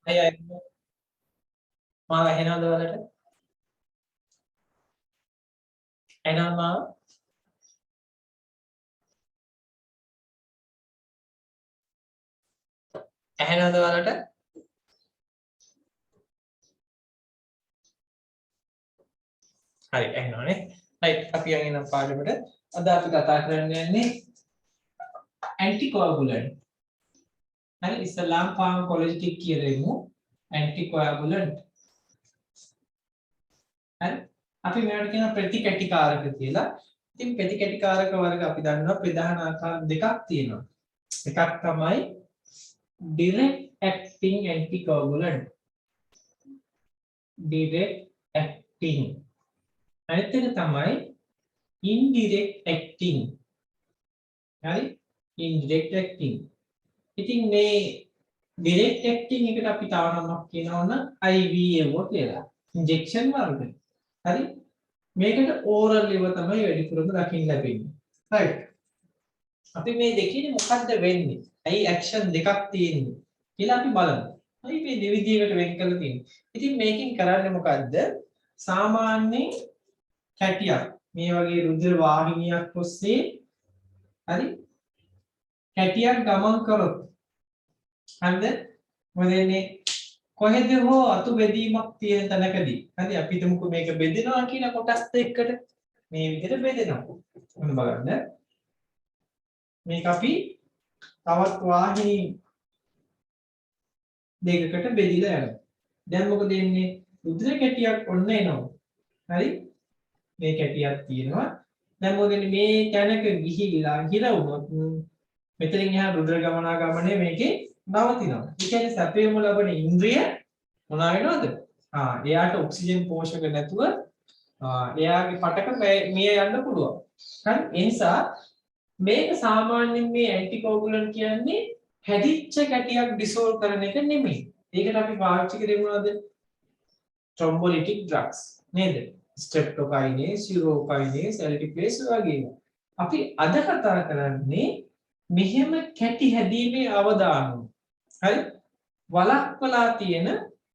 අය මාව ඇහෙනවද ඔයාලට? ඇහෙනවද මාව? ඇහෙනවද ඔයාලට? හරි ඇහෙනවනේ. right අපි යන් එන පාඩමට අද අපි කතා කරන්න යන්නේ anticoagulant. හරි ඉස්ලාම් ෆාමකොලොජි කියලා ඉමු anticoagulant. හරි අපි මේවට කියන ප්‍රතිකැටිකාරක කියලා. ඉතින් ප්‍රතිකැටිකාරක වර්ග අපි දන්නවා ප්‍රධාන ආකාර දෙකක් තියෙනවා. එකක් තමයි direct acting anticoagulant. direct acting. අනිත් එක තමයි indirect acting. හරි indirect acting. ඉතින් මේ direct acting එකට අපි තව නමක් කියනවා නම් IVL කියලා. injection වර්ග. හරි මේකට oral liver තමයි වැඩිපුරම දකින්න ලැබෙන්නේ. right අපි මේ දෙකේදී මොකද්ද වෙන්නේ? ඇයි action දෙකක් තියෙන්නේ කියලා අපි බලමු. අපි මේ දෙවිදියකට වෙන් කරලා තියෙන්නේ. ඉතින් මේකෙන් කරන්නේ මොකද්ද? සාමාන්‍යයෙන් කැටියක් මේ වගේ රුධිර වාහිනියක් ඔස්සේ හරි කැටියක් ගමන් කරොත් හරිද? මොකදන්නේ කොහෙද හෝ අතු බෙදීමක් තියෙන තැනකදී හරි අපි හිතමුකෝ මේක බෙදෙනවා කියන කොටස් දෙකකට මේ විදිහට බෙදෙනවා. මොන බලන්න මේක අපි තවත් වාහිනී දෙකකට බෙදිලා යනවා. දැන් මොකද වෙන්නේ? රුධිර කැටියක් ඔන්න එනවා. හරි මේ කැටියක් තියෙනවා. දැන් මොකද වෙන්නේ? මේ තැනක ගිහිල්ලා හිර වුණොත් මෙතනින් එහා රුධිර ගමනාගමනය මේකේ නවතිනවා. ඒ කියන්නේ සැපයම ලබන ඉන්ද්‍රිය මොනවා වෙනවද? එයාට ඔක්සිජන් පෝෂක නැතුව එයාගේ පටක මිය යන්න පුළුවන්. හරි ඒ නිසා මේක සාමාන්‍යයෙන් මේ ඇන්ටිකෝගුලන්ට් කියන්නේ හැදිච්ච කැටියක් ඩිසෝල්ව් කරන එක නෙමෙයි. ඒකට අපි පාවිච්චි කරේ මොනවද? thrombolytic drugs නේද? streptokinase, urokinase, alteplase වගේ. අපි අද කතා කරන්නේ මෙහෙම කැටි හැදීමේ අවදානම. හරි? වළක්වලා තියෙන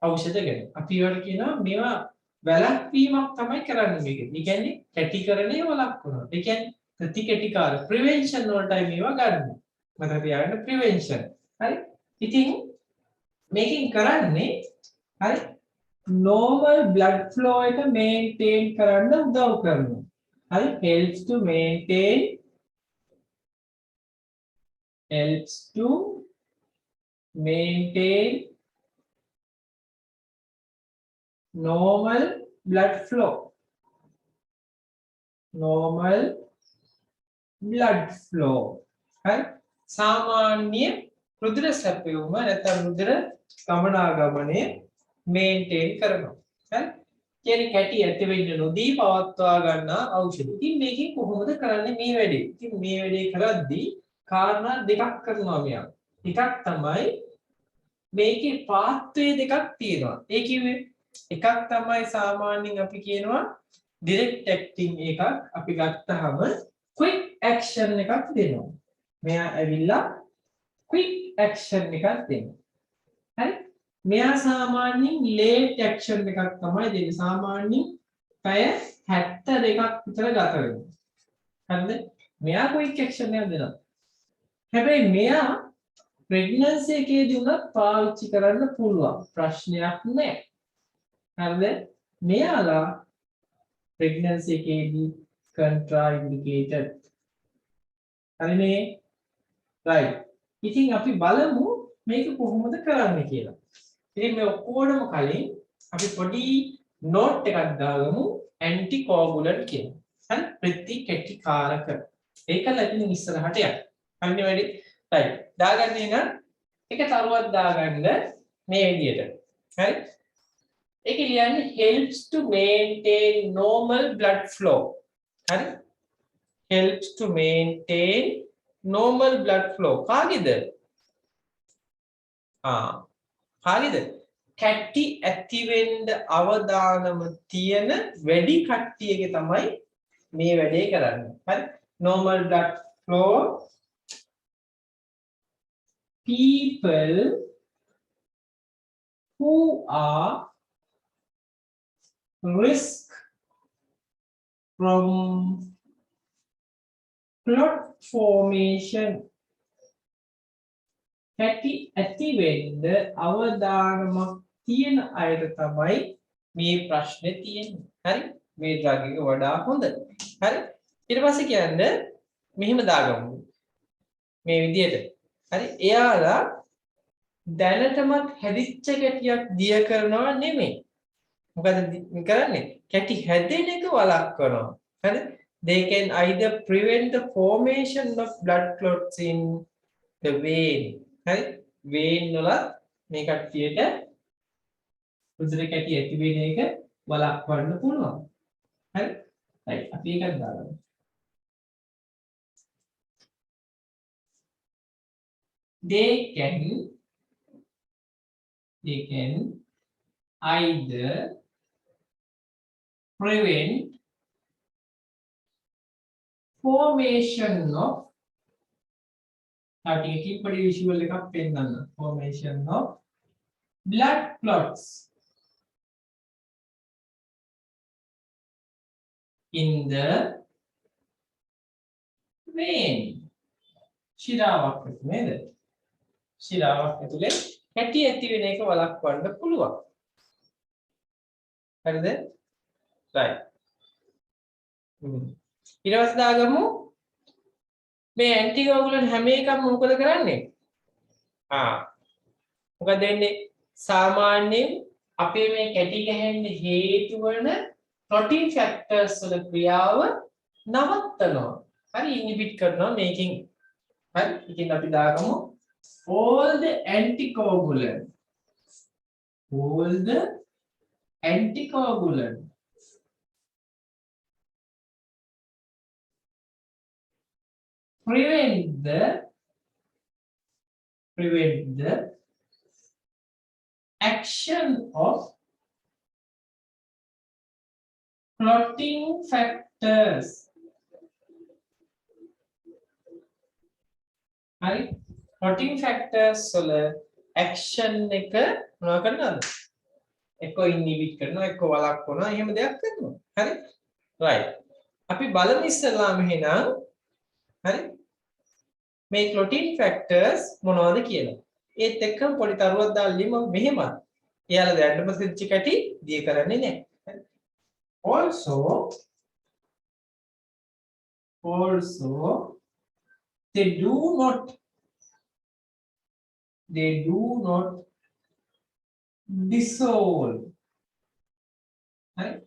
ඖෂධ ගැන. අපි ඒවට කියනවා මේවා වැළැක්වීමක් තමයි කරන්නේ මේකෙන්. ඒ කියන්නේ කැටිකරණය වළක්වනවා. ඒ කියන්නේ ප්‍රතිකැටිකාර ප්‍රිවෙන්ෂන් වලටයි මේවා ගන්න. මතක තියාගන්න ප්‍රිවෙන්ෂන්. හරි? ඉතින් මේකෙන් කරන්නේ හරි normal blood flow එක maintain කරන්න උදව් කරනවා. හරි helps to maintain normal blood flow. normal blood flow. හරි සාමාන්‍ය රුධිර සැපයුම නැත්නම් රුධිර ගමනාගමනය මේන්ටේන් කරනවා. හරි කියන්නේ කැටි ඇති වෙන්න නොදී පවත්වා ගන්නා ඖෂධ. ඉතින් මේකෙන් කොහොමද කරන්නේ මේ වැඩේ? ඉතින් මේ වැඩේ කරද්දී කාරණා දෙකක් කරනවා මෙයා. එකක් තමයි මේකේ පාත්වේ දෙකක් තියෙනවා. ඒ කිව්වේ එකක් තමයි සාමාන්‍යයෙන් අපි කියනවා direct acting එකක් අපි ගත්තාම quick action එකක් දෙනවා. මෙයා ඇවිල්ලා quick action එකක් දෙනවා. හරි? මෙයා සාමාන්‍යයෙන් late action එකක් තමයි දෙන්නේ. සාමාන්‍යයෙන් පැය 72ක් විතර ගත වෙනවා. හරිද? මෙයා quick action එකක් දෙනවා. හැබැයි මෙයා pregnancy එකේදී උනත් පාවිච්චි කරන්න පුළුවන්. ප්‍රශ්නයක් නැහැ. හරිද? මෙයාලා pregnancy එකේදී contraindicated. හරිනේ? right. ඉතින් අපි බලමු මේක කොහොමද කරන්නේ කියලා. ඉතින් මේ ඔක්කොටම කලින් අපි පොඩි note එකක් දාගමු anticoagulant කියලා. හරි? ප්‍රතිකැටිකාරක. ඒකල ඉතින් ඉස්සරහට යන්න. අන්නේ වැඩි. right. දාගන්නේ නම් එක තරුවක් දාගන්න මේ විදියට. හරි? ඒක කියන්නේ helps to maintain normal blood flow. හරි? helps to maintain normal blood flow. කාගේද? කාගේද? කැටි ඇති වෙන්න අවදානම තියෙන වැඩි කට්ටියගේ තමයි මේ වැඩේ කරන්නේ. හරි? normal blood flow people who are risk from clot formation කැටි ඇති වෙන්න අවදානමක් තියෙන අයට තමයි මේ ප්‍රශ්නේ තියෙන්නේ. හරි? මේ ඩ්‍රග් එක වඩා හොඳ. හරි? ඊට පස්සේ කියන්නේ මෙහෙම දාගමු. මේ විදියට. හරි? එයාලා දැනටමත් හැදිච්ච කැටියක් දිය කරනවා නෙමෙයි. මොකද කරන්නේ? කැටි හැදෙන එක වළක්වනවා. හරි? They can either prevent the formation of blood clots in the vein. හරි? vein වල මේ කට්ටියට රුධිර කැටි ඇති වෙන එක වළක්වන්න පුළුවන්. හරි? right. අපි එකක් දාගමු. They can either prevent formation of visual formation of blood clots in the vein. ශිරාවක් නේද? ශිරාවක් ඇතුලේ කැටි ඇති වෙන එක වළක්වන්න පුළුවන්. හරිද? right. ඊට පස්සේ දාගමු මේ ඇන්ටිකොගුලන්ට් හැම එකක්ම මොකද කරන්නේ? මොකද වෙන්නේ? සාමාන්‍යයෙන් අපේ මේ කැටි ගැහෙන්න හේතු වන protein factors වල ක්‍රියාව නවත්තනවා. හරි ඉන්හිබිට් කරනවා මේකෙන්. හරි ඉතින් අපි දාගමු all the anticoagulant prevent the action of clotting factors. හරි clotting factors වල action එක මොනවා කරනවද? එක්ක inhibit කරනවා එක්ක වළක්වනවා එහෙම දෙයක් කරනවා. හරි? right. අපි බලමු ඉස්සෙල්ලාම එහෙනම් හරි මේ clotting factors මොනවද කියලා. ඒත් එක්කම පොඩි තරුවක් දාලා ලියමු මෙහෙමත්. එයාලා දැන්නම සිච්ච කැටි දිය කරන්නේ නැහැ. also they do not dissolve right?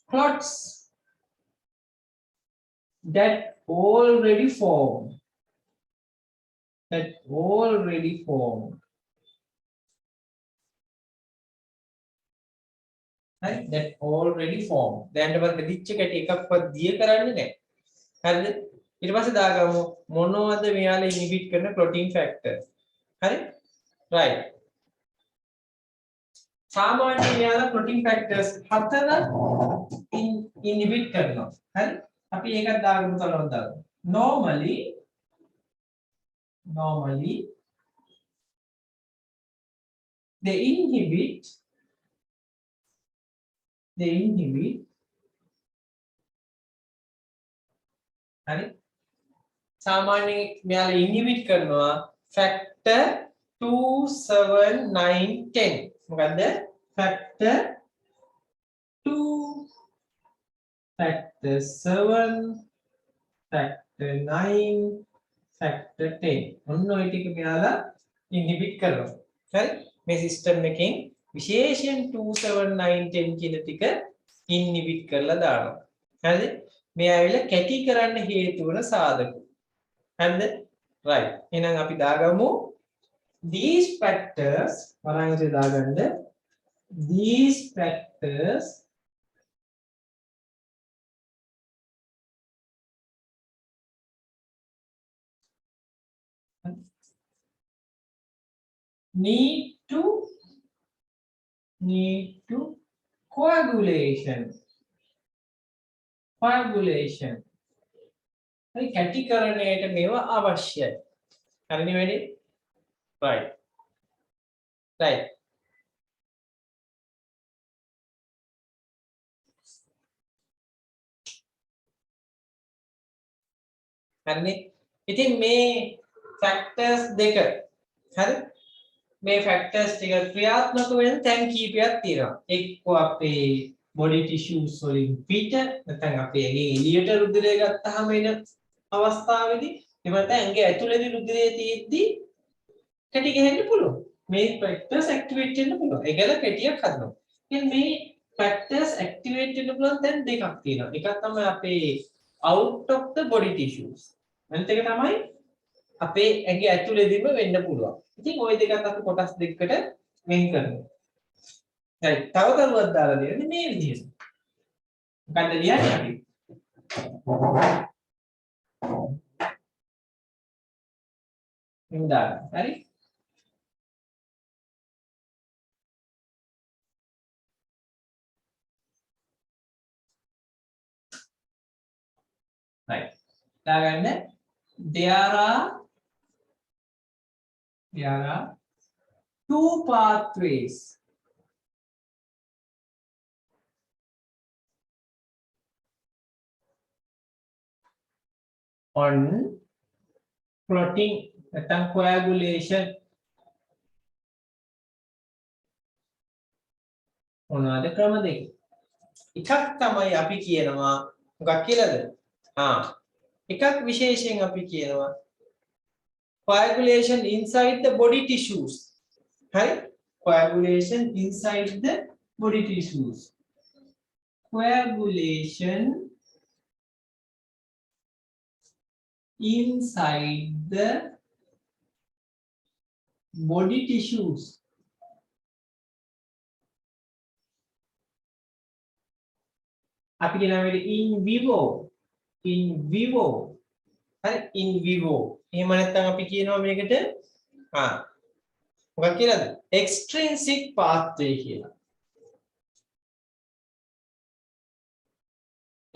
Clots that already formed. Right? That already formed. දැන් අපිට දිච්ච කැටි එකක්වත් දිය කරන්නේ නැහැ. හරිද? ඊට පස්සේ දාගමු මොනවද මෙයාලා ඉන්හිබිට් කරන protein factor. හරි? right. සාමාන්‍යයෙන් මෙයාලා protein factors 4 ඉන්හිබිට් කරනවා. හරි? අපි ඒකත් දාගමු තලවත් දාගමු. Normally they inhibit හරි සාමාන්‍යයෙන් මෙයාලා ඉන්හිබිට් කරනවා factor 2 7 9 10 මොකද්ද factor 2 factor 7 factor 9 factor 10 ඔන්න ඔය ටික මෙයාලා ඉන්හිබිට් කරනවා හරි මේ සිස්ටම් එකෙන් විශේෂයෙන් 2 7 9 10 කියන ටික ඉන්හිබිට් කරලා දානවා හරිද මේ ඇවිල්ලා කැටි කරන්න හේතු වෙන සාධක හරිද right එහෙනම් අපි දාගමු these factors වරාංගිතේ දාගන්න these factors need to coagulation හරි කැටිකරණයට මේවා අවශ්‍යයි හරිනේ වැඩි right හරිනේ. ඉතින් මේ ෆැක්ටර්ස් දෙක හරි මේ ෆැක්ටර්ස් ටික ක්‍රියාත්මක වෙන තැන් කීපයක් තියෙනවා. එක්ක අපේ බොඩි ටිෂුස් වලින් පිට නැත්නම් අපේ ඇඟේ එළියට රුධිරය ගත්තාම එන අවස්ථාවේදී එහෙම නැත්නම් ඇඟේ ඇතුළේදී රුධිරය තියෙද්දි කැටි ගහන්න පුළුවන්. මේ ෆැක්ටර්ස් ඇක්ටිවේට් වෙන්න පුළුවන්. ඒකල කැටියක් හදනවා. ඉතින් මේ ෆැක්ටර්ස් ඇක්ටිවේට් වෙන්න පුළුවන් තැන් දෙකක් තියෙනවා. එකක් තමයි අපේ out of the body tissues. අනිත් එක තමයි අපේ ඇඟේ ඇතුළේදීම වෙන්න පුළුවන්. ඉතින් ওই දෙකත් අපි කොටස් දෙකකට වෙන් කරනවා. හරි. තව කරුවක් දාලා දෙන්නේ මේ විදිහට. මොකද්ද ලියන්නේ අපි? මෙන්න හරි. right. දාගන්න there are two pathways on clotting නැත්නම් coagulation මොනවාද ක්‍රම දෙක. එකක් තමයි අපි කියනවා මොකක් කියලාද? එකක් විශේෂයෙන් අපි කියනවා coagulation inside the body tissues. Right? Coagulation inside the body tissues. Coagulation inside the body tissues. අපි කියනවා in vivo. In vivo. හරි in vivo. එහෙම නැත්නම් අපි කියනවා මේකට මොකක්ද කියලාද? extrinsic pathway කියලා.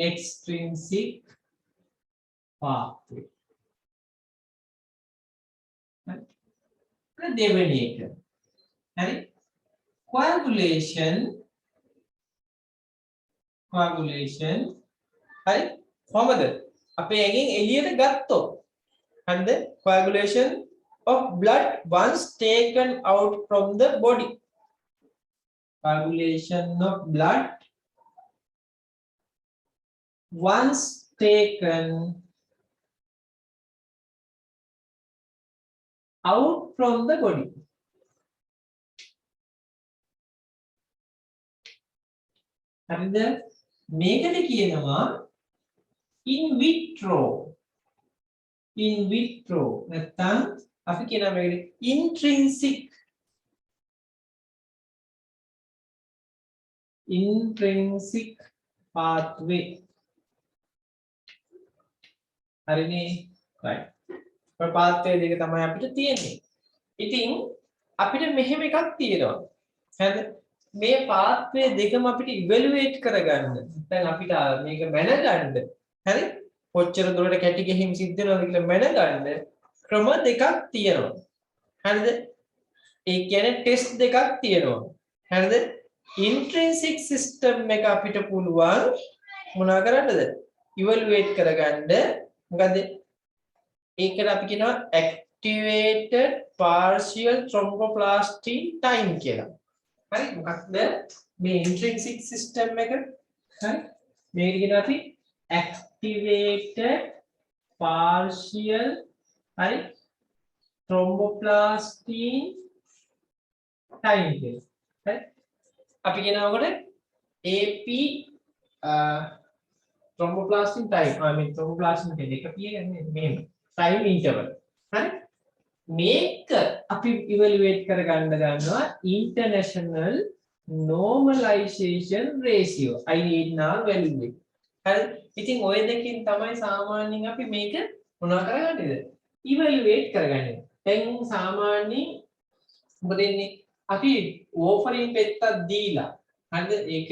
extrinsic pathway. හරි. දෙවෙනි එක. හරි. coagulation හරි කොහමද? අපේ ඇඟෙන් එළියට ගත්තොත් and the coagulation of blood once taken out from the body. Coagulation of blood once taken out from the body. හරිද? මේකට කියනවා in vitro. In vitro නැත්නම් අපි කියනවා මේකට intrinsic pathway. හරිනේ? right. ඔය pathway දෙක තමයි අපිට තියෙන්නේ. ඉතින් අපිට මෙහෙම එකක් තියෙනවා. හරිද? මේ pathway දෙකම අපිට evaluate කරගන්න. නැත්නම් අපිට මේක මැනගන්න. හරි? කොච්චර දුරට කැටි ගෙහිම් සිද්ධ වෙනවද කියලා මැනගන්න ක්‍රම දෙකක් තියෙනවා. හරිද? ඒ කියන්නේ ටෙස්ට් දෙකක් තියෙනවා. හරිද? intrinsic system එක අපිට පුළුවන් මොනා කරන්නද? evaluate කරගන්න. මොකද ඒකට අපි කියනවා activated partial thromboplastin time කියලා. හරි? මොකක්ද මේ intrinsic system එක? හරි? මේකට කියනවා අපි activated partial හරි thromboplastin time කියලා. හරි? අපි කියනකොට AP thromboplastin time thromboplastin කියන්නේ එක කියන්නේ මෙහෙම time interval. හරි? මේක අපි evaluate කරගන්න ගන්නවා international normalization ratio INR value. හරි? ඉතින් ওই දෙකෙන් තමයි සාමාන්‍යයෙන් අපි මේක මොනවා කරගන්නේද? evaluate කරගන්නේ. දැන් සාමාන්‍යයෙන් මොකද වෙන්නේ? අපි warfarin පෙත්තක් දීලා හරිද? ඒක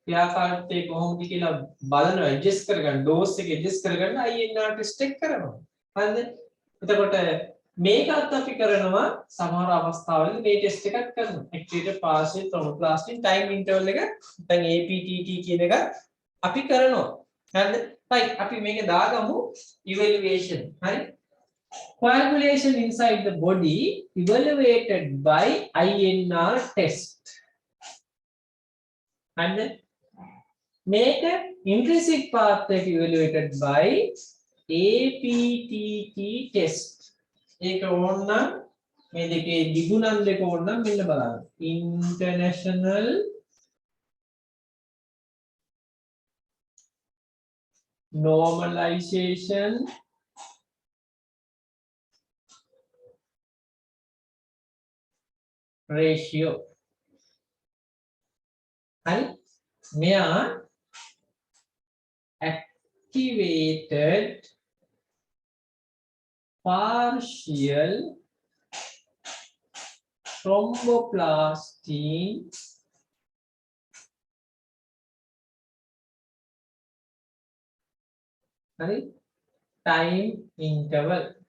ක්‍රියාකාරීත්වය කොහොමද කියලා බලනවා ඇඩ්ජස්ට් කරගන්න ඩෝස් එක ඇඩ්ජස්ට් කරගන්න INR ටෙස්ට් එක කරනවා. හරිද? එතකොට මේකත් අපි කරනවා සමහර අවස්ථාවලදී මේ ටෙස්ට් එකක් කරනවා. activated partial thromboplastin time interval එක නැත්නම් APTT කියන එක අපි කරනවා. හරිද? right අපි මේක දාගමු evaluation හරි coagulation inside the body evaluated by INR test and make intrinsic path evaluated by APTT test ඒක ඕනනම් මේ දෙකේ දිගුණම් දෙක ඕනනම් මෙන්න බලන්න international normalization ratio and මෙයා activated partial thromboplastin hari time interval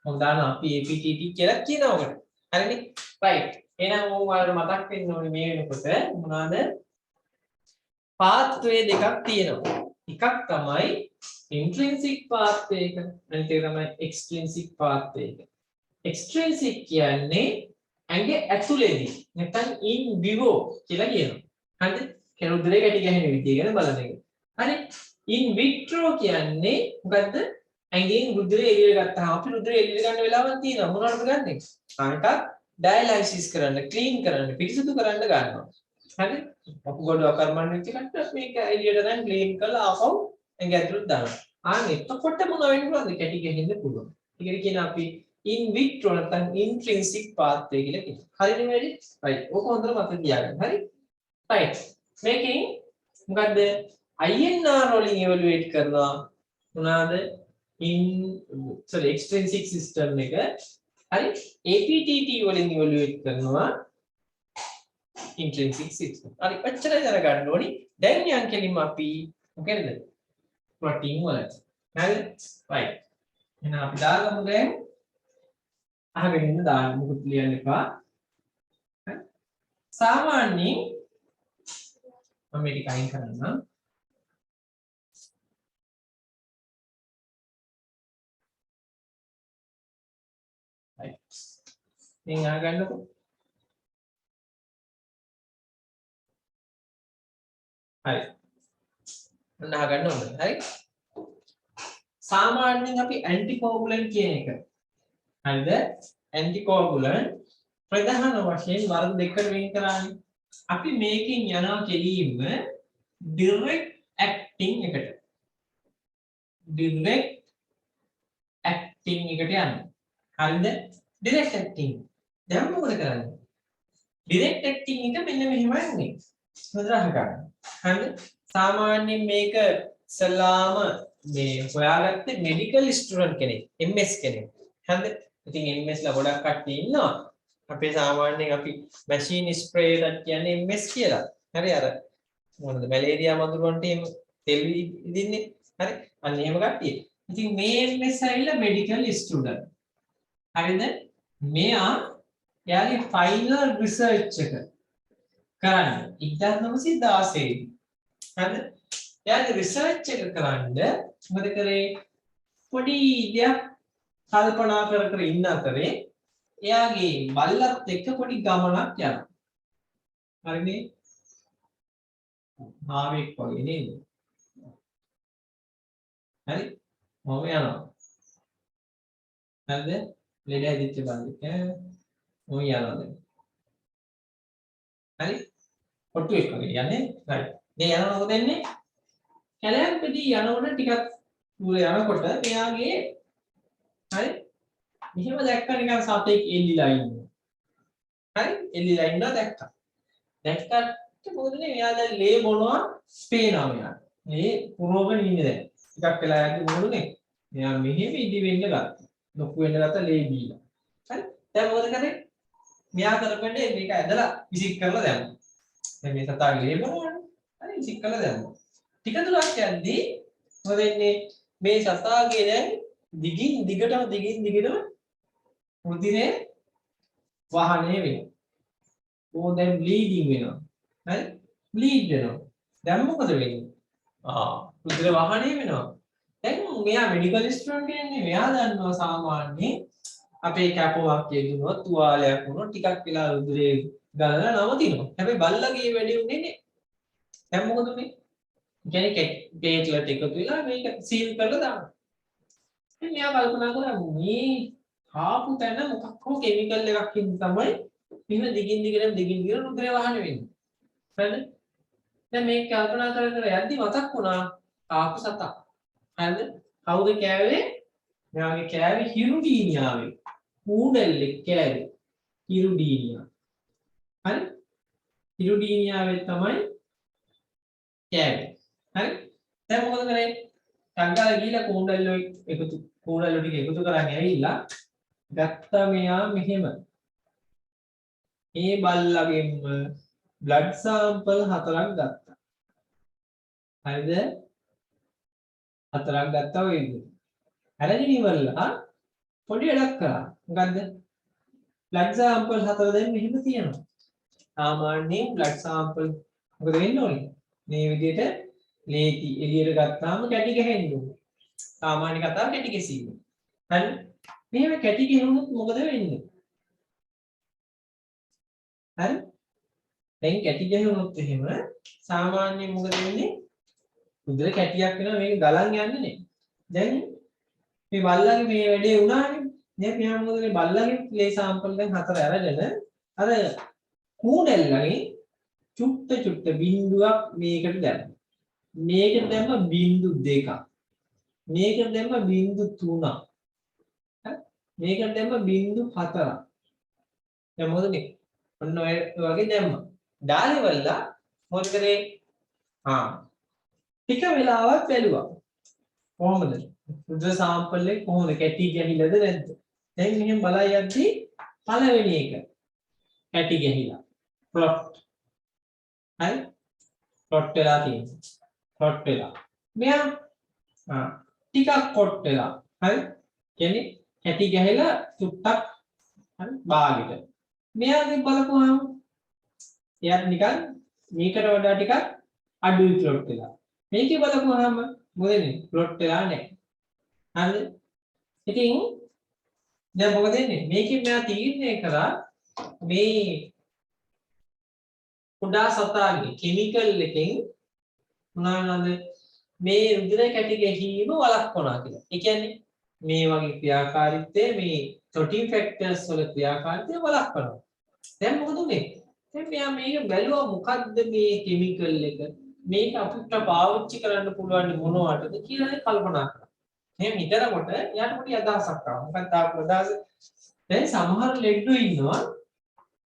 හොඳාන අපි APTT කියලා කියනවා ඔකට හරිනේ right එහෙනම් ඔයාලට මතක් වෙන්න ඕනේ මේ වෙනකොට මොනවාද pathway දෙකක් තියෙනවා එකක් තමයි intrinsic pathway එක අනිත් එක තමයි extrinsic pathway එක extrinsic කියන්නේ ඇඟේ ඇතුලේදී නැත්නම් in vivo කියලා කියනවා හරිද කෙරුදරේ ගැටි ගැහෙන විදිය ගැන බලන එක හරි in vitro කියන්නේ මොකද්ද ඇඟෙන් රුධිරය එළියට ගත්තාම අපි රුධිරය එළියට ගන්න වෙලාවක් තියෙනවා මොනවටද ගන්නෙ ආයක ඩයලයිසිස් කරන්න ක්ලීන් කරන්න පිරිසිදු කරන්න ගන්නවා හරි අපි ගොඩ අකර්මණ වෙච්ච කට්ට මේක එළියට දැන් ක්ලීන් කරලා ආපහු ඇඟ ඇතුළට දානවා එතකොට මොන වෙන්නේ පුළුවන්ද කැටි ගහින්න පුළුවන් ඒකට කියන අපි in vitro නැත්නම් intrinsic pathway කියලා කියනවා හරිනේ වැඩි right ඕක හොඳට මතක තියාගන්න හරි right මේකෙන් මොකද්ද INR වලින් evaluate කරනවා මොනවාද extrinsic system එක හරි APTT වලින් evaluate කරනවා intrinsic system හරි ඔච්චරයි දැනගන්න ඕනි දැන් යන් කෙලින්ම අපි මොකද protein වලට හරි right එහෙනම් අපි දාගමු දැන් අහගෙන ඉන්න දාන්න මොකද ලියන්න එපා සාමාන්‍යයෙන් මම මේක අයින් කරන්නම් ඉතින් අහගන්නකො හරි ඔන්න අහගන්න ඕනේ හරි සාමාන්‍යයෙන් අපි ඇන්ටිකොගුලන්ට් කියන එක හරිද ඇන්ටිකොගුලන්ට් ප්‍රධාන වශයෙන් වර්ග දෙකකට වෙන් කරන්නේ අපි මේකෙන් යනවා කෙලින්ම direct acting එකට direct acting එකට යන්නේ හරිද direct acting දැන් මොකද කරන්නේ direct acting එක මෙන්න මෙහෙමයි උනේ හොඳට අහගන්න හරිද සාමාන්‍යයෙන් මේක ඉස්සලාම මේ හොයාගත්තේ මෙඩිකල් ස්ටුඩන්ට් කෙනෙක් MS කෙනෙක් හරිද ඉතින් MS ලා ගොඩක් කට්ටිය ඉන්නවා අපේ සාමාන්‍යයෙන් අපි මැෂින් ස්ප්‍රේ එකක් කියන්නේ MS කියලා හරි අර මොනද මැලේරියා මඳුරන්ට එහෙම තෙල් ඉදින්නේ හරි අන්න එහෙම කට්ටිය ඉතින් මේ MS ඇවිල්ලා මෙඩිකල් ස්ටුඩන්ට් හරිද මෙයා එයාගේ ෆයිනල් රිසර්ච් එක කරන්නේ 1916 දී හරිද එයාගේ රිසර්ච් එක කරන්න මොකද කරේ පොඩි දෙයක් කල්පනා කර කර ඉන්න අතරේ එයාගේ බල්ලත් එක්ක පොඩි ගමනක් යනවා හරිනේ මාවෙක් වගේ නේද හරි මම යනවා හරිද ලෙඩ ඇදිච්ච බල්ලෙක් මම යනවා දැන් හරි ඔට්ටු එක වගේ යන්නේ right මේ යනවා මොකද වෙන්නේ කැලෑම්පෙදී යනකොට ටිකක් දුර යනකොට එයාගේ හරි මෙහෙම දැක්කා නිකන් සතෙක් එල්ලිලා ඉන්නවා හරි එල්ලිලා ඉන්නවා දැක්කා දැක්කට මොකදනේ එයා දැන් ලේ බොනවා පේනවා මෙයා මේ පුරවගෙන ඉන්නේ දැන් ටිකක් වෙලා යද්දි මොකදනේ එයා මෙහෙම ඉදි වෙන්න ගත්තා ලොකු වෙන්න ගත්තා ලේ බීලා හරි දැන් මොකද කරේ මෙයා කරපන්නේ මේක ඇදලා විසික් කරලා දැම්මා දැන් මේ සතාගේ ලේ බොනවනේ හරි විසික් කරලා දැම්මා ටික දුරක් යද්දී මොකද වෙන්නේ මේ සතාගේ දැන් දිගින් දිගටම රුධිරේ වහණය වෙනවා. ඕ දැන් බ්ලීඩින් වෙනවා. හරි බ්ලීඩ් වෙනවා දැන් මොකද වෙන්නේ රුධිර වහණය වෙනවා දැන් මෙයා මෙඩිකල් ස්ටුඩන්ට් කෙනෙක්නේ මෙයා දන්නවා සාමාන්‍යයෙන් අපේ කැපුමක් යෙදුනොත් තුවාලයක් වුණොත් ටිකක් වෙලා රුධිරේ ගලලා නවතිනවා හැබැයි බල්ලගේ වැඩේ උනේ නේ දැන් මොකද මේ කියන්නේ ප්ලේට්ලට් එකතු වෙලා මේක සීල් කරලා දානවා දැන් මෙයා කල්පනා කරා මේ ආපු තැන මොකක් හෝ කිමිකල් එකක් ඉන්න තමයි මෙහෙම දිගින් දිගට රුධිරය වහන වෙන්නේ. හරිද? දැන් මේක කල්පනා කර යද්දි මතක් වුණා ආපු සතා. හරිද? කවුද කෑවේ? මෙයාගේ කෑවේ හිරුඩීනියාවේ. කූඩල්ලෙක් කෑවේ. හිරුඩීනියා. හරි? හිරුඩීනියාවේ තමයි කෑවේ. හරි? දැන් මොකද කරන්නේ? ටංගාල ගිහලා කූඩල්ලෝ ටික එකතු කරන් ඇවිල්ලා ගත්තා මෙයා මෙහෙම මේ බල්ලගෙන්ම බ්ලඩ් සැම්පල් 4ක් ගත්තා. හරිද? 4ක් ගත්තා ඔය විදිහට. අරගෙන ඉවරලා පොඩි වැඩක් කරා. මොකද්ද? බ්ලඩ් සැම්පල් 4 දැන් මෙහෙම තියෙනවා. සාමාන්‍යයෙන් බ්ලඩ් සැම්පල් මොකද වෙන්න ඕනේ? මේ විදිහට ලේටි එළියට ගත්තාම කැටි ගහන්න ඕනේ. සාමාන්‍ය කතාව කැටි ගැසීම. හරි? මෙහෙම කැටි ගහනොත් මොකද වෙන්නේ? හරි? දැන් කැටි ගහනොත් එහෙම සාමාන්‍යයෙන් මොකද වෙන්නේ? රුධිර කැටියක් වෙනවා මේක ගලන් යන්නේ නේ. දැන් මේ බල්ලගේ මේ වැඩේ වුණානේ. දැන් මෙයා මොකද මේ බල්ලගේ ප්ලේ සැම්පල් දැන් 4 අරගෙන අර කූඩල්ලගේ චුට්ට බිඳුවක් මේකට දැම්මා. මේකට දැම්ම බිඳු 2ක්. මේකට දැම්ම බිඳු 3ක්. හරි? මේකට දැම්ම බිඳු 4ක්. දැන් මොකද මේ? ඔන්න ඔය වගේ දැම්මා. ඩාලිවල්ලා මොකද කරේ? ටික වෙලාවක් බැලුවා. කොහොමද? රුධිර සාම්පල් එක කොහොමද කැටි ගහිලාද නැද්ද? දැන් මෙහෙම බලලා යද්දි පළවෙනි එක කැටි ගහිලා. ප්ලොට්. හරි? ප්ලොට් වෙලා තියෙනවා. ප්ලොට් වෙලා. මෙයා ටිකක් කොට් වෙලා. හරි? කියන්නේ කැටි ගහලා චුට්ටක් හරි භාගෙට. මෙයාගේ බලපුවාම එයාට නිකන් මේකට වඩා ටිකක් අඩුයි ප්ලොට් වෙලා. මේකේ බලපුවාම මොකදනේ ප්ලොට් වෙලා නැහැ. හරිද? ඉතින් දැන් මොකද වෙන්නේ? මේකෙන් මෙයා තීරණය කරා මේ කුඩා සතාගේ කිමිකල් එකෙන් මොනවාද මේ රුධිර කැටි ගැහිම වළක්වනවා කියලා. ඒ කියන්නේ මේ වගේ ක්‍රියාකාරීත්වය මේ ප්‍රෝටීන් ෆැක්ටර්ස් වල ක්‍රියාකාරීත්වය වළක්වනවා. දැන් මොකද උනේ? දැන් මෙයා මේක බැලුවා මොකද්ද මේ කිමිකල් එක? මේක අපිට පාවිච්චි කරන්න පුළුවන් මොනවටද කියලා කල්පනා කරා. එහෙනම් හිතනකොට එයාට පොඩි අදහසක් ආවා. මොකක්ද ආපු අදහස? දැන් සමහර ලෙඩ්ඩු ඉන්නවා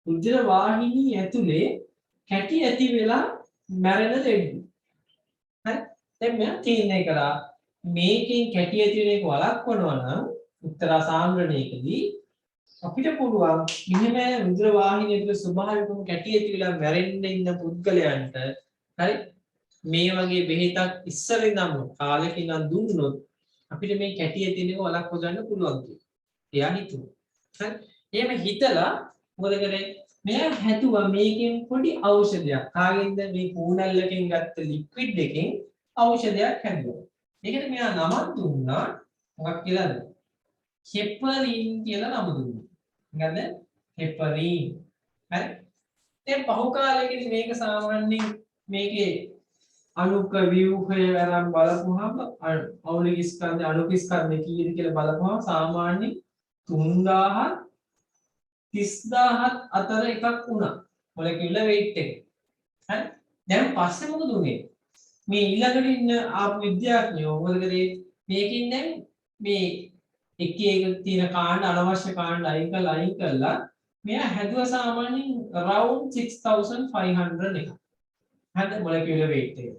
රුධිර වාහිනී ඇතුලේ කැටි ඇති වෙලා මැරෙන ලෙඩ්ඩු. හරි? දැන් මෙයා තීරණය කරා මේකෙන් කැටි ඇති වෙන එක වළක්වනවා නම් එක්තරා සාන්ද්‍රණයකදී අපිට පුළුවන් මෙහෙම රුධිර වාහිනිය ඇතුලේ ස්වභාවිකවම කැටි ඇති වෙලා මැරෙන්න ඉන්න පුද්ගලයන්ට හරි මේ වගේ බෙහෙතක් ඉස්සර ඉඳන්ම කාලෙක ඉඳන් දුන්නොත් අපිට මේ කැටි ඇති වෙන එක වළක්ව ගන්න පුළුවන් කියලා. එයා හිතුවා. හරි? එහෙම හිතලා මොකද කරේ? මෙයා හැදුවා මේකෙන් පොඩි ඖෂධයක්. කාගෙන්ද මේ කූඩල්ලකින් ගත්ත ලික්විඩ් එකෙන් ඖෂධයක් හැදුවා. ඒකට මෙයා නමක් දුන්නා මොකක් කියලාද? හෙපරින් කියලා නම දුන්නා. මොකද? හෙපරින්. හරි? දැන් පහු කාලෙකදී මේක සාමාන්‍යයෙන් මේකේ අණුක ව්‍යුහය අරන් බලපුවහම මෞලික ස්කන්ධ අණුක ස්කන්ධ කීයද කියලා බලපුවහම සාමාන්‍යයෙන් 3000 30000 අතර එකක් වුණා. මොලකියුලර් weight එක. හරි? දැන් පස්සේ මොකද උනේ? මේ ඊළඟට ඉන්න ආපු විද්‍යාඥයෝ මොකද කරේ? මේකෙන් දැන් මේ එක තියෙන කාණ්ඩ අනවශ්‍ය කාණ්ඩ අයින් කළා මෙයා හැදුවා සාමාන්‍යයෙන් around 6500 එක. හරිද? මොලකියුලර් weight එක.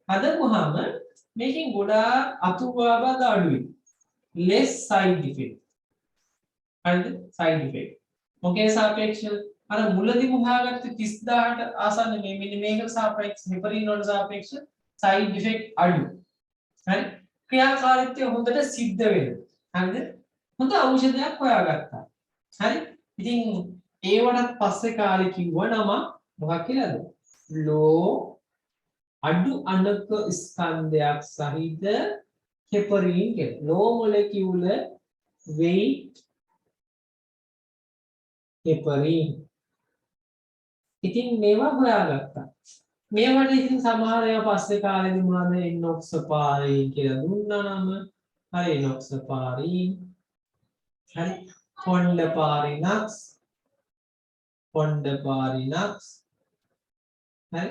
හදපුවාම මේකෙන් ගොඩාක් අතුරුවාබද අඩුයි. less side effect. හරිද? side effect. මොකේ සාපේක්ෂව අර මුලදී හොයාගත්ත 30000ට ආසන්න මේ මෙන්න මේකට සාපේක්ෂව හෙපරින් වලට සාපේක්ෂව side effect අඩු. හරි? ක්‍රියාකාරීත්වය හොඳට සිද්ධ වෙනවා. හරිද? හොඳ ඖෂධයක් හොයාගත්තා. හරි? ඉතින් ඒවටත් පස්සේ කාලේ කිව්ව නම මොකක් කියලාද? flow අඩු අණක ස්කන්ධයක් සහිත heparin කියන low molecular weight heparin. ඉතින් මේවා හොයාගත්තා. මේවට ඉතින් සමහර ඒවා පස්සේ කාලෙදි මොනවද enoxaparin කියලා දුන්නා නම. හරි enoxaparin. හරි fondaparinux හරි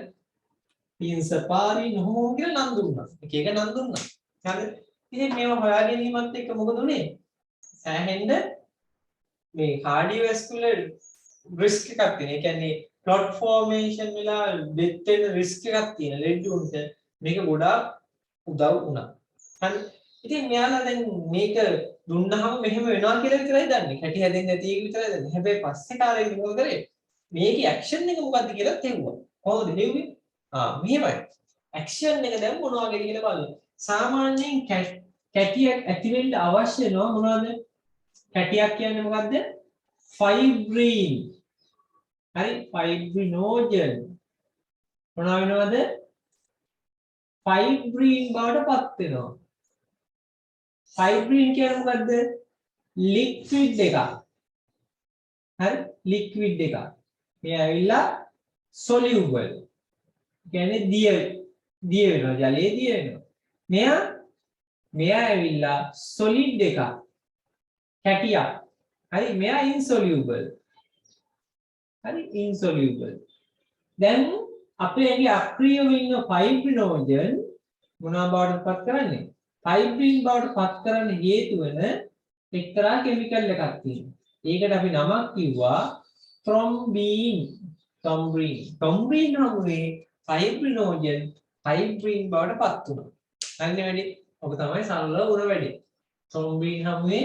පින්සපාරින් ඔහොම කියලා නම් දුන්නා. එක එක නම් දුන්නා. හරිද? ඉතින් මේවා හොයා ගැනීමත් එක්ක මොකද උනේ? සෑහෙන්න මේ කාඩියෝවැස්කුලර් රිස්ක් එකක් තියෙන. ඒ කියන්නේ clot formation වෙලා death වෙන රිස්ක් එකක් තියෙන ලෙඩුන්ට මේක ගොඩාක් උදව් වුණා. හරි. ඉතින් මෙයාලා දැන් මේක දුන්නාම මෙහෙම වෙනවා කියලා විතරයි දන්නේ. කැටි හැදෙන්නේ නැති එක විතරයි දන්නේ. හැබැයි පස්සේ කාලෙදි මොකද කරේ? මේකේ ඇක්ෂන් එක මොකද්ද කියලා තේරුවා. කොහොමද හෙව්වේ? මෙහෙමයි. ඇක්ෂන් එක දැන් මොනවා වගේද කියලා බලන්න. සාමාන්‍යයෙන් කැටියක් ඇති වෙන්න අවශ්‍ය වෙනවා මොනවද? කැටියක් කියන්නේ මොකද්ද? ෆයිබ්‍රින්. හරි ෆයිබ්‍රිනෝජන්. මොනවා වෙනවද? ෆයිබ්‍රින් බවට පත් වෙනවා. ෆයිබ්‍රින් කියන්නේ මොකද්ද? ලික්විඩ් එකක්. හරි ලික්විඩ් එකක්. මේ ඇවිල්ලා soluble. කියන්නේ දිය වෙනවා ජලයේ දිය වෙනවා. මෙයා ඇවිල්ලා solid එකක්. කැටියක්. හරි මෙයා insoluble. හරි insoluble. දැන් අපේ ඇඟේ අක්‍රියව ඉන්න ෆයිබ්‍රිනෝජන් මොනවා බවට පත් කරන්නේ? ෆයිබ්‍රින් බවට පත් කරන්න හේතු වෙන එක්තරා කිමිකල් එකක් තියෙනවා. ඒකට අපි නමක් කිව්වා thrombin. thrombin හමුවේ ෆයිබ්‍රිනෝජන් ෆයිබ්‍රින් බවට පත් වුණා. අන්න වැඩි. ඔක තමයි සරල උර වැඩි. thrombin හමුවේ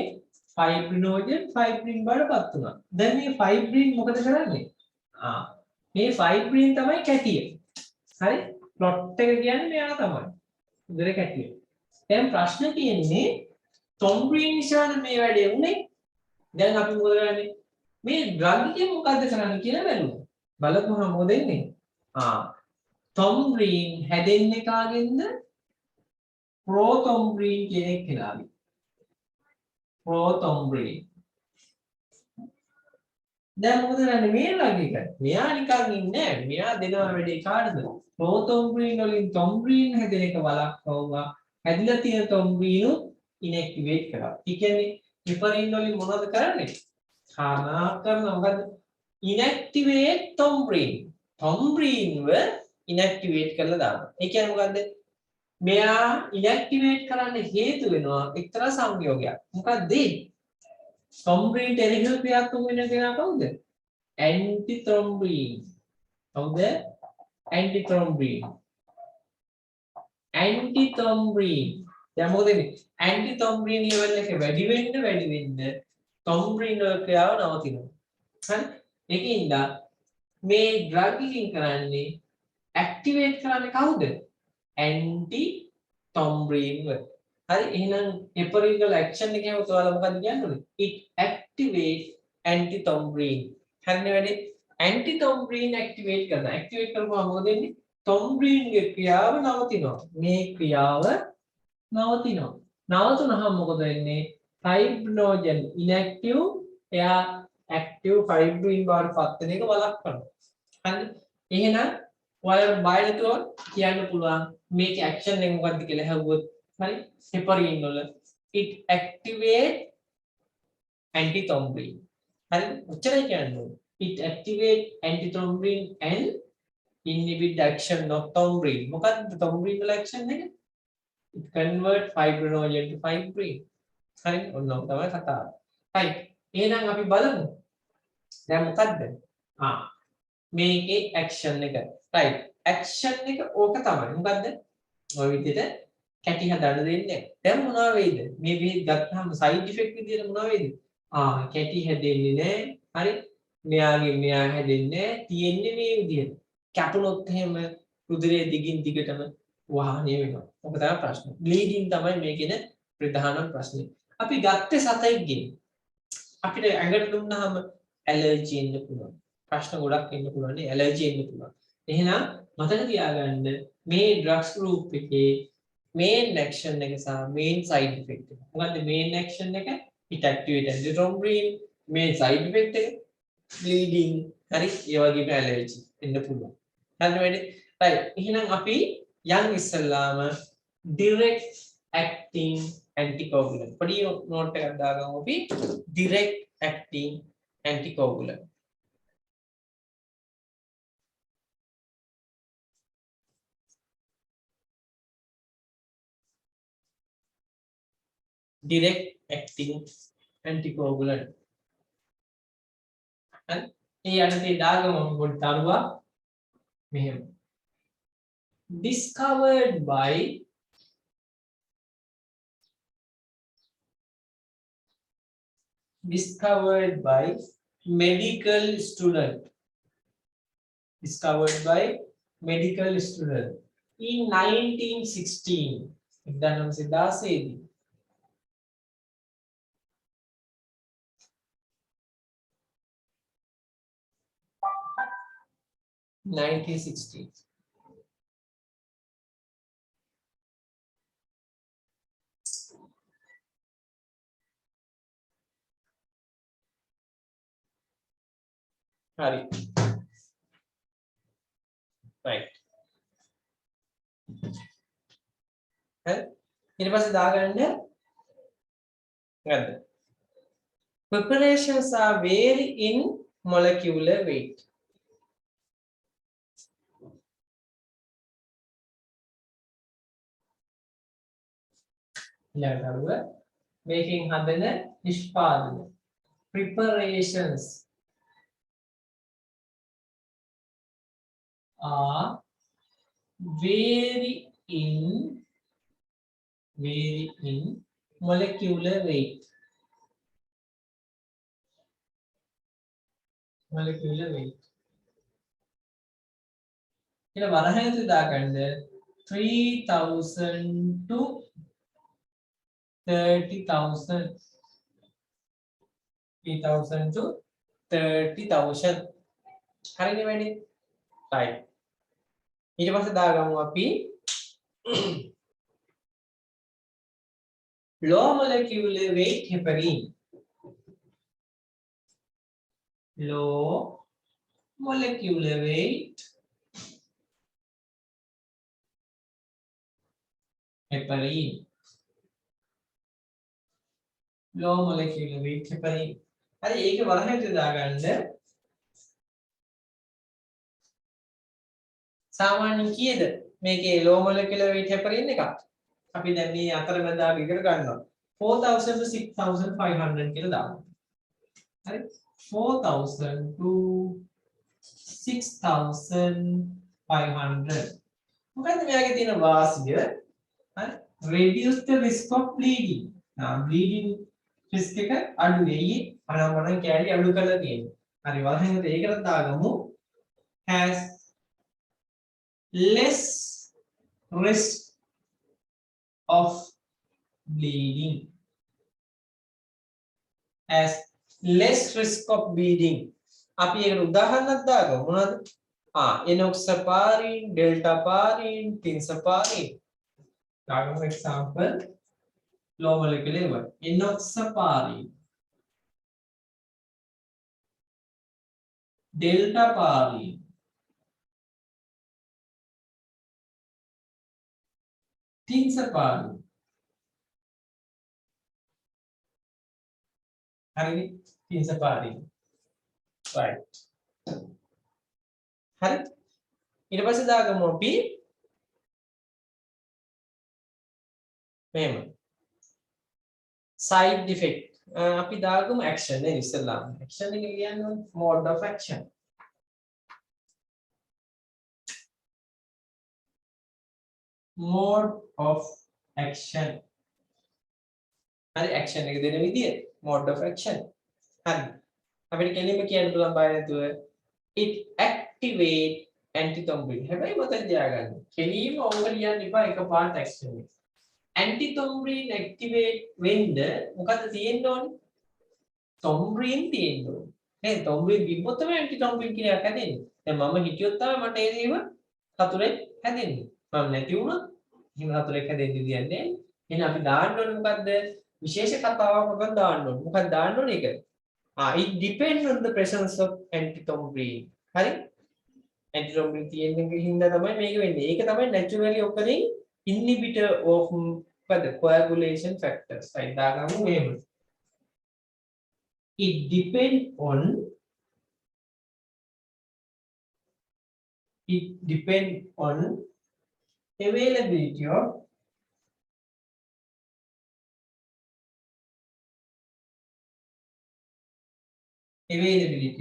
ෆයිබ්‍රිනෝජන් ෆයිබ්‍රින් බවට පත් වුණා. දැන් මේ ෆයිබ්‍රින් මොකද කරන්නේ? මේ ෆයිබ්‍රින් තමයි කැටිය. හරි? ප්ලොට් එක කියන්නේ මෙයා තමයි. උදේට කැටිය. දැන් ප්‍රශ්නේ තියෙන්නේ thrombin නිසාද මේ වැඩේ උනේ? දැන් අපි මොකද කරන්නේ? මේ ඩ්‍රග් එකේ මොකද්ද කරන්නේ කියලා බලමු. බලපුවම මොකද වෙන්නේ? thrombin හැදෙන්නේ කාගෙන්ද? prothrombin කියන කෙනාගෙන්. prothrombin. දැන් මොකද කරන්නේ මේ ළඟ එක? මෙයා නිකන් ඉන්නේ නැහැ. මෙයා දෙනවා වැඩේ කාටද? prothrombin වලින් thrombin හැදෙන එක වළක්වනවා. හැදිලා තියෙන thrombin inactivate කරනවා. ඒ කියන්නේ heparin වලින් මොනවද කරන්නේ? කරන මොකද? inactivate thrombin. thrombin ව inactivate කරලා දානවා. ඒ කියන්නේ මොකද්ද? මෙයා inactivate කරන්න හේතු වෙනවා එක්තරා සංයෝගයක්. මොකක්ද ඒ? thrombin එරෙහිව ක්‍රියාත්මක වෙන කෙනා කවුද? antithrombin. කවුද? antithrombin. antithrombin. දැන් මොකද වෙන්නේ? antithrombin level එක වැඩි වෙන්න thrombin වල ක්‍රියාව නවතිනවා. හරි? ඒකින්ද මේ ඩ්‍රග් එකකින් කරන්නේ ඇක්ටිවේට් කරන්නේ කවුද? antithrombin වල. හරි එහෙනම් heparin වල ඇක්ෂන් එක හැමෝට ඔයාලා මොකක්ද කියන්නේ? it activate antithrombin. හරිනේ වැඩි antithrombin activate කරනවා. activate කරපුවා මොකද වෙන්නේ? thrombin ගේ ක්‍රියාව නවතිනවා. මේ ක්‍රියාව නවතිනවා. නවතුනහම මොකද වෙන්නේ? fibrinogen inactive එයා active fibrin බවට පත් වෙන එක වළක්වනවා. හරිද? එහෙනම් ඔයාලට බය නැතුව කියන්න පුළුවන් මේකේ ඇක්ෂන් එක මොකක්ද කියලා අහුවොත් හරි heparin වල it activate antithrombin. හරි ඔච්චරයි කියන්නේ. it activate antithrombin and inhibit the action of thrombin. මොකක්ද thrombin වල ඇක්ෂන් එක? it convert fibrinogen to fibrin. හරි ඔන්න තමයි කතාව. හරි එහෙනම් අපි බලමු දැන් මොකද්ද? මේකේ ඇක්ෂන් එක. right ඇක්ෂන් එක ඕක තමයි. මොකද්ද? ඔය විදිහට කැටි හදන්න දෙන්නේ. දැන් මොනවා වෙයිද? මේ බෙහෙත් ගත්තාම සයිඩ් ඉෆෙක්ට් විදියට මොනවා වෙයිද? කැටි හැදෙන්නේ නැහැ. හරි මෙයාගේ මෙයා හැදෙන්නේ නැහැ. තියෙන්නේ මේ විදිහට. කැපුණොත් එහෙම රුධිරයේ දිගින් දිගටම වාහනය වෙනවා. ඔක තමයි ප්‍රශ්නේ. බ්ලීඩින් තමයි මේකේ ප්‍රධාන ප්‍රශ්නේ. අපි ගත්තේ සතෙක්ගෙන්. අපිට ඇඟට දුන්නාම ඇලර්ජි එන්න පුළුවන්. ප්‍රශ්න ගොඩක් එන්න පුළුවන් නේ ඇලර්ජි එන්න පුළුවන්. එහෙනම් මතක තියාගන්න මේ ඩ්‍රග්ස් ගෲප් එකේ main action එක සහ main side effect එක. මොකද්ද main action එක? it activate antithrombin. main side effect එක bleeding. හරි ඒ වගේම allergy එන්න පුළුවන්. හරිද? right. එහෙනම් අපි යන් ඉස්සල්ලාම direct acting anticoagulant. පොඩි නෝට් එකක් දාගමු අපි direct acting anticoagulant. direct acting anticoagulant. And ඒ යටතේ දාගමු පොඩි තරුවක් මෙහෙම. discovered by medical student. Discovered by medical student in 1916. 1916 1960. Hari. Right. ඊට පස්සේ දාගන්න ගන්න. Preparations are vary in molecular weight. ඊළඟට මේකෙන් හදන නිෂ්පාදන. Preparations are vary in molecular weight. Molecular weight. ඊට වරහයතු දාගන්න 3000 to 30,000. 3,000 to 30,000. හරිනේ වැඩි. right. ඊට පස්සේ දාගමු අපි low molecular weight heparin. Low molecular weight heparin. Low molecular weight heparin. හරි ඒකේ වරහයට දාගන්න සාමාන්‍යයෙන් කීයද මේකේ low molecular weight heparin එක? අපි දැන් මේ අතරමැද ඉගෙන ගන්නවා 4000 to 6500 කියලා දාමු. හරි 4000 to 6500. මොකද්ද මෙයාගේ තියෙන වාසිය? හරි reduce the risk of bleeding. bleeding risk එක අඩු වෙයි. අනම්මනම් කැලි අඩු කරලා තියෙනවා. හරි වරහෙන්ද ඒකට දාගමු has less risk of bleeding. As less risk of bleeding. අපි ඒකට උදාහරණයක් දාගමු මොනවද? enoxaparin, deltaparin, tinzaparin. දාගමු example low molecular weight. Enoxaparin, deltaparin, tinzaparin. හරිනේ tinzaparin. right. හරි ඊට පස්සේ දාගමු අපි මෙහෙම side effect. අපි දාගමු action එක ඉස්සෙල්ලාම. action එක කියන්නේ mode of action. mode of action. හරි action එක දෙන විදිය mode of action. හරි අපිට කෙලින්ම කියන්න පුළුවන් බය නැතුව it activate antithrombin. හැබැයි මතක තියාගන්න කෙලින්ම ඕක ලියන්න එපා එකපාරට action එක. antithrombin activate වෙන්න මොකද තියෙන්න ඕනේ? thrombin තියෙන්න ඕනේ. නේද? තොම්බින් බිම්බොත් තමයි ඇන්ටි තොම්බින් කියන එකක් හැදෙන්නේ. දැන් මම හිටියොත් තමයි මට ඒ දේම හතුරෙක් හැදෙන්නේ. මම නැති වුණොත් එහෙම හතුරෙක් හැදෙන්න දෙන්නේ නැහැ. එහෙනම් අපි දාන්න ඕනේ මොකද්ද? විශේෂ කතාවක් මොකක්ද දාන්න ඕනේ? මොකක්ද දාන්න ඕනේ ඒක? It depends on the presence of antithrombin. හරි? antithrombin තියෙන හින්දා තමයි මේක වෙන්නේ. ඒක තමයි naturally occurring inhibitor of මොකද coagulation factors. right දාගමු එහෙම. It depends on availability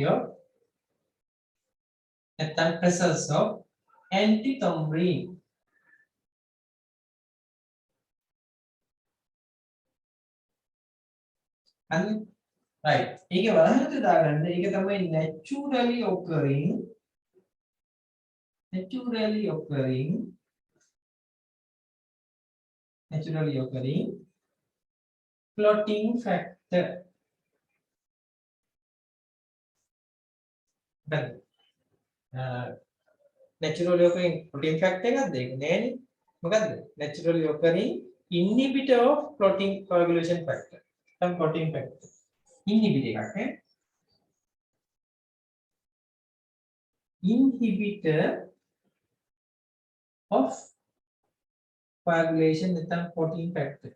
of නැත්නම් presence of antithrombin. හරි right ඒකේ වලහනට දාගන්න ඒක තමයි naturally occurring clotting factor. naturally occurring clotting factor එකක්ද ඒක නෑනේ මොකද්ද naturally occurring inhibitor of clotting coagulation factor. some clotting factor inhibitor එකක් නේ inhibitor of coagulation නැත්නම් clotting factor.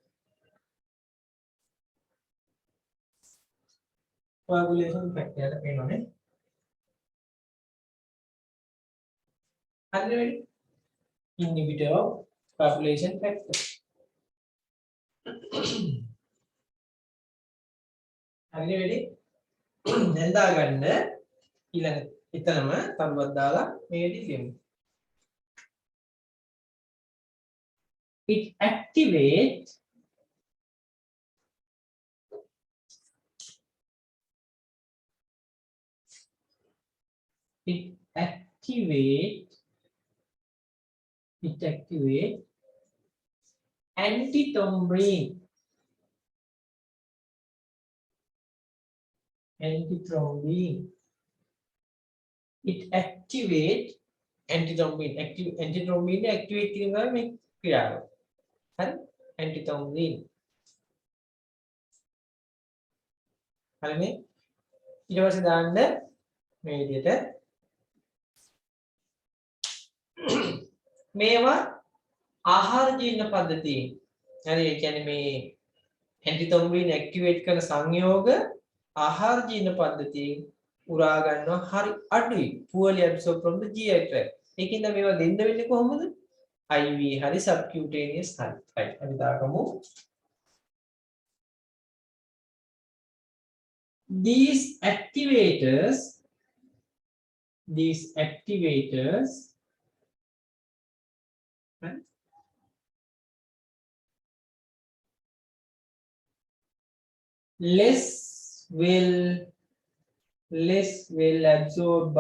coagulation factor එක පේනවනේ. හරිද? inhibitor of coagulation factor. හරිද? දැන් දාගන්න ඊළඟ එතනම තරුවක් දාලා මේක ලියමු. It activates antithrombin. It activates antithrombin. antithrombin activate කරනවා මේ ක්‍රියාව. හරි? antithrombin. හරිනේ? ඊට පස්සේ දාන්න මේ විදිහට මේවා ආහාර ජීර්ණ පද්ධතිය. හරි ඒ කියන්නේ මේ antithrombin activate කරන සංයෝග ආහාර ජීර්ණ පද්ධතියෙන් උරා ගන්නවා හරි අඩුයි. poorly absorbed from the GI tract. ඒකින්ද මේවා දෙන්න වෙන්නේ කොහොමද? IV හරි subcutaneous හරි. right. අපි දාගමු. These activators right, less well absorbed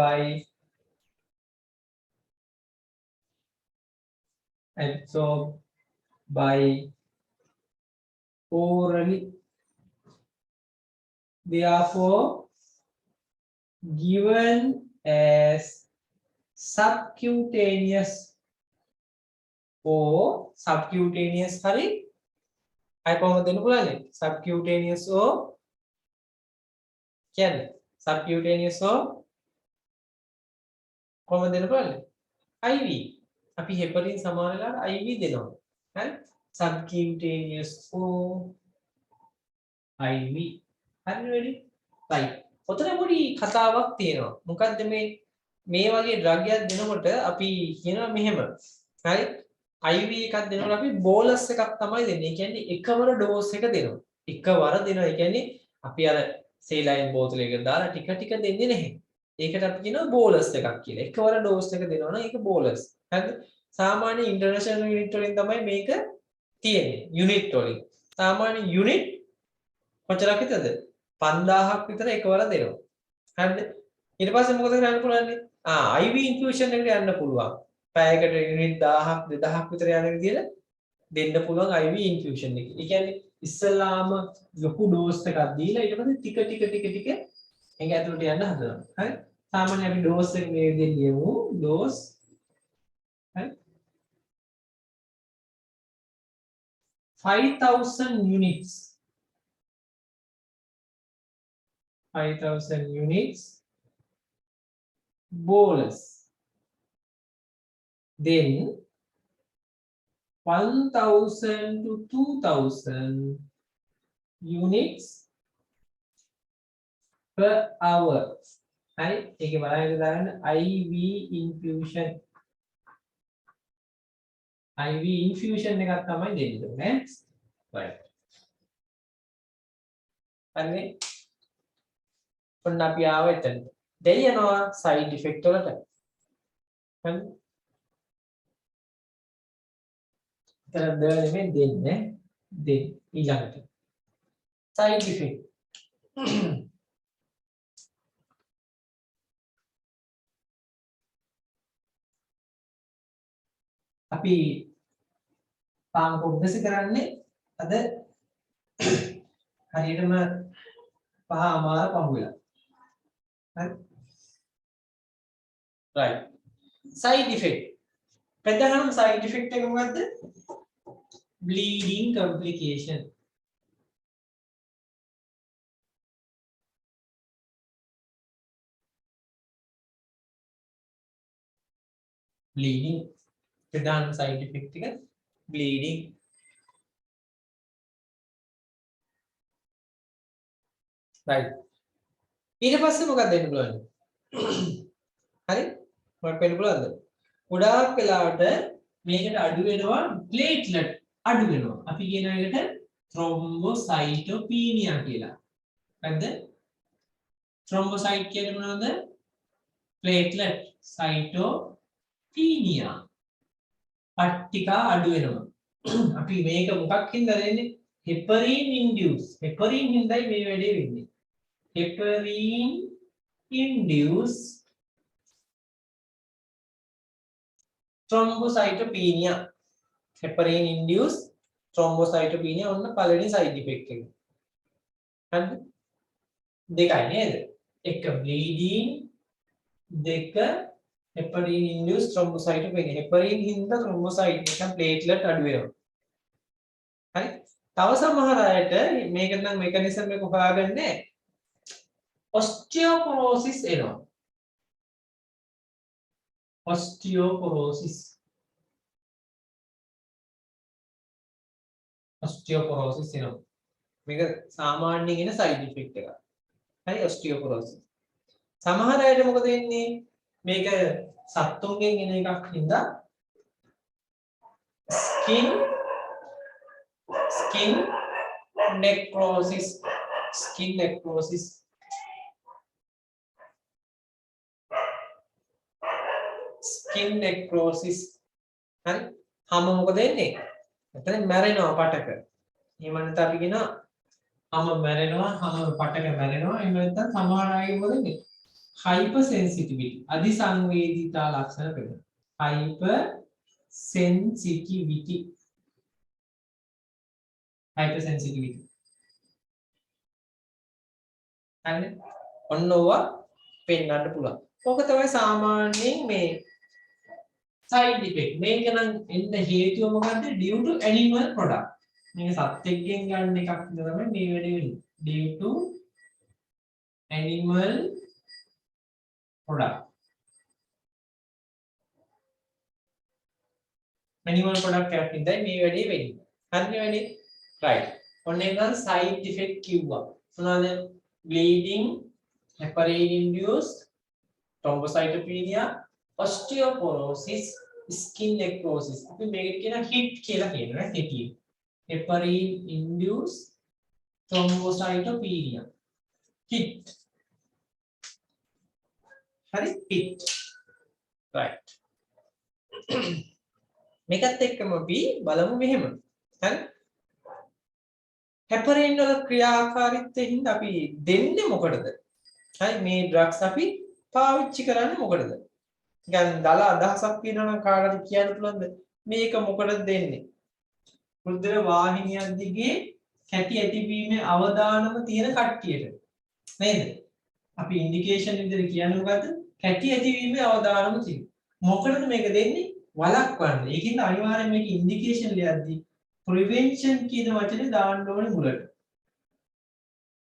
by orally, therefore given as subcutaneous hari අය කොහොමද දෙන්න පුළුවන්නේ subcutaneous or කියන්නේ subcutaneous or කොහොමද දෙන්න පුළුවන්නේ IV අපි heparin සමාන වෙලාවට IV දෙනවා හරි subcutaneous or IV හරි ready right ඔතන පොඩි කතාවක් තියෙනවා මොකද්ද මේ වගේ ඩ්‍රග් එකක් දෙනකොට අපි කියනවා මෙහෙම හරි IV එකක් දෙනකොට අපි බෝලස් එකක් තමයි දෙන්නේ. ඒ කියන්නේ එකවර ඩෝස් එක දෙනවා. එකවර දෙනවා. ඒ කියන්නේ අපි අර සේලයින් බෝතලයකට දාලා ටික ටික දෙන්නේ නැහැ. ඒකට අපි කියනවා බෝලස් එකක් කියලා. එකවර ඩෝස් එක දෙනවා නම් ඒක බෝලස්. හරිද? සාමාන්‍ය ඉන්ටර්නැෂනල් යුනිට් වලින් තමයි මේක තියෙන්නේ. යුනිට් වලින්. සාමාන්‍ය යුනිට් කොච්චරක් විතරද? 5000ක් විතර එකවර දෙනවා. හරිද? ඊට පස්සේ මොකද කරන්න පුළුවන්? IV ඉන්ෆියුෂන් එකට යන්න පුළුවන්. පැයකට යුනිට් 1000ක් 2000ක් විතර යන විදිහට දෙන්න පුළුවන් IV ඉන්ෆියුෂන් එක. ඒ කියන්නේ ඉස්සලාම ලොකු ඩෝස් එකක් දීලා ඊට පස්සේ ටික මේක ඇතුළට යන්න හදනවා. හරි? සාමාන්‍යයෙන් අපි dose එක මේ විදිහට ලියමු. dose හරි 5000 units 5000 units bolus then 1000 to 2000 units per hour. Right? ඒකේ බලන්න දාන්න IV infusion. IV infusion එකක් තමයි දෙන්න ඕනේ. right. හරිනේ? ඔන්න අපි ආව එතන. දැන් යනවා side effect වලට. හරි? දැන් නෙමෙයි දෙන්නේ. දෙන්න ඊළඟට. side effect. අපි තාම කොබ්බස කරන්නේ අද හරියටම පහ අමාර පහුවෙලා. හරි? right. side effect. ප්‍රධානම side effect එක මොකද්ද? bleeding complication. bleeding ප්‍රධාන side effect එක bleeding. right. ඊට පස්සේ මොකක්ද වෙන්න පුළුවන්? හරි? මොකක් වෙන්න පුළුවන්ද? ගොඩාක් වෙලාවට මේකට අඩු වෙනවා platelet අඩු වෙනවා. අපි කියන එකට thrombocytopenia කියලා. හරිද? thrombocyte කියන්නේ මොනවද? platelet cytopenia. පට්ටිකා අඩු වෙනවා. අපි මේක මොකක් හින්දාද දෙන්නේ? heparin induce. heparin හින්දායි මේ වැඩේ වෙන්නේ. heparin induce thrombocytopenia. heparin induce thrombocytopenia ඔන්න පළවෙනි side effect එක. හරිද? දෙකයි නේද? එක bleeding දෙක heparin induce thrombocytopenia. heparin හින්දා thrombocyte නැත්නම් platelet අඩු වෙනවා. හරි? තව සමහර අයට මේක නම් මෙකනිසම් එක හොයාගන්නේ osteoporosis එනවා. osteoporosis එනවා. මේක සාමාන්‍යයෙන් එන side effect එකක්. හරි osteoporosis. සමහර අයට මොකද වෙන්නේ? මේක සත්තුන්ගෙන් එන එකක් හින්දා skin necrosis. හරි? හැම මොකද වෙන්නේ? එතන මැරෙනවා පටක. එහෙම නැත්නම් අපි කියනවා හැම මැරෙනවා, හැම පටක මැරෙනවා. එහෙම නැත්නම් සමහර අය මොකද වෙන්නේ? hyper sensitivity අධිසංවේදීතා ලක්ෂණ පෙන්නනවා. hyper sensitivity හරි ඔන්න ඕවා පෙන්වන්න පුළුවන්. ඕක තමයි සාමාන්‍යයෙන් මේ side effect. මේක නම් එන්න හේතුව මොකද්ද? due to animal product. මේක සත්ත්වෙක්ගෙන් ගන්න එකක් තමයි මේ වැඩේ වෙන්නේ. due to animal product. animal product එකක් ඉදයි මේ වැඩේ වෙන්නේ. හරිනේ වැඩේ? right. ඔන්න ඒක නම් side effect කිව්වා. මොනවාද? bleeding, heparin induced thrombocytopenia, osteoporosis, skin necrosis. අපි මේකට කියන HIT කියලා කියනවා HIT. heparin induced thrombocytopenia. HIT. හරි HIT. right. මේකත් එක්කම අපි බලමු මෙහෙම. හරි? heparin වල ක්‍රියාකාරීත්වයෙන් හින්දා අපි දෙන්නේ මොකටද? හරි මේ ඩ්‍රග්ස් අපි පාවිච්චි කරන්නේ මොකටද? නිකන් දල අදහසක් තියෙනවා නම් කාටද කියන්න පුළුවන්ද? මේක මොකටද දෙන්නේ? රුධිර වාහිනියක් දිගේ කැටි ඇතිවීමේ අවදානම තියෙන කට්ටියට. නේද? අපි ඉන්ඩිකේෂන් විදිහට කියන්නේ මොකද්ද? කැටි ඇතිවීමේ අවදානම තියෙනවා. මොකටද මේක දෙන්නේ? වළක්වන්න. ඒකින්ද අනිවාර්යයෙන් මේක ඉන්ඩිකේෂන් ලියද්දී ප්‍රිවෙන්ෂන් කියන වචනේ දාන්න ඕනේ මුලට.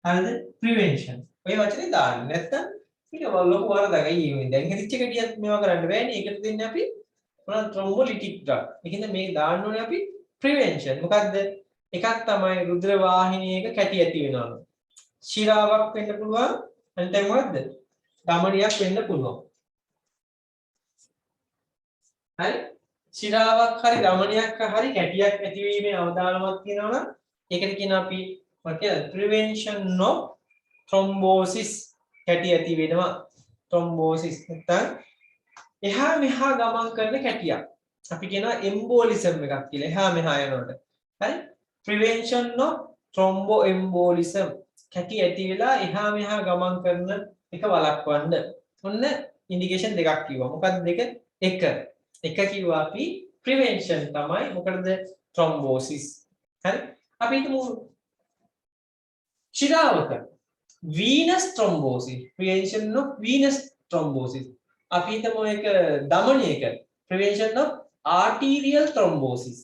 හරිද? ප්‍රිවෙන්ෂන්. ඔය වචනේ දාන්න. නැත්තම් ඊට ලොකු වරදක් අයියේ. දැන් හිතච්ච කැටියක් මේවා කරන්න බෑනේ. ඒකට දෙන්නේ අපි මොනවද ට්‍රොම්බොලිටික් ඩ්‍රග්. ඒකින්ද මේ දාන්න ඕනේ අපි ප්‍රිවෙන්ෂන්. මොකද්ද? එකක් තමයි රුධිර වාහිනියක කැටි ඇති වෙනවා. ශිරාවක් වෙන්න පුළුවන්. අනිත් එක මොකද්ද? ධමනියක් වෙන්න පුළුවන්. හරි? ශිරාවක් හරි ධමනියක් හරි කැටියක් ඇතිවීමේ අවදානමක් තියෙනවා නම් ඒකට කියන අපි මොකද prevention of thrombosis කැටි ඇති වෙනවා. thrombosis නැත්නම් එහා මෙහා ගමන් කරන කැටියක්. අපි කියනවා embolism එකක් කියලා. එහා මෙහා යනකොට. හරි? prevention of thromboembolism කැටි ඇති වෙලා එහා මෙහා ගමන් කරන එක වළක්වන්න. ඔන්න ඉන්ඩිකේෂන් දෙකක් කිව්වා. මොකක්ද දෙක? එක කිව්වා අපි prevention තමයි. මොකටද? thrombosis. හරි? අපි හිතමු ශිරාවක venous thrombosis. prevention of venous thrombosis. අපි හිතමු ඒක ධමනියක prevention of arterial thrombosis.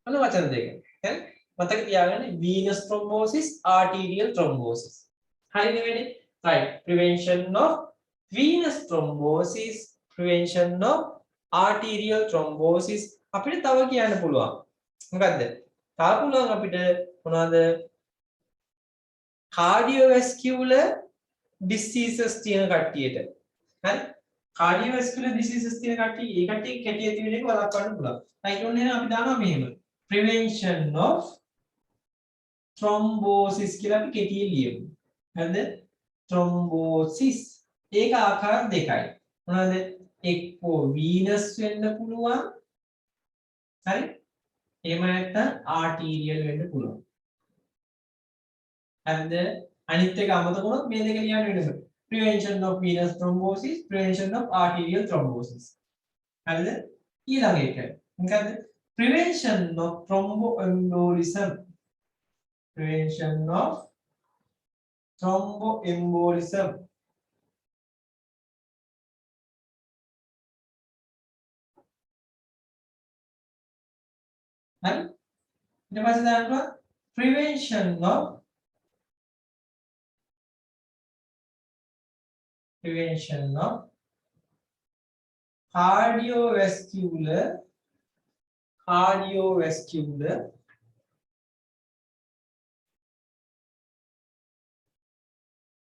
මොන වචන දෙක? හරි? මතක තියාගන්න venous thrombosis, arterial thrombosis. හරි නෙවෙයි? right. prevention of venous thrombosis, prevention of arterial thrombosis අපිට තව කියන්න පුළුවන්. මොකද්ද? තව පුළුවන් අපිට මොනවද? cardiovascular diseases තියෙන කට්ටියට. හරි? cardiovascular diseases තියෙන කට්ටිය ඒ කට්ටිය කැටි ඇති වෙන එක වළක්වන්න පුළුවන්. right ඔන්න අපි දානවා මෙහෙම. prevention of thrombosis කියලා අපි කෙටියෙන් ලියමු. හරිද? thrombosis ඒක ආකාර දෙකයි. මොනවද? එක්කෝ venous වෙන්න පුළුවන්. හරි? එහෙම නැත්නම් arterial වෙන්න පුළුවන්. හරිද? අනිත් එක අමතක වුණොත් මේ දෙක ලියන්න වෙනවා. prevention of venous thrombosis, prevention of arterial thrombosis. හරිද? ඊළඟ එක. මොකද්ද? prevention of thromboembolism. prevention of thromboembolism. හරි? ඊට පස්සේ දානවා prevention of cardiovascular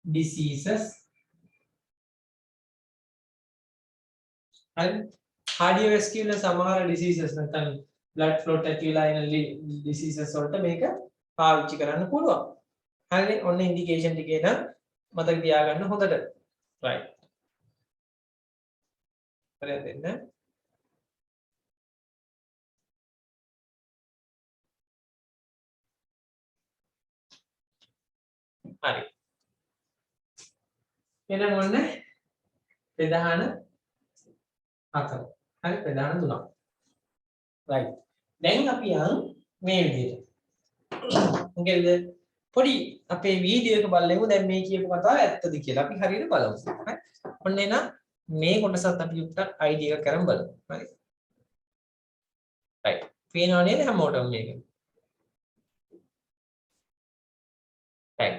diseases. හරි? cardiovascular සමහර diseases නැත්නම් blood flow ඇතිලා එන diseases වලට මේක පාවිච්චි කරන්න පුළුවන්. හරිනේ? ඔන්න ඉන්ඩිකේෂන් ටිකේ නම් මතක තියාගන්න හොඳට. right. හරියට දෙන්න. හරි. එහෙනම් ඔන්න ප්‍රධාන 4. හරි ප්‍රධාන 3ක්. right. දැන් අපි යන් මේ විදිහට. මොකද පොඩි අපේ වීඩියෝ එක බලමු දැන් මේ කියපු කතාව ඇත්තද කියලා. අපි හරියට බලමු. හරි. ඔන්න එන මේ කොටසත් අපි යුක්තක් ID එක කරන් බලමු. හරි. right. පේනව නේද හැමෝටම මේක? right.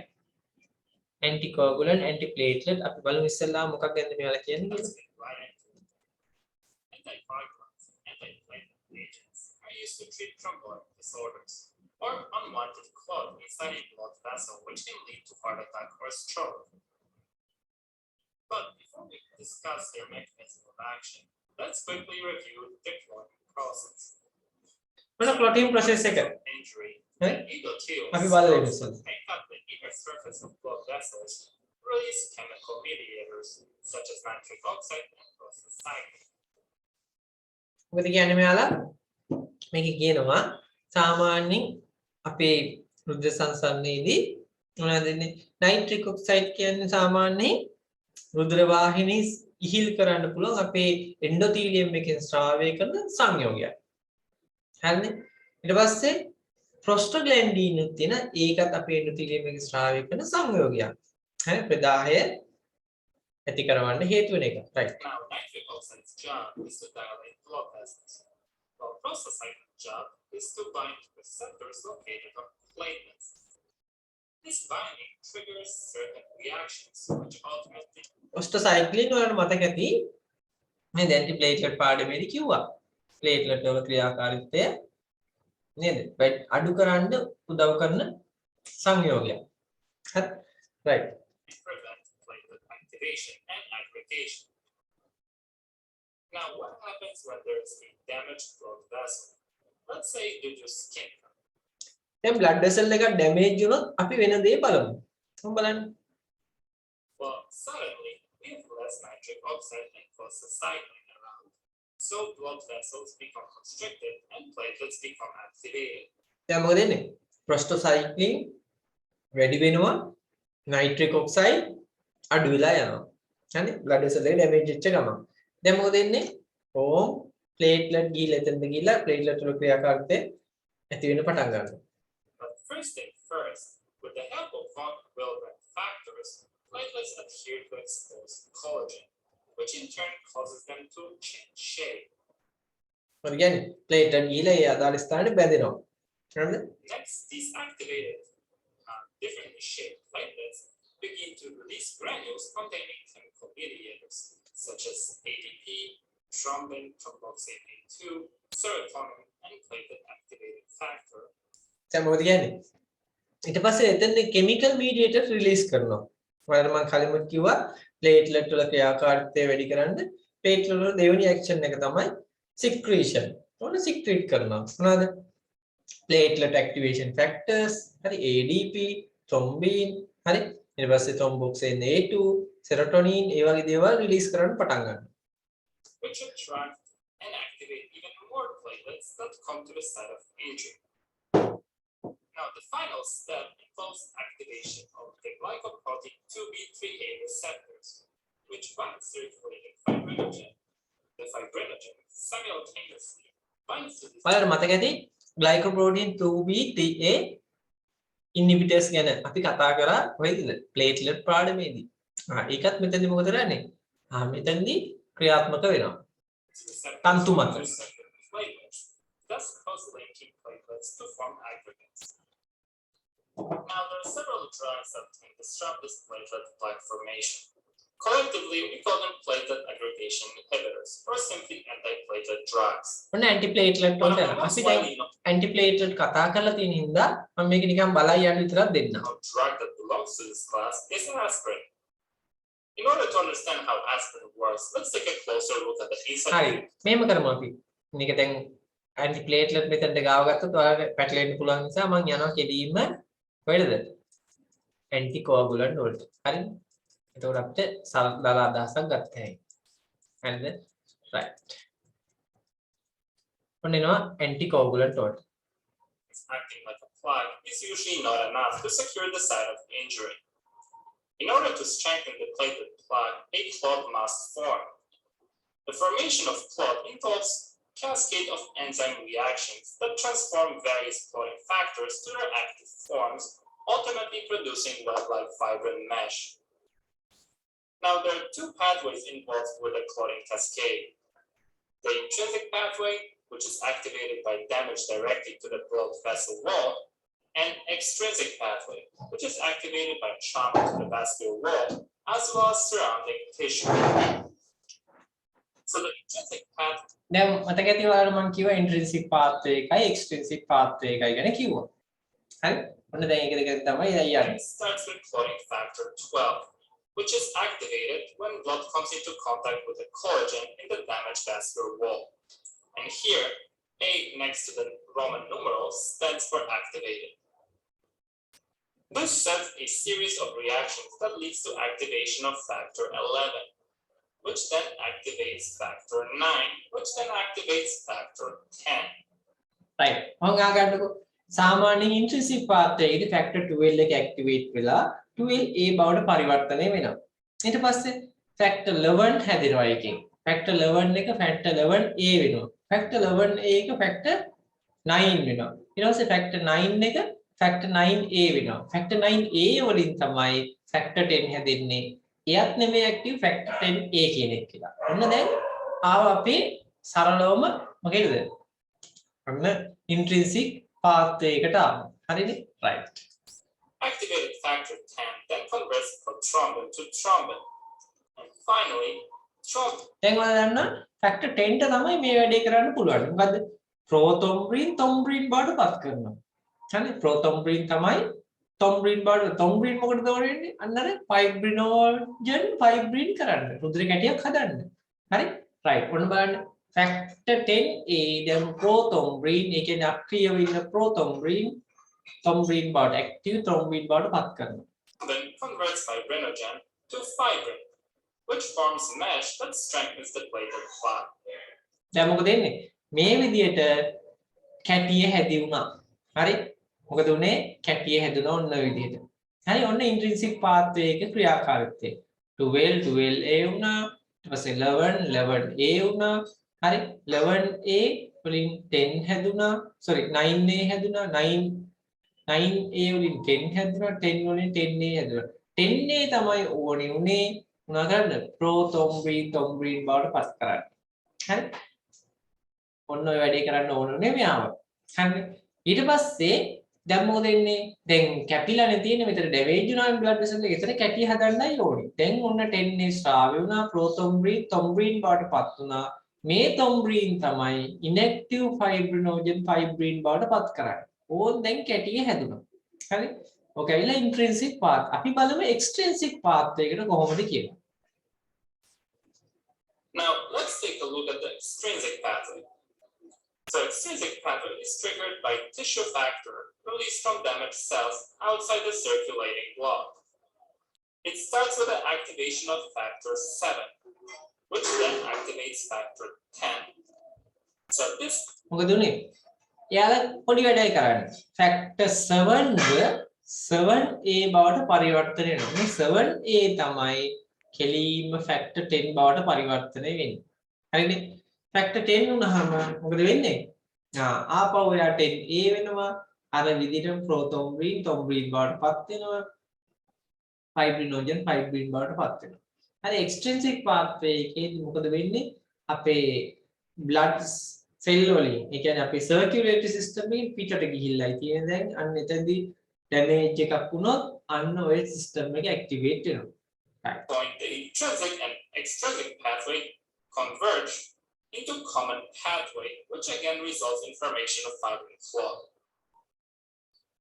anticoagulant, antiplatelet අපි බලමු ඉස්සෙල්ලා මොකක්ද මේවලා කියන්නේ කියලා. Used to treat thrombotic disorders or unwanted clot inside a blood vessel, which can lead to heart attack or stroke. But before we discuss their mechanism of action, let's quickly review the clotting process. Clotting process injury, අපි බලමු ඉස්සෙල්ලා. make up the inner surface of blood vessels, release chemical mediators such as nitric oxide and prostacyclin. මොකද කියන්නේ මෙයාලා? මේක කියනවා සාමාන්‍යයෙන් අපේ රුධිර සංසරණයේදී මොනවද දෙන්නේ? නයිට්‍රික් ඔක්සයිඩ් කියන්නේ සාමාන්‍යයෙන් රුධිර වාහිනී ඉහිල් කරන්න පුළුවන් අපේ එන්ඩෝතීලියම් එකෙන් ස්‍රාවය කරන සංයෝගයක්. හරිනේ? ඊට පස්සේ ප්‍රොස්ටාග්ලැන්ඩින් තියෙන ඒකත් අපේ එන්ඩෝතීලියම් එකෙන් ස්‍රාවය කරන සංයෝගයක්. හරි ප්‍රදාහය ඇති කරවන්න හේතු වෙන එක. right. Now, nitric oxide's job is to dilate blood vessels, while prostacycline's job is to bind to receptors located on platelets. This binding triggers certain reactions, which ultimately ඔස්ටෝසයික්ලින් වලට මතක ඇති මේ දැන්ටි ප්ලේට්ලට් පාඩමේදී කිව්වා. ප්ලේට්ලට් වල ක්‍රියාකාරීත්වය නේද? අඩු කරන්න උදව් කරන සංයෝගයක්. හරි. right. prevent platelet activation and aggregation. Now, what happens when there is a damaged blood vessel? Let's say due to skin cut. දැන් blood vessel එක damage වුණොත් අපි වෙන දේ බලමු. මොකද බලන්න. Well, suddenly we have less nitric oxide and prostacycline around. So blood vessels become constricted and platelets become activated. දැන් මොකද වෙන්නේ? prostacyclin වැඩි වෙනවා, nitric oxide අඩු වෙලා යනවා. හරි? blood vessel එක damage වෙච්ච ගමන්. දැන් මොකද වෙන්නේ? ඕම් platelet ගිහලා එතනද ගිහලා platelet වල ක්‍රියාකාරීත්වය ඇති වෙන්න පටන් ගන්නවා. But first thing first, with the help of von Willebrand factors, platelets adhere to exposed collagen, which in turn causes them to change shape. මොකද කියන්නේ? platelet ගිහලා ඒ අදාළ ස්ථානෙට බැඳෙනවා. හරිද? Next, these activated, differently shaped platelets begin to release granules containing chemical mediators, such as ADP, thrombin, thromboxane A2, serotonin, and platelet activating factor. දැන් මොකද කියන්නේ? ඊට පස්සේ එතන chemical mediator release කරනවා. ඔයාලට මම කලින්ම කිව්වා platelet වල ක්‍රියාකාරීත්වය වැඩි කරන්න platelet වල දෙවෙනි action එක තමයි secretion. ඕන secrete කරනවා. මොනවාද? platelet activation factors, හරි ADP, thrombin, හරි. ඊට පස්සේ thromboxane A2, serotonin ඒ වගේ දේවල් release කරන්න පටන් ගන්නවා. Which attract and activate even more platelets that come to the site of injury. Now, the final step involves activation of the glycoprotein 2B3A receptors, which bind circulating fibrinogen. The fibrinogen simultaneously binds to this. ඔයාලට මතක ඇති glycoprotein 2B3A inhibitors ගැන අපි කතා කරා කොහෙද? platelet පාඩමේදී. ඒකත් මෙතනදී මොකද කරන්නේ? මෙතනදී ක්‍රියාත්මක වෙනවා. තන්තු මත. Thus cause linking platelets to form aggregates. Now, there are several drugs that can disrupt this platelet plaque formation. Collectively, we call them platelet aggregation inhibitors or simply antiplatelet drugs. ඔන්න antiplatelet One of වලට the most අපි දැන් widely known antiplatelet කතා කරලා තියෙන හින්දා මම මේක නිකන් බලයි යන්න විතරක් දෙන්නම්. drug that belongs to this class is aspirin. In order to understand how aspirin works, let's take a closer look at the inside. හරි. මේම කරමු අපි. මේක දැන් antiplatelet මෙතනට ගාව ගත්තොත් ඔයාලට පැටලෙන්න පුළුවන් නිසා මම යනවා කෙලින්ම කොහෙද? anticoagulant වලට. හරිද? එතකොට අපිට සරල අදහසක් ගන්න හැකියි. හරිද? right. ඔන්න එනවා anticoagulant වලට. Acting like a plug is usually not enough to secure the site of injury. In order to strengthen the platelet plug, a clot must form. The formation of clot involves cascade of enzyme reactions that transform various clotting factors to their active forms, ultimately producing web-like fibrin mesh. Now, there are two pathways involved with the clotting cascade. The intrinsic pathway, which is activated by damage directly to the blood vessel wall, and extrinsic pathway, which is activated by trauma to the vascular wall, as well as surrounding tissue. So the intrinsic pathway දැන් මතක ඇති ඔයාලට මම කිව්වා intrinsic pathway එකයි extrinsic pathway එකයි ගැන කිව්වා. හරි? ඔන්න දැන් ඒක දෙක තමයි යන්නේ. starts with clotting factor 12, which is activated when blood comes into contact with the collagen in the damaged vascular wall. And here, A next to the Roman numerals stands for activated. This sets a series of reactions that leads to activation of factor 11, which then activates factor 9, which then activates factor 10. right. මම ගන්නකො සාමාන්‍යයෙන් intrinsic pathway එකේ factor 12 එක activate වෙලා 12A බවට පරිවර්තනය වෙනවා. ඊට පස්සේ factor 11 හැදෙනවා එකෙන්. factor 11 එක factor 11A වෙනවා. factor 11A එක factor 9 වෙනවා. ඊට පස්සේ factor 9 එක factor 9A වෙනවා. factor 9A වලින් තමයි factor 10 හැදෙන්නේ. එයත් නෙමෙයි ඇක්ටිව් ෆැක්ටර් 10a කියන එක කියලා. ඔන්න දැන් ආව අපේ සරලවම මොකේද? ඔන්න ඉන්ට්‍රින්සික් පාත් එකකට ආවා. හරිනේ? right. Activated factor 10 then converts from thrombin to thrombin. And finally, thrombin. දැන් ඔයාලා දන්නා ෆැක්ටර් 10 ට තමයි මේ වැඩේ කරන්න පුළුවන්. මොකද්ද? ප්‍රෝතොම්බ්‍රින් තොම්බ්‍රින් බවට පත් කරනවා. හරිනේ? ප්‍රෝතොම්බ්‍රින් තමයි තොම්බ්‍රින් බවට තොම්බ්‍රින් මොකටද වෙන්නේ? අන්න අර ෆයිබ්‍රිනෝජන් ෆයිබ්‍රින් කරන්න. රුධිර කැටියක් හදන්න. හරි? right. ඔන්න බලන්න ෆැක්ටර් 10a දැන් ප්‍රෝතොම්බ්‍රින් ඒ කියන්නේ අක්‍රියව ඉන්න ප්‍රෝතොම්බ්‍රින් තොම්බ්‍රින් බවට ඇක්ටිව් තොම්බ්‍රින් බවට පත් කරනවා. Then converts fibrinogen to fibrin, which forms a mesh that strengthens the platelet plaque. දැන් මොකද වෙන්නේ? මේ විදියට කැටිය හැදි වුණා. හරි? මොකද උනේ? කැටිය හැදුණා ඔන්න ඔය විදියට. හරි? ඔන්න ඉන්ට්‍රින්සික් පාත්වේ එකේ ක්‍රියාකාරීත්වය. 12 12a වුණා. ඊට පස්සේ 11 11a වුණා. හරි? 11a වලින් 10 හැදුණා. sorry 9a හැදුණා. 9a වලින් 10 හැදුණා. 10 වලින් 10a හැදුණා. 10a තමයි ඕනේ උනේ මොනවා කරන්න? ප්‍රෝතොම්බ්‍රින් තොම්බ්‍රින් බවට පත් කරන්න. හරි? ඔන්න ඔය වැඩේ කරන්න ඕනේ මෙයාව. හරිනේ. ඊට පස්සේ දැන් මොකද වෙන්නේ? දැන් කැපිලානේ තියෙන්නේ මෙතන ඩැමේජ් වුණා බ්ලඩ් වෙසල් එක. එතන කැටි හදන්නයි ඕනේ. දැන් ඔන්න 10A ස්‍රාවය වුණා ප්‍රෝතොම්බ්‍රින් තොම්බ්‍රින් බවට පත් වුණා. මේ තොම්බ්‍රින් තමයි ඉන්ඇක්ටිව් ෆයිබ්‍රිනෝජන් ෆයිබ්‍රින් බවට පත් කරන්නේ. ඕන් දැන් කැටිය හැදුණා. හරි? ඔක ඇවිල්ලා ඉන්ට්‍රින්සික් පාත්. අපි බලමු එක්ස්ට්‍රින්සික් පාත් එකට කොහොමද කියලා. Now, let's take a look at the extrinsic pathway. So, extrinsic pathway is triggered by tissue factor released from damaged cells outside the circulating blood. It starts with the activation of factor 7, which then activates factor 10. So, this මොකද උනේ? එයාලා පොඩි වැඩයි කරන්නේ. Factor 7 7a බවට පරිවර්තනය වෙනවා. මේ 7a තමයි කෙලීම ෆැක්ටර් 10 බවට පරිවර්තනය වෙන්නේ. හරිනේ? ෆැක්ටර් 10 වුණාම මොකද වෙන්නේ? ආපහු එයා 10a වෙනවා. අර විදිහට ප්‍රෝතොම්බ්‍රින් තොම්බ්‍රින් බවට පත් වෙනවා. ෆයිබ්‍රිනෝජන් ෆයිබ්‍රින් බවට පත් වෙනවා. හරි එක්ස්ට්‍රින්සික් පාත්වේ එකේදී මොකද වෙන්නේ? අපේ බ්ලඩ් සෙල් වලින් ඒ කියන්නේ අපේ සර්කියුලේටරි සිස්ටම් එකෙන් පිටට ගිහිල්ලායි තියෙන දැන් අන්න එතනදී ඩැමේජ් එකක් වුණොත් අන්න ඔය සිස්ටම් එක ඇක්ටිවේට් වෙනවා. point, the intrinsic and extrinsic pathway converge into common pathway, which again results in formation of fibrin clot.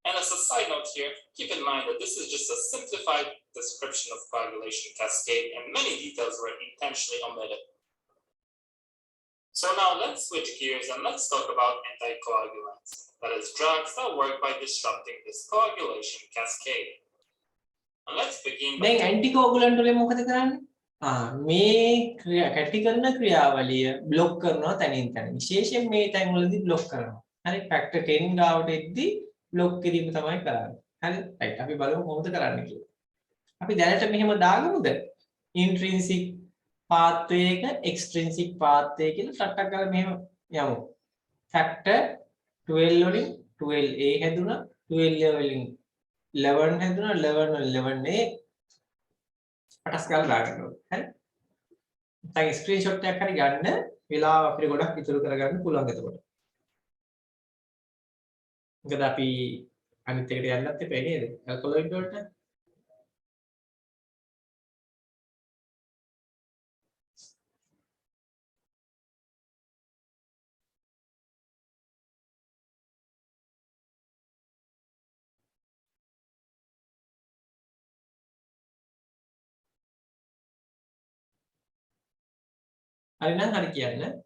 And as a side note here, keep in mind that this is just a simplified description of coagulation cascade and many details were intentionally omitted. So now let's switch gears and let's talk about anticoagulants, that is drugs that work by disrupting this coagulation cascade. And let's begin by දැන් ඇන්ටිකෝගුලන්ට් වලින් මොකද කරන්නේ? මේ කැටි කරන ක්‍රියාවලිය block කරනවා තනින් තන. විශේෂයෙන් මේ තැන් වලදී බ්ලොක් කරනවා. හරි ෆැක්ටර් 10 ගාවට එද්දි බ්ලොක් කිරීම තමයි කරන්නේ. හරි රයිට් අපි බලමු කොහොමද කරන්නේ කියලා. අපි දැනට මෙහෙම දාගමුද? ඉන්ට්‍රින්සික් පාත්වේ එක එක්ස්ට්‍රින්සික් පාත්වේ කියලා ටක් කරලා මෙහෙම යමු. ෆැක්ටර් 12 වලින් 12a හැදුනා 12 වලින් 11 හැදුනා 11 වලින් 11a පටස් ගාලා දාගන්න ඕනේ. හරි? දැන් ස්ක්‍රීන්ෂොට් එකක් හරි ගන්න වෙලාව අපිට ගොඩක් ඉතුරු කරගන්න පුළුවන් එතකොට. මොකද අපි අනිත් එකට යන්නත් එපා නේද? ඇල්කොලොයිඩ් වලට. හරි නම් හරි කියන්න.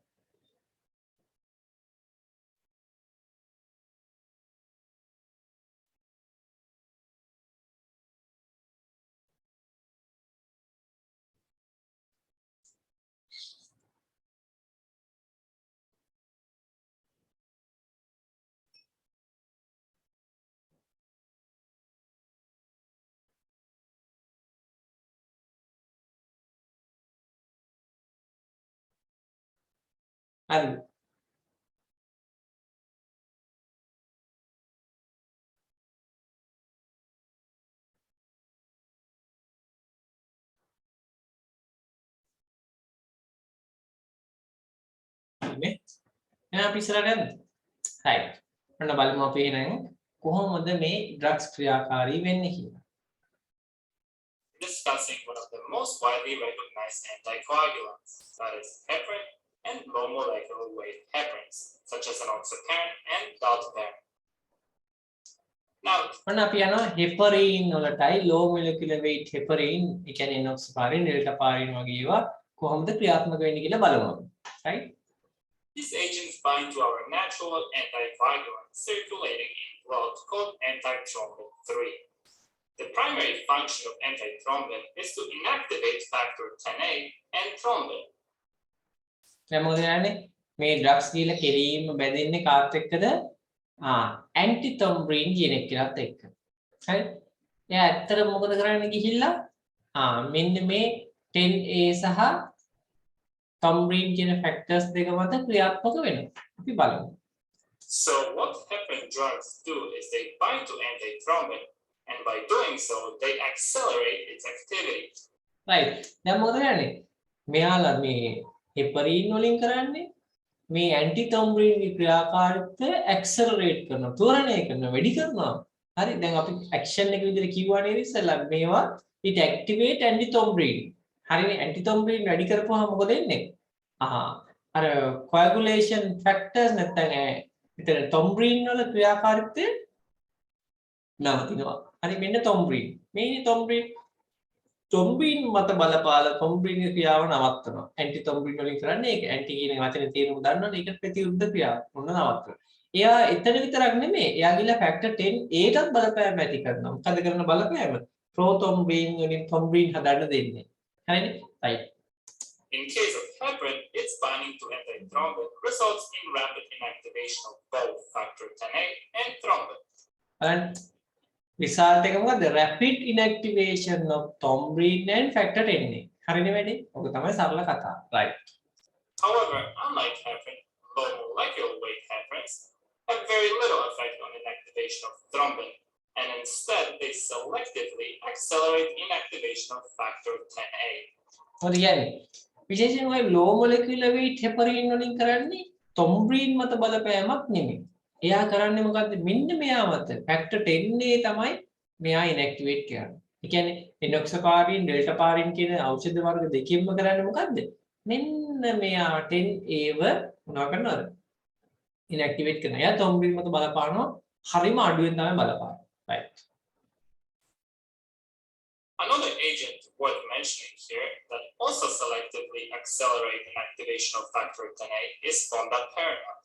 හරි. එහෙනම් අපි ඉස්සරහට යන්න. right. ඔන්න බලමු අපි එහෙනම් කොහොමද මේ ඩ්‍රග්ස් ක්‍රියාකාරී වෙන්නේ කියලා. Discussing one of the most widely recognized anticoagulants, that is heparin and low molecular weight heparins, such as enoxaparin and dalteparin. Now, ඔන්න අපි යනවා heparin වලටයි low molecular weight heparin, ඒ කියන්නේ enoxaparin, deltaparin වගේ ඒවා කොහොමද ක්‍රියාත්මක වෙන්නේ කියලා බලමු. right? these agents bind to our natural anticoagulant circulating in blood called antithrombin 3. The primary function of antithrombin is to inactivate factor 10A and thrombin. දැන් මොකද කරන්නේ? මේ ඩ්‍රග්ස් දීලා කෙරීම බැඳෙන්නේ කාත් එක්කද? ඇන්ටිතොම්බ්‍රින් කියන එකත් එක්ක. හරි? එයා ඇත්තට මොකද කරන්නේ ගිහිල්ලා? මෙන්න මේ 10A සහ thrombin කියන factors දෙක මත ක්‍රියාත්මක වෙනවා. අපි බලමු. So what heparin drugs do is they bind to antithrombin, and by doing so they accelerate its activity. right. දැන් මොකද කරන්නේ? මෙයාලා මේ heparin වලින් කරන්නේ මේ ඇන්ටිතොම්බ්‍රින් ක්‍රියාකාරීත්වය accelerate කරනවා, ත්වරණය කරනවා, වැඩි කරනවා. හරි? දැන් අපි action එක විදිහට කිව්වා නේද ඉස්සෙල්ලා මේවා it activate antithrombin. හරිනේ antithrombin වැඩි කරපුවාම මොකද වෙන්නේ? අර coagulation factors නැත්නම් විතර thrombin වල ක්‍රියාකාරීත්වය නවතිනවා. හරි මෙන්න thrombin. මේනේ thrombin මත බලපාලා thrombin ක්‍රියාව නවත්තනවා. antithrombin වලින් කරන්නේ ඒක. anti කියන වචනේ තේරුම දන්නවනේ ඒක ප්‍රතිවිරුද්ධ ක්‍රියාව. මොන නවත්තනවා. එයා එතන විතරක් නෙමෙයි. එයා ගිහලා factor 10Aටත් බලපෑම ඇති කරනවා. මොකද කරන බලපෑම? prothrombin වලින් thrombin හදන්න දෙන්නේ. හරිනේ? right. In case of heparin, its binding to antithrombin results in rapid inactivation of both factor 10A and thrombin. And result එක මොකද? Rapid inactivation of thrombin and factor 10A. හරිනේ වැඩි? ඔක තමයි සරල කතාව. right. However, unlike heparin, low molecular weight heparins have very little effect on inactivation of thrombin, and instead they selectively accelerate inactivation of factor 10A. මොකද කියන්නේ? විශේෂයෙන්ම low molecular weight heparin වලින් කරන්නේ thrombin මත බලපෑමක් නෙමෙයි. එයා කරන්නේ මොකද්ද? මෙන්න මෙයා මත factor 10A තමයි මෙයා inactivate කරන්නේ. ඒ කියන්නේ enoxaparin, deltaparin කියන ඖෂධ වර්ග දෙකෙන්ම කරන්නේ මොකද්ද? මෙන්න මෙයා 10A ව මොනවා කරනවද? inactivate කරනවා. එයා thrombin මත බලපානවා හරිම අඩුවෙන් තමයි බලපාන්නේ. right. Another agent worth mentioning here that also selectively accelerate inactivation of factor 10A is fondaparinux.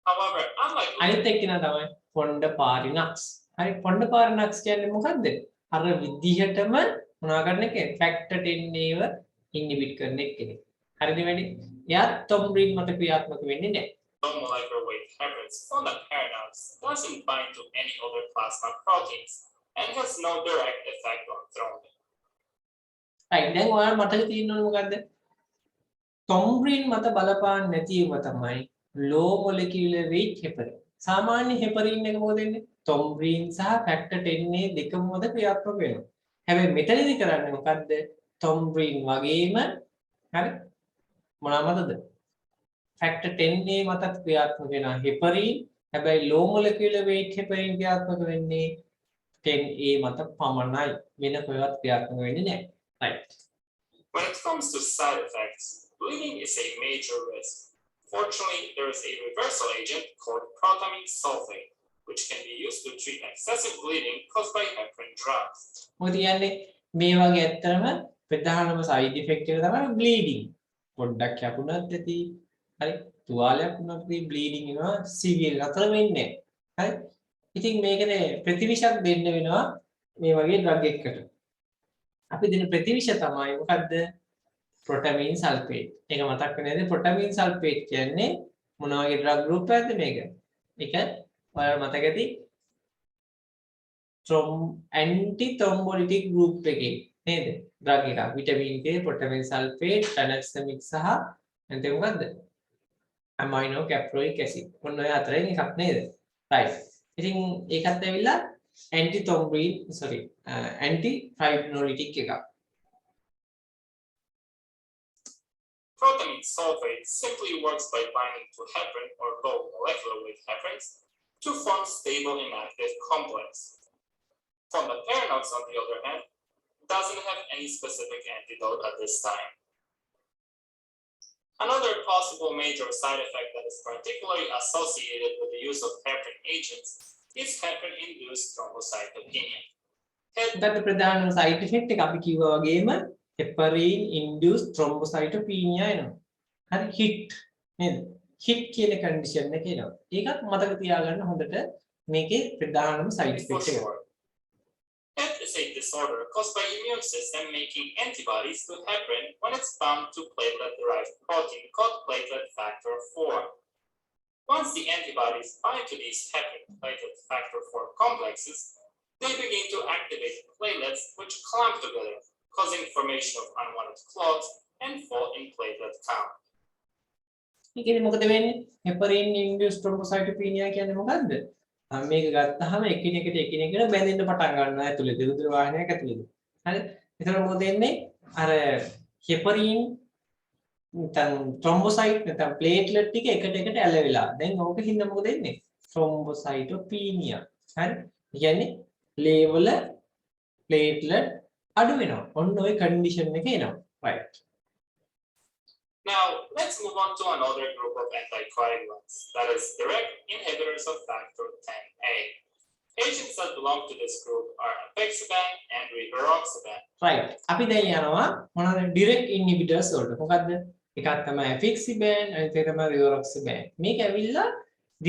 However, unlike අනිත් එක්කෙනා තමයි fondaparinux. හරි fondaparinux කියන්නේ මොකද්ද? අර විදිහටම මොනවා කරන එක? factor 10A ව inhibit කරන එක්කෙනෙක්. හරිද වැඩි? එයා thrombin මත ක්‍රියාත්මක වෙන්නේ නැහැ. low molecular weight heparins, fondaparinux doesn't bind to any other plasma proteins and has no direct effect on thrombin. right. දැන් ඔයාලා මතක තියෙනවනේ මොකද්ද? thrombin මත බලපාන්නේ නැතිව තමයි low molecular weight heparin. සාමාන්‍ය heparin එක මොකද වෙන්නේ? thrombin සහ factor 10A දෙකම මත ක්‍රියාත්මක වෙනවා. හැබැයි මෙතනදී කරන්නේ මොකද්ද? thrombin වගේම හරි මොනවා මතද? factor 10A මත ක්‍රියාත්මක වෙනවා heparin. හැබැයි low molecular weight heparin ක්‍රියාත්මක වෙන්නේ 10A මත පමණයි. වෙන කොහෙවත් ක්‍රියාත්මක වෙන්නේ නැහැ. right. When it comes to side effects, bleeding is a major risk. Fortunately, there is a reversal agent called protamine sulfate, which can be used to treat excessive bleeding caused by heparin drugs. මොකද කියන්නේ මේ වගේ ඇත්තටම ප්‍රධානම side effect එක තමයි bleeding. පොඩ්ඩක් කැපුණත් ඇති. හරි තුවාලයක් වුණත් bleeding එනවා severe අතර වෙන්නේ. හරි ඉතින් මේකනේ ප්‍රතිවිෂක් දෙන්න වෙනවා මේ වගේ drug එකකට. අපි දෙන ප්‍රතිවිෂ තමයි මොකද්ද? protamine sulfate. ඒක මතක් වෙනේද? protamine sulfate කියන්නේ මොන වගේ drug group එකක්ද මේක? ඒක ඔයාලා මතක ඇති anti thrombolytic group එකේ නේද? drug එක. vitamin K, protamine sulfate, tranexamic සහ එතන මොකද්ද? amino caproic acid. මොන ඔය හතරෙන් එකක් නේද? right. ඉතින් ඒකත් ඇවිල්ලා anti fibrinolytic එකක්. protamine sulfate simply works by binding to heparin or low molecular weight heparins to form stable inactive complex. Fondaparinux, on the other hand, doesn't have any specific antidote at this time. Another possible major side effect that is particularly associated with the use of heparin agents is heparin-induced thrombocytopenia. ගත ප්‍රධාන side effect එක අපි කිව්වා වගේම heparin induced thrombocytopenia එනවා. හරි HIT නේද? HIT කියන condition එක එනවා. ඒකත් මතක තියාගන්න හොඳට මේකේ ප්‍රධානම side For effect එක. sure. HEP is a disorder caused by immune system making antibodies to heparin when it's bound to platelet-derived protein called platelet factor 4. Once the antibodies bind to these heparin platelet factor 4 complexes, they begin to activate platelets which clump together, causing formation of unwanted clots and fall in platelet count. ඒකෙදි මොකද වෙන්නේ? heparin induced thrombocytopenia කියන්නේ මොකද්ද? මේක ගත්තාම එකිනෙකට බැඳෙන්න පටන් ගන්නවා ඇතුළේ රුධිර වාහිනියක් ඇතුළේ. හරි? එතකොට මොකද වෙන්නේ? අර heparin නැත්නම් thrombocyte නැත්නම් platelet ටික එකට ඇලවිලා. දැන් ඕක හින්දා මොකද වෙන්නේ? thrombocytopenia. හරි? ඒ කියන්නේ ලේවල platelet අඩු වෙනවා. ඔන්න ඔය condition එක එනවා. Right. Now, let's move on to another group of anticoagulants, that is direct inhibitors of factor 10A. Agents that belong to this group are apixaban and rivaroxaban. Right. අපි දැන් යනවා මොනවාද direct inhibitors වලට. මොකද්ද? එකක් තමයි apixaban අනිත් එක තමයි rivaroxaban. මේක ඇවිල්ලා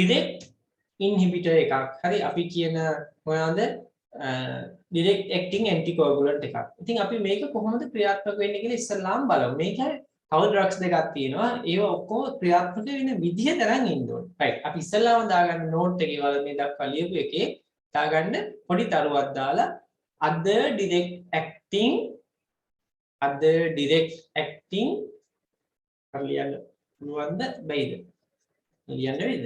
direct inhibitor එකක්. හරි අපි කියන මොනවාද? direct acting anticoagulant එකක්. ඉතින් අපි මේක කොහොමද ක්‍රියාත්මක වෙන්නේ කියලා ඉස්සෙල්ලාම බලමු. මේක තව drugs දෙකක් තියෙනවා. ඒවා ඔක්කොම ක්‍රියාත්මක වෙන විදිහ තරම් ඉන්න ඕනේ. right. අපි ඉස්සෙල්ලාම දාගන්න note එකේ වල මේ දක්වා ලියපු එකේ දාගන්න පොඩි තරුවක් දාලා other direct acting ලියන්න පුළුවන්ද බැයිද? ලියන්න බැයිද?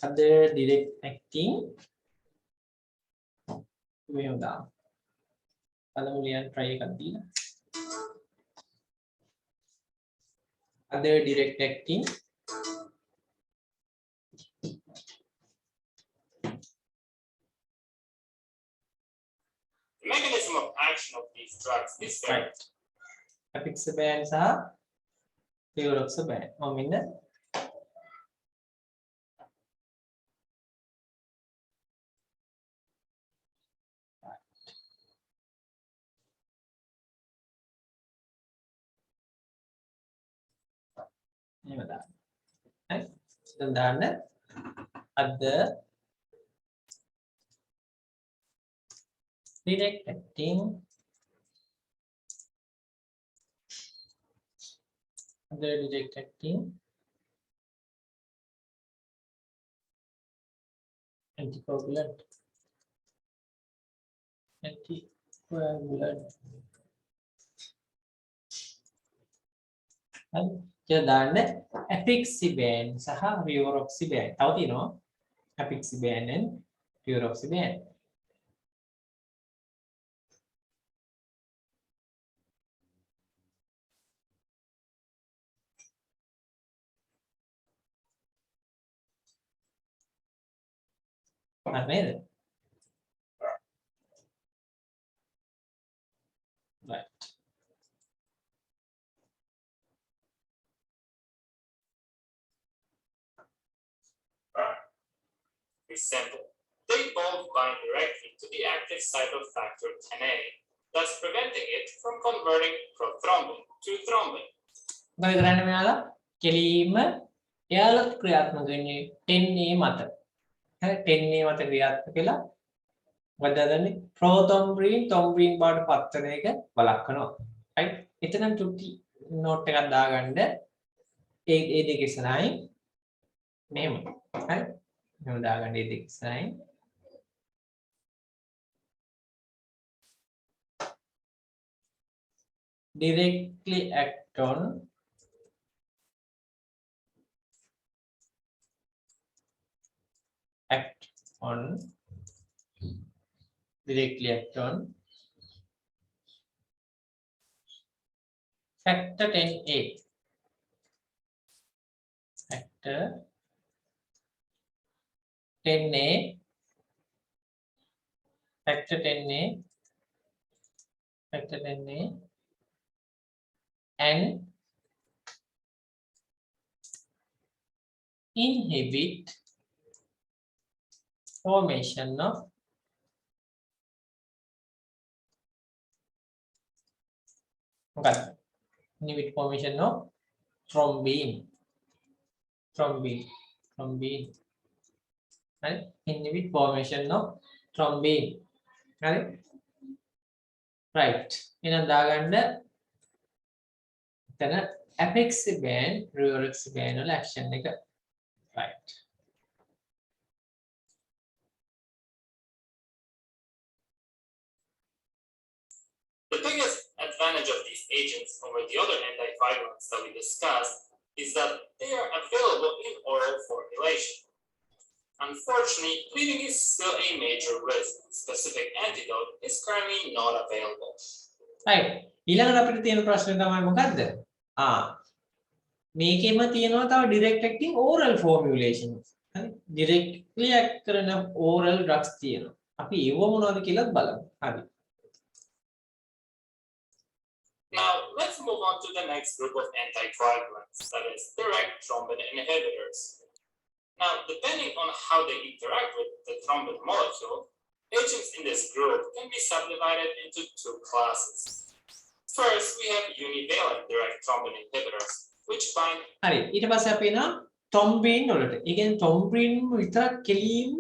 other direct acting මේව දාන්න. පළමු ලියන්න try එකක් දීලා other direct acting The mechanism of action of these drugs is very right. apixaban සහ rivaroxaban. මෙන්න එහෙම දාන්න. හරි. දැන් දාන්න other direct acting anticoagulant හරි. කියලා දාන්න apixaban සහ rivaroxaban. තව තියෙනවා apixaban and rivaroxaban. නේද? right. simple. They both bind directly to the active site of factor 10A, thus preventing it from converting prothrombin to thrombin. මොකද කරන්නේ මෙයාලා? කෙලින්ම එයාලත් ක්‍රියාත්මක වෙන්නේ 10A මත. හරි 10A මත ක්‍රියාත්මක වෙලා මොකද දන්නේ? ප්‍රෝතොම්බ්‍රීන් තොම්බ්‍රීන් බවට පත් වෙන එක බලක්නවා. right? එතන චුට්ටි note එකක් දාගන්න. ඒ දෙක ඉස්සරහින් මෙහෙම. හරි? මෙහෙම දාගන්න ඒ දෙක ඉස්සරහින්. directly act on factor 10A. factor 10a factor 10a factor 10a and inhibit formation of inhibit formation of thrombin right inhibit formation of thrombin right right එහෙනම් දාගන්න එතන apixaban rivaroxaban වල action එක right The biggest advantage of these agents over the other anticoagulants that we discussed is that they are available in oral formulation. Unfortunately, bleeding is still a major risk. Specific antidote is currently not available. right ඊළඟට අපිට තියෙන ප්‍රශ්නේ තමයි මොකද්ද මේකෙම තියෙනවා තව direct acting oral formulation හරි directly act කරන oral drugs තියෙනවා අපි ඒව මොනවද කියලාත් බලමු හරි Now, let's move on to the next group of anticoagulants, that is direct thrombin inhibitors. Now, depending on how they interact with the thrombin molecule, agents in this group can be subdivided into two classes. First, we have univalent direct thrombin inhibitors, which bind. හරි ඊට පස්සේ අපි එනවා thrombin වලට. ඒ කියන්නේ thrombin විතරක් කෙලින්ම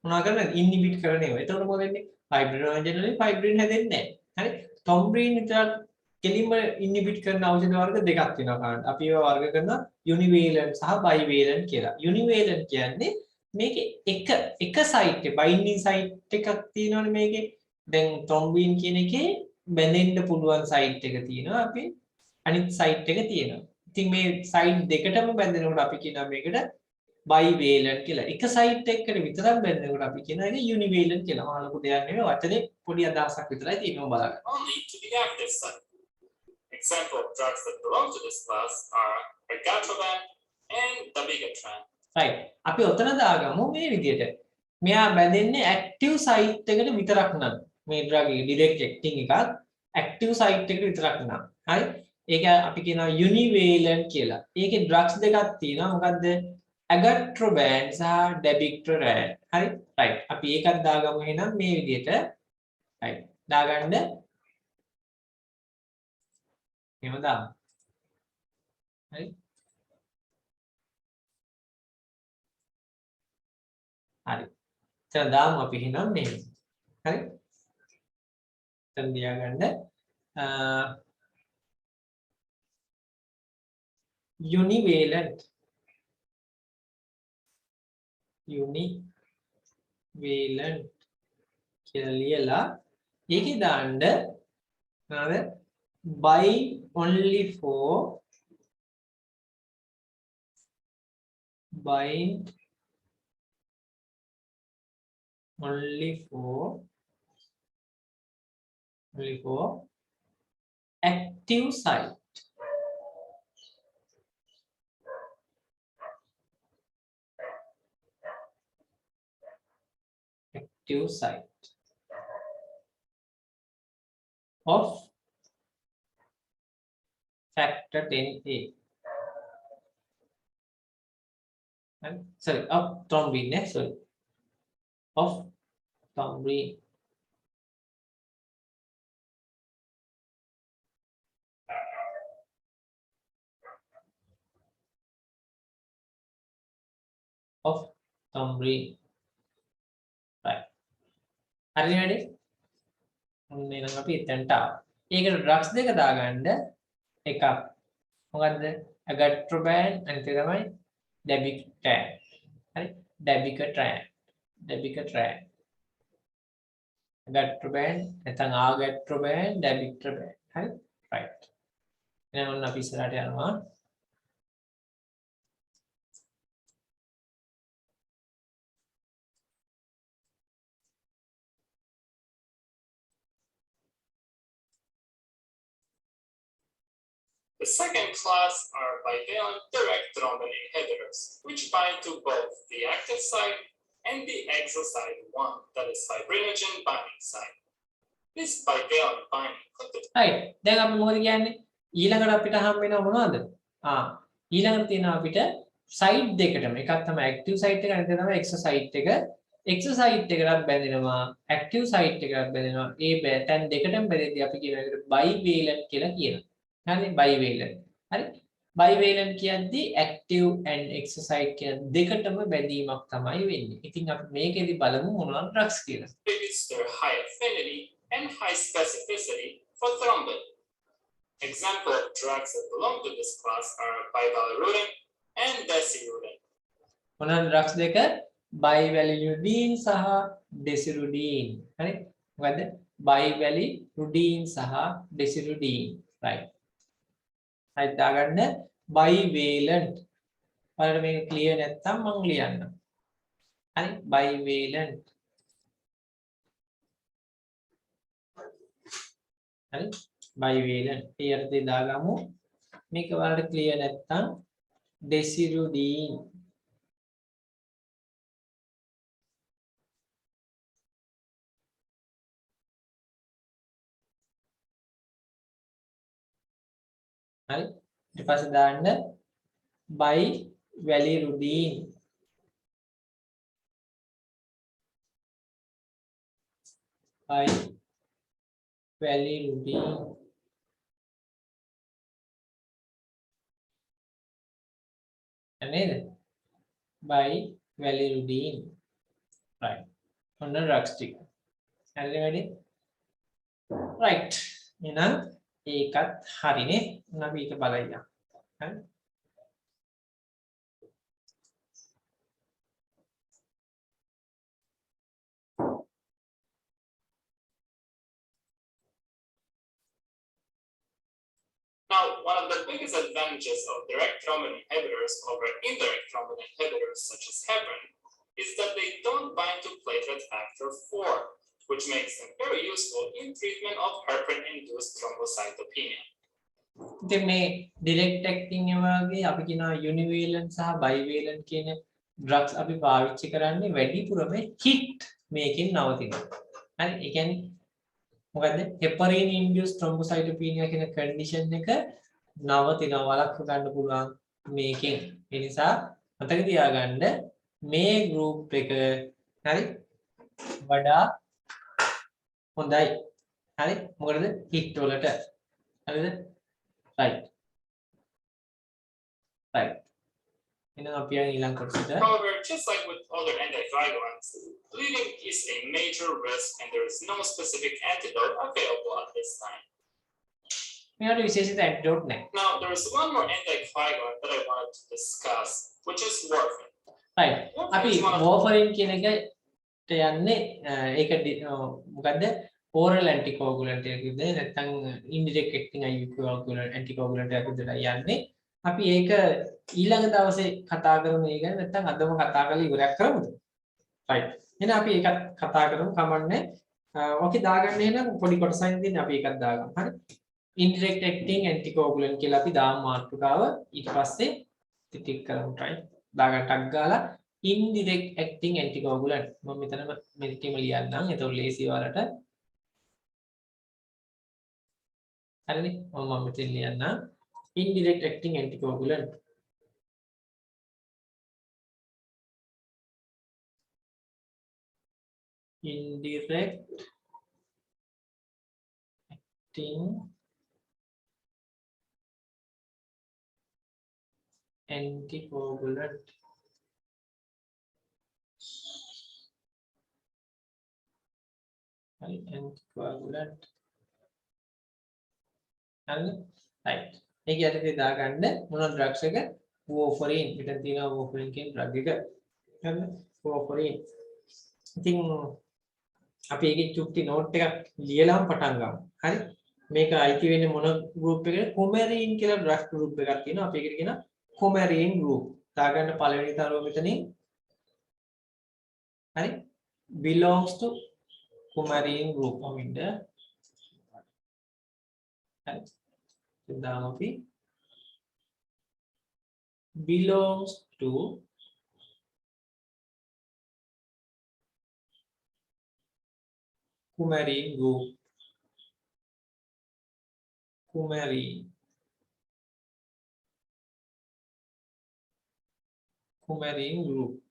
මොනවා කරනවද? inhibit කරනවා. එතකොට මොකද වෙන්නේ? fibrinogen වලින් fibrin හැදෙන්නේ නැහැ. හරි thrombin විතරක් කෙලින්ම inhibit කරන ඖෂධ වර්ග දෙකක් තියෙනවා කාණ්ඩ. අපි ඒවා වර්ග කරනවා univalent සහ bivalent කියලා. univalent කියන්නේ මේකේ එක site එක binding site එකක් තියෙනවනේ මේකේ. දැන් thrombin කියන එකේ බැඳෙන්න පුළුවන් site එක තියෙනවා. අපි අනිත් site එක තියෙනවා. ඉතින් මේ site දෙකටම බැඳෙනකොට අපි කියනවා මේකට bivalent කියලා. එක site එකකට විතරක් බැඳෙනකොට අපි කියනවා ඒක univalent කියලා. මහා ලොකු දෙයක් නෙවෙයි. වචනේ පොඩි අදහසක් විතරයි තියෙනවා බලන්න. Only to the active site. Example of drugs that belong to this class are ergotaban and dabigatran. right අපි ඔතන දාගමු මේ විදිහට. මෙයා බැඳෙන්නේ active site එකට විතරක් නම්. මේ drug එක direct acting එකක් active site එකට විතරක් නම්. හරි? ඒක අපි කියනවා univalent කියලා. ඒකේ drugs දෙකක් තියෙනවා. මොකද්ද? ergotaban සහ dabigatran. හරි? right අපි ඒකත් දාගමු එහෙනම් මේ විදිහට. right දාගන්න එහෙම දාමු. හරි? හරි. එතන දාමු අපි එහෙනම් මේ. හරි? එතන තියාගන්න univalent කියලා ලියලා ඒකේ දාන්න මොනවද bind only for active site. Active site of factor 10a. Sorry, of thrombin. Sorry, of thrombin. Of thrombin. Right. Are you ready? එහෙනම් අපි එතනට ආවා. ඒකට drugs දෙක දාගන්න එකක් මොකද්ද? ergotaban අනිත් එක තමයි dabigatran. හරි? dabigatran. ergotaban නැත්නම් argatroban dabigatran. හරි? right. එහෙනම් ඔන්න අපි ඉස්සරහට යනවා. The second class are bivalent direct thrombin inhibitors, which bind to both the active site and the exoside 1, that is fibrinogen binding site. This bivalent binding could right දැන් අපි මොකද කියන්නේ ඊළඟට අපිට හම් වෙනව මොනවද ඊළඟට තියෙනවා අපිට සයිට් දෙකටම එකක් තමයි ඇක්ටිව් සයිට් එක අනිත් එක තමයි එක්සෝ සයිට් එක එක්සෝ සයිට් එකකට බැඳෙනවා ඇක්ටිව් සයිට් එකකට බැඳෙනවා ඒ තැන් දෙකටම බැඳෙද්දී අපි කියන එකට බයිවේලන්ට් කියලා කියනවා හරි බයිවේලන්ට් හරි බයිවේලන්ට් කියද්දී ඇක්ටිව් ඇන්ඩ් එක්සෝ සයිට් කියන දෙකටම බැඳීමක් තමයි වෙන්නේ ඉතින් අපි මේකෙදි බලමු මොනවද ඩ්‍රග්ස් කියලා their high affinity and high specificity for thrombin. Example of drugs that belong to this class are bivalirudin and decirutin. මොනවාද ඩ්‍රග්ස් දෙක bivalirudin සහ decirutin හරි මොකද්ද bivalirudin සහ decirutin right හරි දාගන්න bivalent බලන්න මේක ක්ලියර් නැත්නම් මම ලියන්නම් හරි bivalent හරි bivalent ඊයරදී දාගමු මේක වලට ක්ලියර් නැත්නම් decirutin හරි ඊට පස්සේ දාන්න bivalirudin bivalirudin නේද bivalirudin right ඔන්න ඩ්‍රග්ස් ටික හරිද වැඩි right එහෙනම් ඒකත් හරිනේ අපි ඒක බලයියා හරි Now, one of the biggest advantages of direct thrombin inhibitors over indirect thrombin inhibitors such as heparin is that they don't bind to platelet factor 4, which makes them very useful in treatment of heparin-induced thrombocytopenia. ඉතින් මේ direct acting වගේ අපි කියනවා යුනිවේලන්ට් සහ බයිවේලන්ට් කියන drugs අපි පාවිච්චි කරන්නේ වැඩිපුරම හිට් මේකෙන් නවතිනවා. හරි ඒ කියන්නේ මොකද්ද heparin induced thrombocytopenia කියන කන්ඩිෂන් එක නවතිනවා වළක්ව ගන්න පුළුවන් මේකෙන්. ඒ නිසා මතක තියාගන්න මේ ගෲප් එක හරි වඩා හොඳයි. හරි මොකටද හිට් වලට. හරිද? right right එහෙනම් අපි යන ඊළඟ කොටසට However, just like with other anticoagulants, bleeding is a major risk and there is no specific antidote available at this time. මේකට විශේෂිත ඇන්ටිඩෝට් නැහැ. Now, there is one more anticoagulant that I wanted to discuss, which is warfarin. right අපි warfarin කියන එකට යන්නේ ඒක මොකද්ද oral anticoagulant එකකද නැත්නම් indirect acting anticoagulant එකකද යන්නේ අපි ඒක ඊළඟ දවසේ කතා කරමු මේ ගැන නැත්නම් අදම කතා කරලා ඉවරයක් කරමුද right එහෙනම් අපි ඒකත් කතා කරමු කමන්නේ ඕකේ දාගන්න එහෙනම් පොඩි කොටසක් තියෙන අපි ඒකත් දාගමු හරි indirect acting anticoagulant කියලා අපි දාමු මාතෘකාව ඊට පස්සේ ටික කරමු try දාගන්න ටක් ගාලා indirect acting anticoagulant මම මෙතනම මෙතනම ලියන්නම් එතකොට ලේසි වලට හරිනේ මම මෙතන ලියන්න indirect acting anticoagulant indirect acting anticoagulant anticoagulant right මේක යටතේ දාගන්න මොන ඩ්‍රග්ස් එක warfarin මෙතන තියෙනවා warfarin කියන ඩ්‍රග් එක හරිද warfarin ඉතින් අපි ඒකේ චුට්ටි නෝට් එකක් ලියලාම පටන් ගමු හරි මේක අයිති වෙන්නේ මොන ගෲප් එකකද coumarin කියලා ඩ්‍රග් ගෲප් එකක් තියෙනවා අපි ඒකට කියනවා coumarin group දාගන්න පළවෙනි තරුව මෙතනින් හරි belongs to coumarin group of the හරි දාමු අපි belongs to coumarin group. Coumarin group.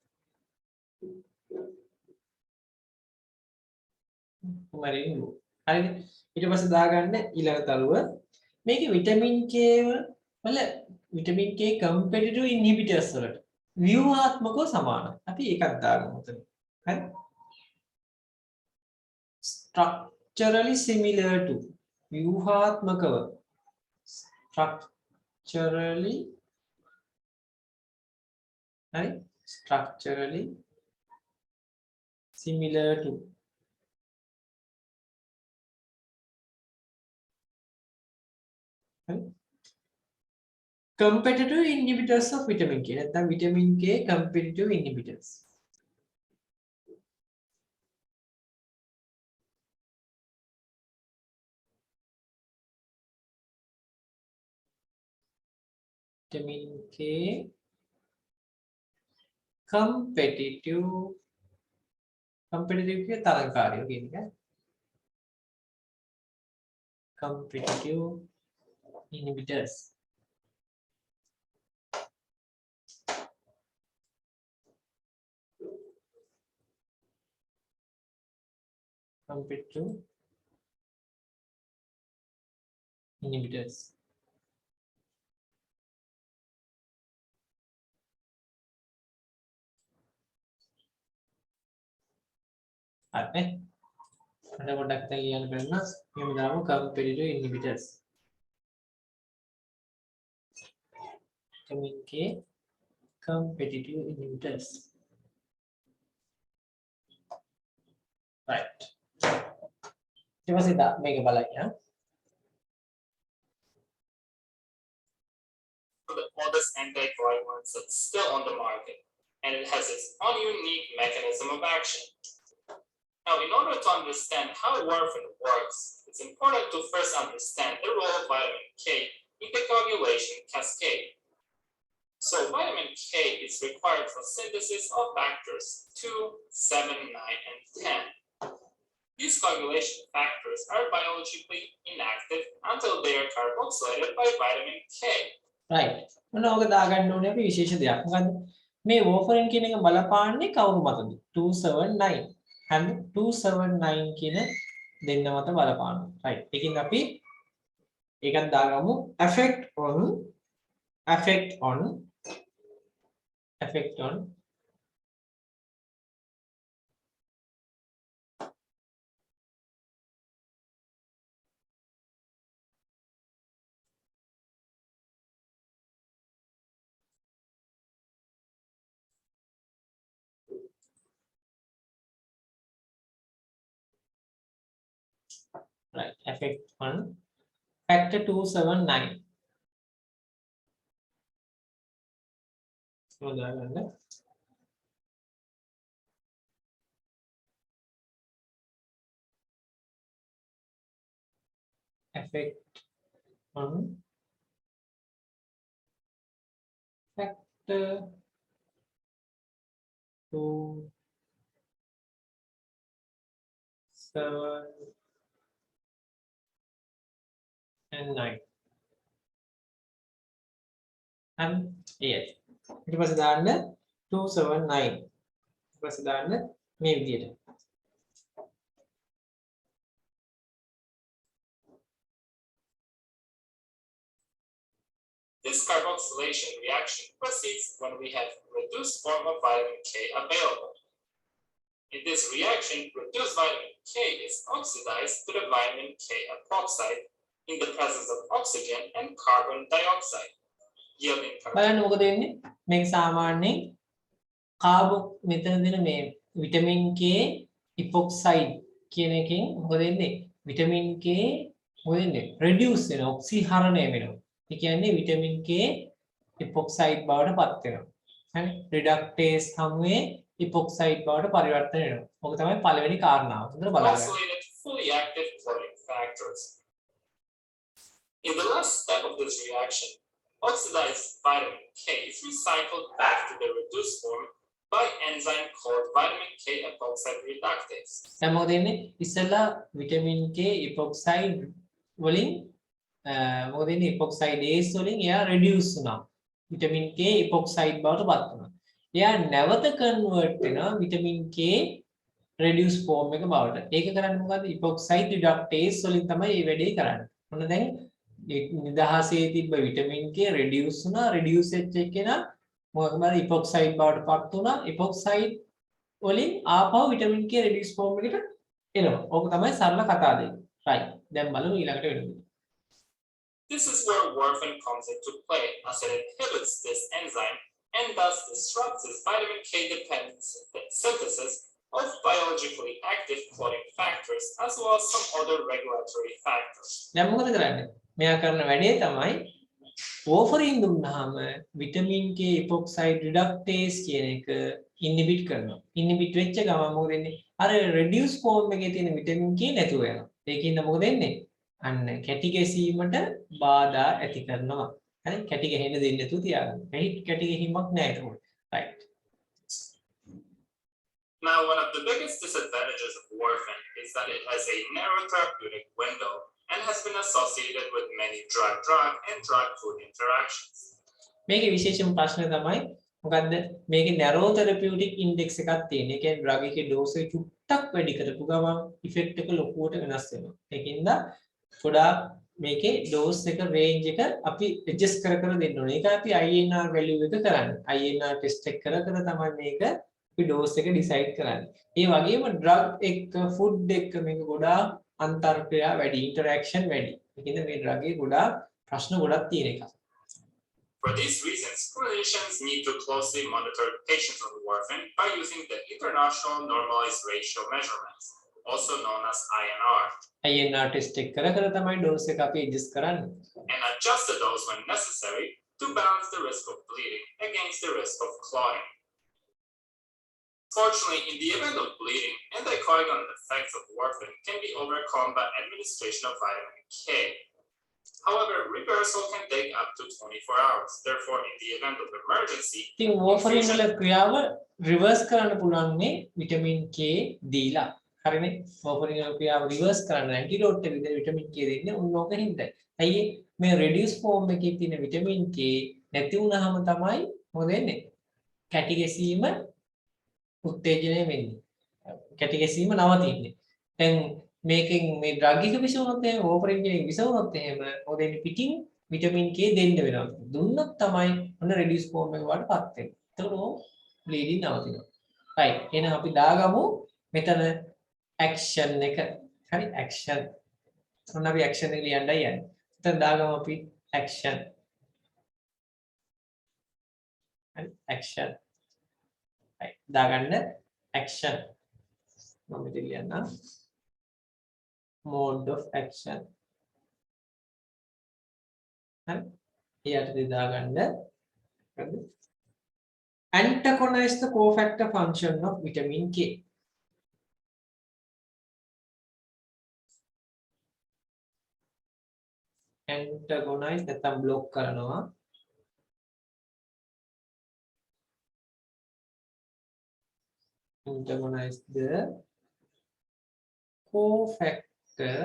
coumarin group. හරිද? ඊට පස්සේ දාගන්න ඊළඟ තරුව මේකේ විටමින් K වල විටමින් K competitive inhibitors වලට ව්‍යුහාත්මකව සමානයි. අපි ඒකත් දාගමු උතන. හරි? structurally similar to ව්‍යුහාත්මකව structurally හරි? structurally similar to competitive inhibitors of vitamin K. නැත්නම් vitamin K competitive inhibitors. Vitamin K competitive කිය තරංකාරයෝ කියන එක. competitive inhibitors. competitive inhibitors. හරි. අද පොඩ්ඩක් දැන් ලියන්න බලන්න. මෙහෙම දාමු competitive inhibitors. vitamin K competitive inhibitors. Right. ඊට පස්සේ මේක බලන්න. The oldest anticoagulant that's still on the market, and it has its own unique mechanism of action. Now, in order to understand how warfarin works, it's important to first understand the role of vitamin K in the coagulation cascade. So, vitamin K is required for synthesis of factors 2, 7, 9, and 10. These coagulation factors are biologically inactive until they are carboxylated by vitamin K. right. මොන ඕක දාගන්න ඕනේ අපි විශේෂ දෙයක්. මොකද්ද? මේ warfarin කියන එක බලපාන්නේ කවුරු මතද? 279. හරිද? 279 කියන දෙන්න මත බලපානවා. right. ඒකින් අපි ඒකත් දාගමු effect on right effect on factor 279. උදාහරණ effect on factor 2, 7 and 9. And yes. ඊට පස්සේ දාන්න 279. ඊට පස්සේ දාන්න මේ විදියට. This carboxylation reaction proceeds when we have reduced form of vitamin K available. In this reaction, reduced vitamin K is oxidized to the vitamin K epoxide in the presence of oxygen and carbon dioxide, yielding බලන්න මොකද වෙන්නේ? මේක සාමාන්‍යයෙන් කාබෝ මෙතන දෙන මේ vitamin K epoxide කියන එකෙන් මොකද වෙන්නේ? විටමින් K මොකද වෙන්නේ? reduce වෙනවා, ඔක්සිහරණය වෙනවා. ඒ කියන්නේ විටමින් K epoxide බවට පත් වෙනවා. හරි? reductase හමුවේ epoxide බවට පරිවර්තනය වෙනවා. මොක තමයි පළවෙනි කාරණාව. හොඳට බලන්න. carboxylated fully active chlorine factors. In the last step of this reaction, Oxidized vitamin K is recycled back to the reduced form by enzyme called vitamin K epoxide reductase. දැන් මොකද වෙන්නේ? ඉස්සෙල්ලා vitamin K epoxide වලින් මොකද වෙන්නේ? epoxidase වලින් එයා reduce වුණා. vitamin K epoxide බවට පත් වුණා. එයා නැවත convert වෙනවා vitamin K reduce form එක බවට. ඒක කරන්නේ මොකද්ද? epoxide reductase වලින් තමයි මේ වැඩේ කරන්නේ. මොන දැන් නිදහසේ තිබ්බ vitamin K reduce වුණා. reduce වෙච්ච එකේන මොකක්ද epoxide බවට පත් වුණා. epoxide වලින් ආපහු vitamin K reduce form එකට එනවා. ඕක තමයි සරල කතාව දෙක. right. දැන් බලමු ඊළඟට වෙන්නේ. This is where warfarin comes into play as it inhibits this enzyme and thus disrupts its vitamin K dependent synthesis of biologically active clotting factors as well as some other regulatory factors. දැන් මොකද කරන්නේ? මෙයා කරන වැඩේ තමයි warfarin දුන්නාම vitamin K epoxide reductase කියන එක inhibit කරනවා. inhibit වෙච්ච ගමන් මොකද වෙන්නේ? අර reduce form එකේ තියෙන vitamin K නැතුව යනවා. ඒකින්ද මොකද වෙන්නේ? අන්න කැටි ගැසීමට බාධා ඇති කරනවා. හරි? කැටි ගැහෙන්න දෙන්නේ නැතුව තියාගන්න. කැටි ගැහිමක් නැහැ ඒක. right. Now, one of the biggest disadvantages of warfarin is that it has a narrow therapeutic window and has been associated with many drug-drug and drug-food interactions. මේකේ විශේෂම ප්‍රශ්නේ තමයි මොකද්ද? මේකේ narrow therapeutic index එකක් තියෙන. ඒ කියන්නේ drug එකේ dose එක චුට්ටක් වැඩි කරපු ගමන් effect එක ලොකුවට වෙනස් වෙනවා. ඒකින්ද ගොඩාක් මේකේ dose එක range එක අපි adjust කර කර දෙන්න ඕනේ. ඒක අපි INR value එක කරන්නේ. INR test එක කර කර තමයි මේක අපි dose එක decide කරන්නේ. ඒ වගේම drug එක්ක food එක්ක මේක ගොඩාක් අන්තර්ක්‍රියා වැඩි, interaction වැඩි. ඒකින්ද මේ drug එකේ ගොඩාක් ප්‍රශ්න ගොඩක් තියෙන එකක්. For these reasons, clinicians need to closely monitor patients on warfarin by using the International Normalized Ratio measurements, also known as INR. INR test එක කර කර තමයි dose එක අපි adjust කරන්නේ. And adjust the dose when necessary to balance the risk of bleeding against the risk of clotting. Fortunately, in the event of bleeding, anticoagulant effects of warfarin can be overcome by administration of vitamin K. However, reversal can take up to 24 hours. Therefore, in the event of emergency, ඉතින් warfarin වල ක්‍රියාව reverse කරන්න පුළුවන් මේ vitamin K දීලා. හරිනේ? warfarin වල ක්‍රියාව reverse කරන්න antidote එක විදිහට vitamin K දෙන්නේ උන් ඕක හින්දා. ඇයි මේ reduce form එකේ තියෙන vitamin K නැති වුනහම තමයි මොකද වෙන්නේ? කැටි ගැසීම උත්තේජනය වෙන්නේ. කැටි ගැසීම නවතින්නේ. දැන් මේකෙන් මේ drug එක විසවුනොත් එහෙම warfarin එකෙන් විසවුනොත් එහෙම මොකද වෙන්නේ? පිටින් vitamin K දෙන්න වෙනවා. දුන්නොත් තමයි ඔන්න reduce form එක වඩපත් වෙන්නේ. එතකොට bleeding නවතිනවා. right. එහෙනම් අපි දාගමු මෙතන action එක. හරි action. ඔන්න අපි action එක ලියන්නයි යන්නේ. එතන දාගමු අපි action. හරි action. right. දාගන්න action. මම මෙතන ලියන්නම්. mode of action. හරි. ඊට දාගන්න. හරිද? Antagonize the cofactor function of vitamin K. Antagonize නැත්නම් block කරනවා. Antagonize the cofactor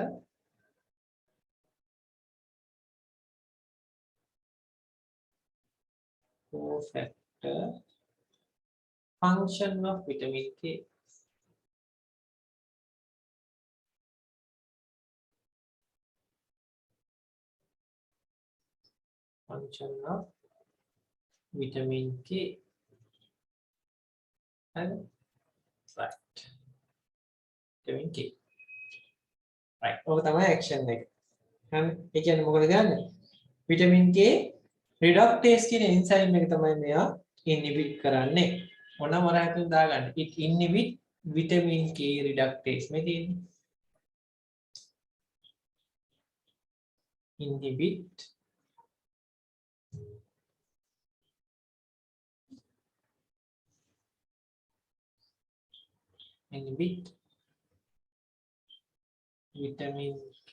function of vitamin K. Function of vitamin K. And right. Vitamin K. right. ඕක තමයි action එක. හරි. ඒ කියන්නේ මොකද කරන්නේ? vitamin K reductase කියන enzyme එක තමයි මෙයා inhibit කරන්නේ. මොනම වරහකින් දාගන්න. it inhibit vitamin K reductase මේ තියෙන්නේ. inhibit vitamin K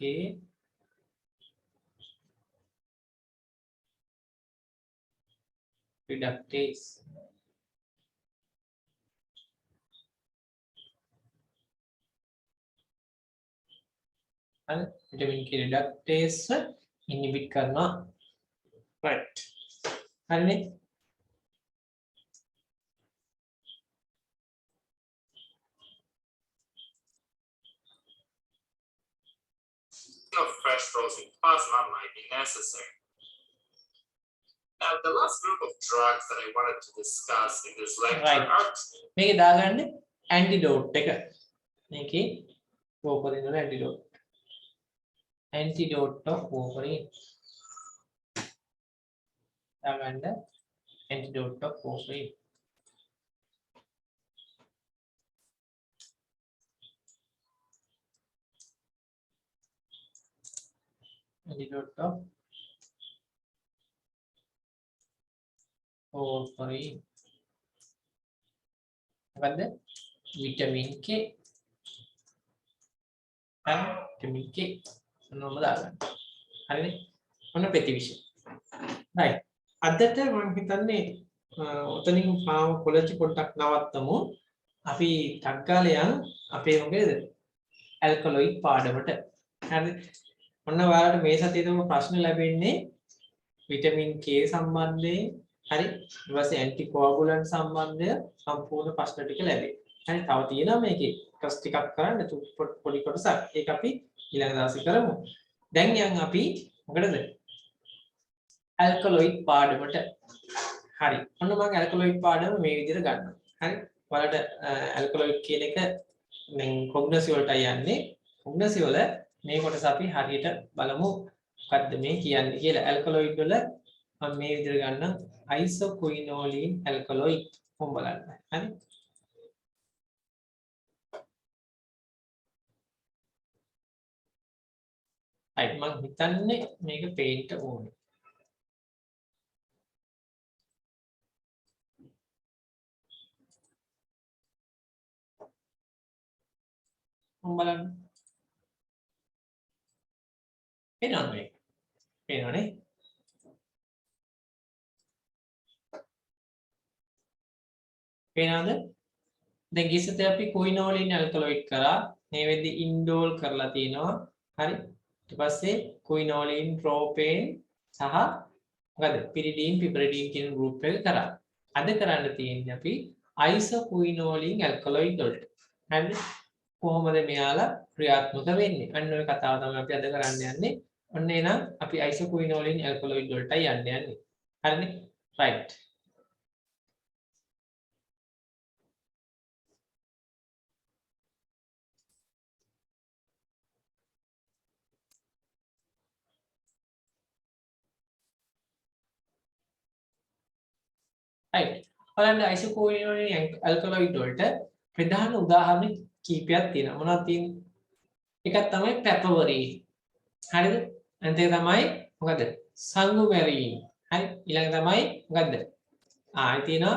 reductase. Vitamin के reductase inhibit करना, right? Harne of fresh frozen plasma might be necessary. Now, the last group of drugs that I wanted to discuss in this lecture Right. are මේක දාගන්න antidote එක. මේකේ warfarin වල antidote. Antidote of warfarin. දාගන්න antidote of warfarin. Antidote of warfarin. මොකද්ද? vitamin K. vitamin K. මොනවද දාගන්න. හරිනේ? මොන ප්‍රතිවිෂය. right. අදට මම හිතන්නේ ඔතනින් ෆාමකොලොජි පොඩ්ඩක් නවත්තමු. අපි ටග්ගාලයන් අපේ මොකේද? ඇල්කලොයිඩ් පාඩමට. හරිද? ඔන්න ඔයාලට මේ සතියේදම ප්‍රශ්න ලැබෙන්නේ විටමින් K සම්බන්ධයෙන් හරි ඊට පස්සේ ඇන්ටිකොගුලන්ට් සම්බන්ධය සම්පූර්ණ ප්‍රශ්න ටික ලැබේ. හරි තව තියෙනවා මේකේ ටෙස්ට් ටිකක් කරන්න පොඩි කොටසක්. ඒක අපි ඊළඟ දවසේ කරමු. දැන් යන් අපි මොකටද? ඇල්කලොයිඩ් පාඩමට. හරි. ඔන්න මම ඇල්කලොයිඩ් පාඩම මේ විදිහට ගන්නවා. හරි. ඔයාලට ඇල්කලොයිඩ් කියන එක දැන් කොග්නසි වලට යන්නේ. කොග්නසි වල මේ කොටස අපි හරියට බලමු මොකද්ද මේ කියන්නේ කියලා. ඇල්කලොයිඩ් වල මම මේ විදිහට ගන්නම් isoquinoline alkaloid කොහොම බලන්න. හරි. මම හිතන්නේ මේක පේන්ට් ඕනේ. කොහොම බලන්න. පේනවද? පේනවනේ. පේනවද? දැන් ගිස්සතේ අපි quinoline alkaloid කරා. මේ වෙද්දි indole කරලා තිනවා. හරි. ඊට පස්සේ quinoline propane සහ මොකද? pyridine piperidine කියන group එක කරා. අද කරන්න තියෙන්නේ අපි isoquinoline alkaloid වලට. හරිද? කොහොමද මෙයාලා ක්‍රියාත්මක වෙන්නේ? අන්න ඔය කතාව තමයි අපි අද කරන්න යන්නේ. ඔන්න එහෙනම් අපි isoquinoline alkaloid වලටයි යන්නේ. හරිනේ? right. right. බලන්න isoquinoline alkaloid වලට ප්‍රධාන උදාහරණ කීපයක් තියෙනවා. මොනවද තියෙන්නේ? එකක් තමයි papaverine. හරිද? අනිත් එක තමයි මොකද? sangumarine. හරි. ඊළඟ තමයි මොකද්ද? ආයි තියෙනවා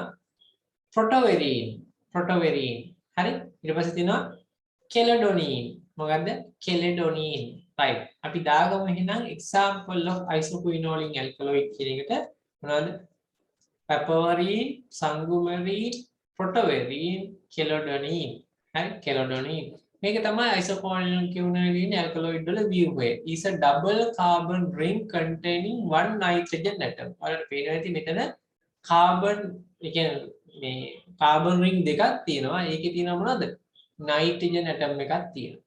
protoverine. protoverine. හරි. ඊට පස්සේ තියෙනවා chelidonine. මොකද්ද? chelidonine. right. අපි දාගමු එහෙනම් example of isoquinoline alkaloid කියන එකට මොනවද? papaverine, sangumarine, protoverine, chelidonine. හරි chelidonine. මේක තමයි isoquinoline alkaloid වල ව්‍යුහය. is a double carbon ring containing one nitrogen atom. ඔයාලට පේනවා ඇති මෙතන carbon ඒ කියන්නේ මේ carbon ring දෙකක් තියෙනවා. ඒකේ තියෙනවා මොනවද? nitrogen atom එකක් තියෙනවා.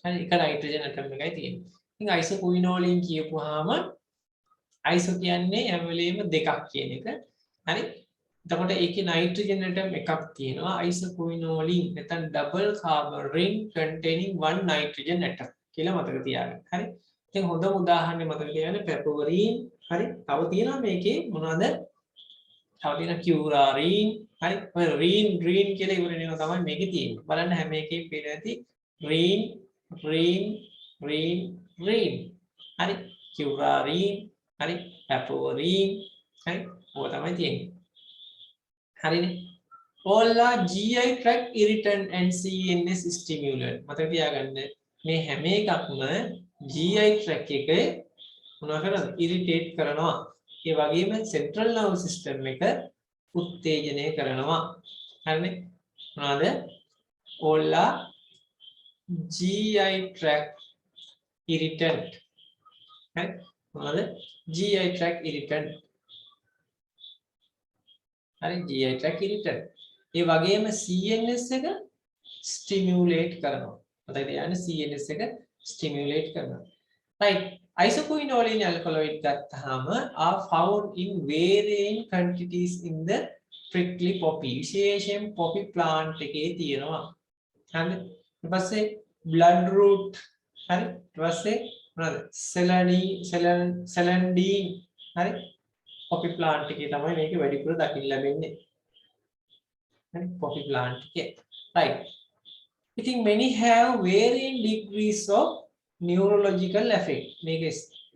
හරි එක nitrogen atom එකයි තියෙන්නේ. ඉතින් isoquinoline කියපුවාම iso කියන්නේ හැම වෙලෙම දෙකක් කියන එක. හරි එතකොට ඒකේ nitrogen atom එකක් තියෙනවා isoquinoline නැත්නම් double carbon ring containing one nitrogen atom කියලා මතක තියාගන්න. හරි. ඉතින් හොඳම උදාහරණය මතක තියාගන්න papaverine. හරි. තව තියෙනවා මේකේ මොනවද? තව තියෙනවා curarine. හරි. ඔය rene කියලා ඉවර වෙනවා තමයි මේකේ තියෙන්නේ. බලන්න හැම එකකින් පේන ඇති rene. හරි. curarine. හරි. papaverine. හරි. ඔය තමයි තියෙන්නේ. හරිනේ. all are GI tract irritant and CNS stimulant. මතක තියාගන්න මේ හැම එකක්ම GI tract එකේ මොනවා කරනවද? irritate කරනවා. ඒ වගේම central nervous system එක උත්තේජනය කරනවා. හරිනේ? මොනවාද? Ola GI tract irritant. හරි? මොනවාද? GI tract irritant. හරි GI tract irritant. ඒ වගේම CNS එක stimulate කරනවා. මතකද කියන්නේ CNS එක stimulate කරනවා. Right. Isoquinoline alkaloid ගත්තාම are found in varying quantities in the prickly poppy. විශේෂයෙන් poppy plant එකේ තියෙනවා. හරිද? ඊට පස්සේ blood root හරි? ඊට පස්සේ මොනවාද? celandine හරි? poppy plant එකේ තමයි මේක වැඩිපුර දකින්න ලැබෙන්නේ. හරි? poppy plant එකේ. Right. I think many have varying degrees of neurological effect. මේක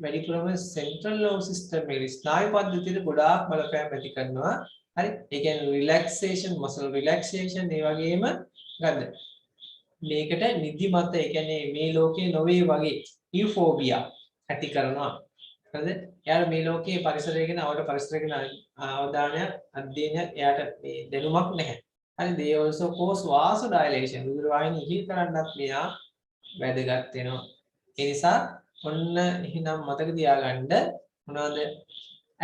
වැඩිපුරම central nervous system එකේ ස්නායු පද්ධතියට ගොඩාක් බලපෑම් ඇති කරනවා. හරි? ඒ කියන්නේ relaxation, muscle relaxation ඒ වගේම ගන්න. මේකට නිදිමත ඒ කියන්නේ මේ ලෝකේ නොවේ වගේ euphoria ඇති කරනවා. හරිද? එයාට මේ ලෝකයේ පරිසරය ගැන පරිසරය ගැන අවධානය අධ්‍යයනය එයාට මේ දැනුමක් නැහැ. හරි? they also cause vasodilation. රුධිර වාහිනිය ඉහිල් කරන්නත් මෙයා වැදගත් වෙනවා. ඒ නිසා ඔන්න එහෙනම් මතක තියාගන්න මොනවද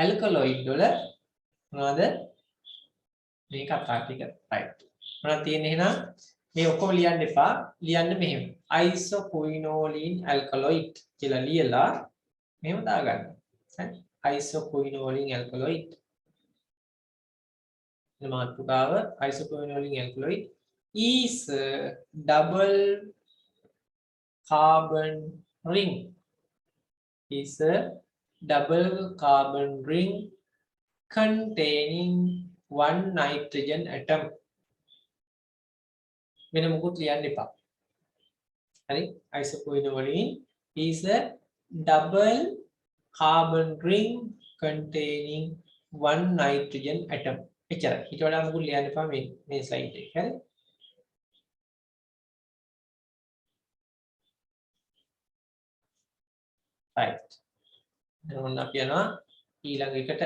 ඇල්කලොයිඩ් වල මොනවද මේ කතා ටික රයිට් මොනවද තියෙන්නේ එහෙනම් මේ ඔක්කොම ලියන්න එපා ලියන්න මෙහෙම isoquinoline alkaloid කියලා ලියලා මෙහෙම දාගන්න හරි isoquinoline alkaloid මේ මාතෘකාව isoquinoline alkaloid is a double carbon ring is a double carbon ring containing one nitrogen atom. වෙන මොකුත් ලියන්න එපා. හරි? isoquinoline is a double carbon ring containing one nitrogen atom. එච්චරයි. ඊට වඩා මොකුත් ලියන්න එපා මේ ස්ලයිඩ් එකේ. හරි? right. දැන් අපි යනවා ඊළඟ එකට.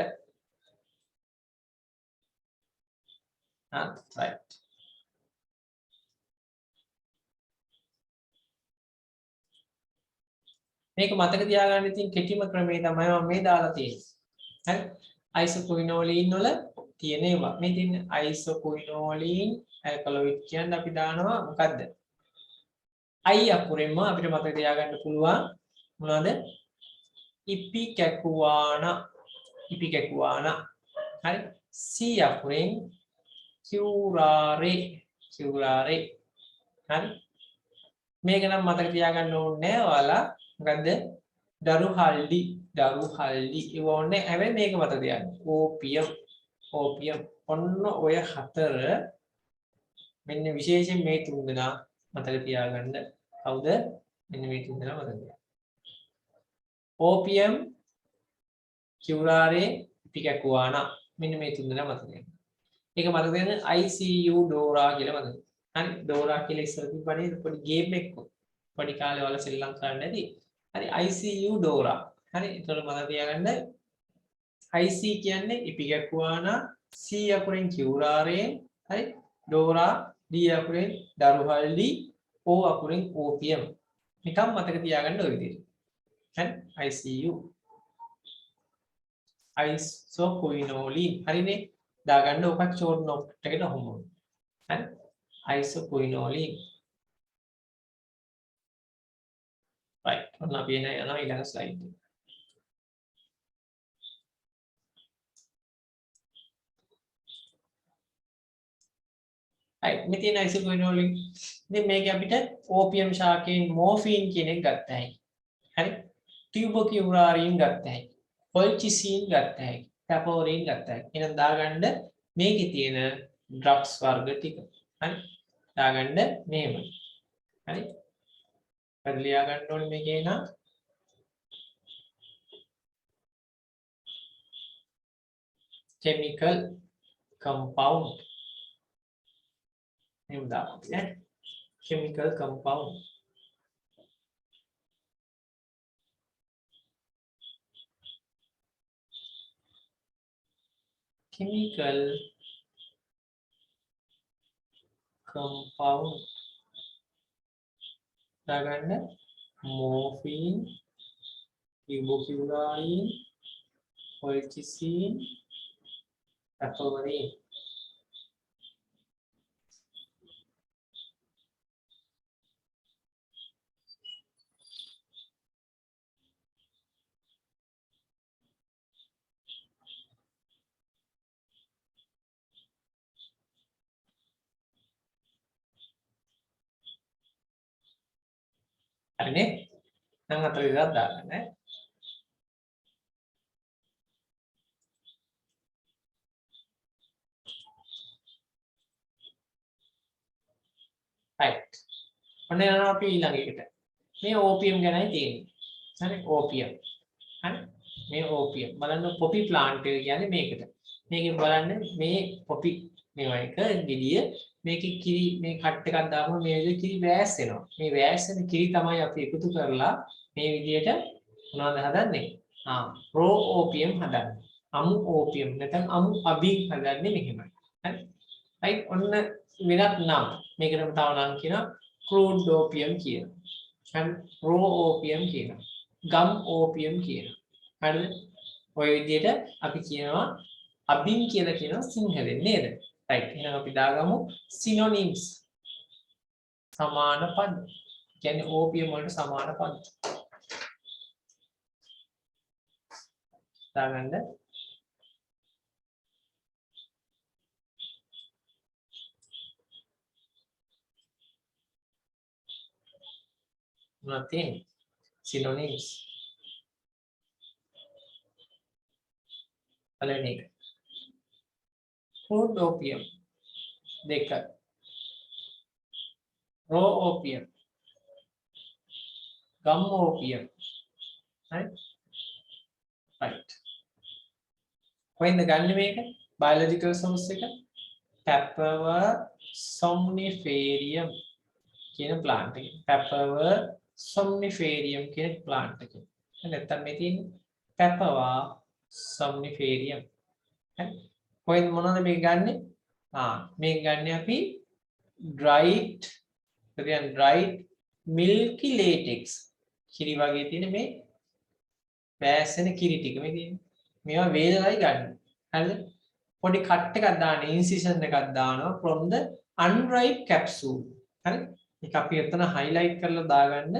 right. මේක මතක තියාගන්න ඉතින් කෙටිම ක්‍රමය තමයි මම මේ දාලා තියෙන්නේ. හරි? isoquinoline වල තියෙන ඒවා. මේ තියෙන isoquinoline alkaloid කියන්නේ අපි දානවා මොකද්ද? I අකුරෙන්ම අපිට මතක තියාගන්න පුළුවන් මොනවද? Ipecacuanha. Ipecacuanha. හරි? C අකුරෙන් curare. curare. හරි? මේක නම් මතක තියාගන්න ඕනේ නෑ ඔයාලා. මොකද්ද? දරුහල්ඩි. දරුහල්ඩි. ඒව ඕනේ. හැබැයි මේක මතක තියාගන්න. opium. opium. ඔන්න ඔය හතර මෙන්න විශේෂයෙන් මේ තුන් දෙනා මතක තියාගන්න. කවුද? මෙන්න මේ තුන් දෙනා මතක තියාගන්න. opium, curare, ipecacuanha. මෙන්න මේ තුන් දෙනා මතක තියාගන්න. ඒක මතක තියාගන්න ICU Dora කියලා මතක. හරි? Dora කියලා ඉස්සර තිබ්බනේ පොඩි ගේම් එකක්. පොඩි කාලේ වල ශ්‍රී ලංකාවේ නැති. හරි ICU Dora. හරි? ඒතකොට මතක තියාගන්න IC කියන්නේ ipecacuanha, C අකුරෙන් curare, හරි? Dora, D අකුරෙන් daruhaldi, O අකුරෙන් opium. නිකම් මතක තියාගන්න ඔය විදිහට. හරි? ICU. isoquinoline. හරිනේ? දාගන්න ඔකක් short note එකට අහුමු. හරි? isoquinoline. right. ඔන්න අපි යනවා ඊළඟ slide එක. right. මෙතන isoquinoline. ඉතින් මේක අපිට opium ශාකයෙන් morphine කියන එක ගත්ත හැකි. හරි? tuberculin ගත්ත හැකි. colchicine ගත්ත හැකි. papaverine ගත්ත හැකි. එහෙනම් දාගන්න මේකේ තියෙන drugs වර්ග ටික. හරි? දාගන්න මෙහෙම. හරි? පරිලියා ගන්න ඕනේ මේකේ නා chemical compound. එහෙම දාන්න. chemical compound. chemical compound දාගන්න morphine ibupurine colchicine apomorphine හරිනේ නම් අතර ඉරක් දාගන්න ඈ right ඔන්න යනවා අපි ඊළඟ එකට මේ opium ගැනයි තියෙන්නේ හරි opium හරි මේ opium බලන්න poppy plant එක කියන්නේ මේකට මේකෙන් බලන්න මේ poppy මේවා එක ගෙඩිය මේකේ කිරි මේ කට් එකක් දාපුවම මේ විදිහට කිරි වැස් වෙනවා මේ වැස් වෙන කිරි තමයි අපි එකතු කරලා මේ විදිහට මොනවද හදන්නේ raw opium හදන්නේ අමු opium නැත්නම් අමු අබින් හදන්නේ මෙහෙමයි හරි right ඔන්න වෙනත් නම් මේකටම තව නම් කියනවා crude opium කියනවා හරි raw opium කියනවා gum opium කියනවා හරිද ඔය විදිහට අපි කියනවා අබින් කියලා කියනවා සිංහලෙන් නේද right එහෙනම් අපි දාගමු synonyms සමාන පද කියන්නේ opium වලට සමාන පද දාගන්න nothing synonyms පළවෙනි එක crude opium දෙක raw opium gum opium right කොහෙන්ද ගන්න මේක biological source එක Papaver somniferium කියන plant එක Papaver somniferium කියන plant එක නැත්තම් මේ තියෙන්නේ Papaver somniferium හරි කොහෙන්ද මොනවද මේක ගන්නෙ මේක ගන්න අපි dried milky latex කිරි වගේ තියෙන මේ වැස්සෙන කිරි ටික මේ තියෙන්නේ මේවා වේලලයි ගන්න හරිද පොඩි කට් එකක් දාන්න incision එකක් දානවා from the unripe capsule හරි ඒක අපි එතන highlight කරලා දාගන්න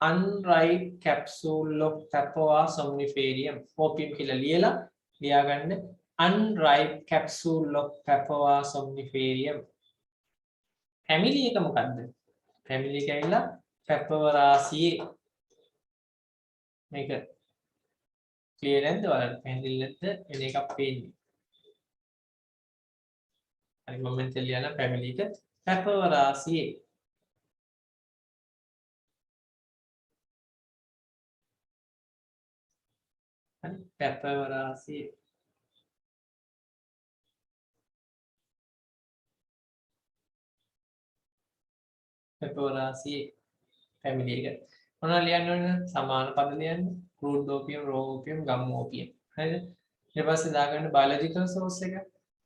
unripe capsule of Papaver somniferium opium කියලා ලියාගන්න unripe capsule of Papaver somniferium family එක මොකද්ද family එක ඇවිල්ලා Papaveraceae මේක clear නැද්ද බලන්න පැහැදිලි නැද්ද එන එකක් පේන්නේ හරි මම මෙතන ලියන family එක Papaveraceae හරි Papaveraceae Papaveraceae family එක මොනවද ලියන්න ඕනේ සමාන පද ලියන්න crude opium raw opium gum opium හරිද ඊට පස්සේ දාගන්න biological source එක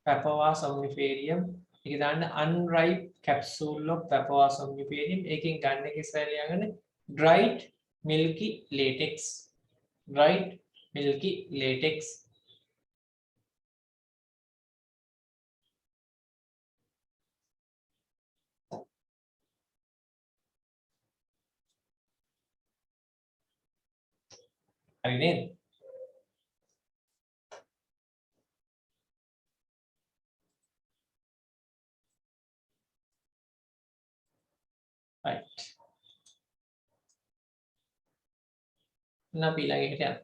Papaver somniferium ඒක දාන්න unripe capsule of Papaver somniferium ඒකෙන් ගන්න එක ඉස්සර ලියාගන්න dried milky latex හරි නේද right අපි ඊළඟ එකට යමු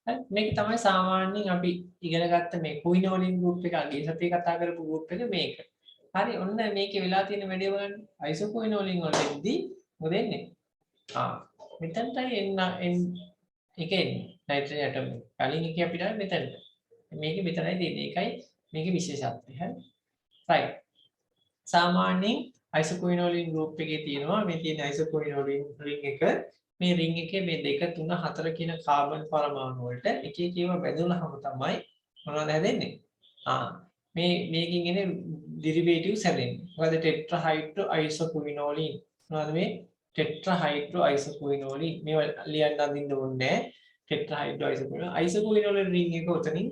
හරි මේක තමයි සාමාන්‍යයෙන් අපි ඉගෙන ගත්ත මේ කුයිනෝලින් group එක අගේ සතියේ කතා කරපු group එක මේක හරි ඔන්න මේකේ වෙලා තියෙන වැඩේ බලන්න අයිසෝකුයිනෝලින් වලදී මොකද එන්නේ මෙතනටයි එන්න එක එන්නේ නයිට්‍රජන් ඇටම් කලින් එක අපිට මෙතනට මේක මෙතනයි දෙන්නේ ඒකයි මේකේ විශේෂත්වය හරි right සාමාන්‍යයෙන් අයිසෝකුයිනෝලින් group එකේ තියෙනවා මේ තියෙන අයිසෝකුයිනෝලින් ring එක මේ ring එකේ මේ 2 3 4 කියන කාබන් පරමාණු වලට එක එක ඒවා බැඳුනහම තමයි මොනවද හැදෙන්නේ? මේකින් එන්නේ derivatives හැදෙන්නේ. මොකද tetrahydro isoquinoline. මොනවද මේ tetrahydro isoquinoline? මේවා ලියන්න අඳින්න ඕනේ නැහැ. tetrahydro isoquinoline. isoquinoline ring එක උතනින්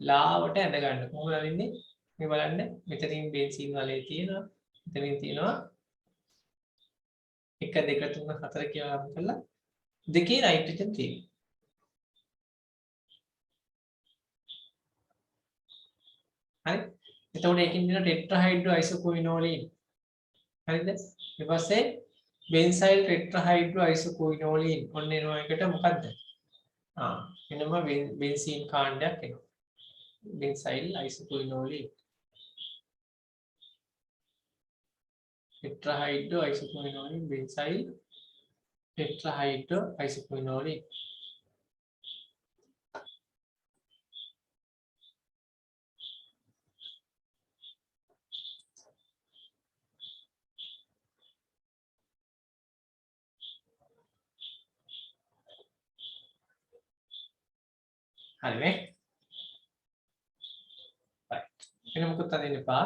ලාවට ඇඳ ගන්න. කොහොමද අඳින්නේ? මේ බලන්න මෙතනින් බෙන්සීන් වලේ තියෙනවා. මෙතනින් තියෙනවා 1 2 3 4 කියලා නම් කළා. දෙකේ නයිට්‍රජන් තියෙනවා. හරි. එතකොට ඒකෙන් දෙන ටෙට්‍රාහයිඩ්‍රෝ අයිසෝකුයිනෝලින්. හරිද? ඊට පස්සේ බෙන්සයිල් ටෙට්‍රාහයිඩ්‍රෝ අයිසෝකුයිනෝලින්. ඔන්න එනවා එකට මොකද්ද? එනවා බෙන්සීන් කාණ්ඩයක් එනවා. බෙන්සයිල් අයිසෝකුයිනෝලින්. ටෙට්‍රාහයිඩ්‍රෝ අයිසෝකුයිනෝලින් බෙන්සයිල් ටෙට්‍රාහයිඩ්‍රෝ අයිසෝකුයිනෝලින්. හරිනේ. right. එන මොකක්ද අදින්න එපා.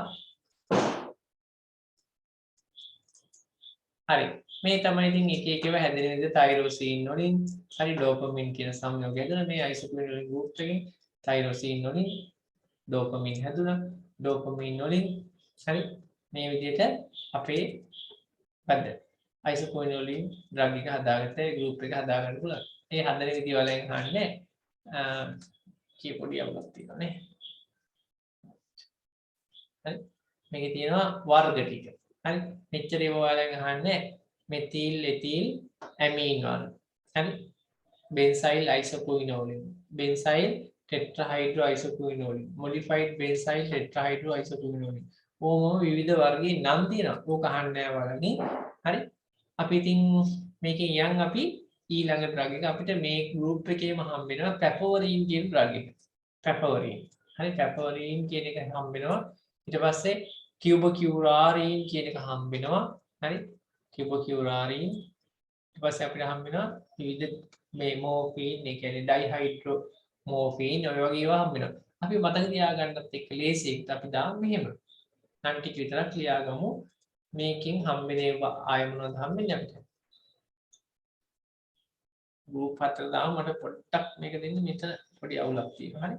හරි. මේ තමයි ඉතින් එක එකව හැදෙන විදිහ තයිරෝසින් වලින් හරි ඩෝපමින් කියන සංයෝගය හැදුණා. මේ අයිසෝකුයිනෝලින් ගෲප් එකෙන් තයිරෝසින් වලින් ඩෝපමින් හැදුණා. ඩෝපමින් වලින් හරි මේ විදිහට අපේ බද්ද අයිසෝකුයිනෝලින් ඩ්‍රග් එක හදාගත්ත ගෲප් එක හදාගන්න පුළුවන්. මේ හදන විදිහ වලින් හන්නේ කීපොඩි අවුලක් තියෙනවා නේ. හරි. මේකේ තියෙනවා වර්ග ටික. හරි. මෙච්චර ඒවා වලින් අහන්නේ මෙතිල් එතිල් ඇමීන් වල. හරි. බෙන්සයිල් අයිසෝකුයිනෝලින්. බෙන්සයිල් ටෙට්‍රාහයිඩ්‍රෝ අයිසෝකුයිනෝලින්. මොඩිෆයිඩ් බෙන්සයිල් ටෙට්‍රාහයිඩ්‍රෝ අයිසෝකුයිනෝලින්. ඕම විවිධ වර්ගයේ නම් තියෙනවා. ඕක අහන්නේ වලකින්. හරි. අපි ඉතින් මේකෙන් යන් අපි ඊළඟ ඩ්‍රග් එක අපිට මේ ගෲප් එකේම හම්බ වෙනවා පැපවරින් කියන ඩ්‍රග් එක. පැපවරින්. හරි පැපවරින් කියන එක හම්බ වෙනවා. ඊට පස්සේ කියුබකියුරාරින් කියන එක හම්බ වෙනවා. හරි කියුබකියුරාරින්. ඊට පස්සේ අපිට හම්බ වෙනවා විවිධ මේ මෝෆින්, ඒ කියන්නේ ඩයිහයිඩ්‍රෝ මෝෆින් ඔය වගේ ඒවා හම්බ වෙනවා. අපි මතක තියාගන්නත් එක්ක ලේසියෙත් අපි දාමු මෙහෙම. නම් ටික විතරක් ලියාගමු. මේකෙන් හම්බ වෙන ඒවා ආය මොනවද හම්බෙන්නේ අපිට? ගෲප් 4 දාම මට පොඩ්ඩක් මේක දෙන්න මෙතන පොඩි අවුලක් තියෙනවා.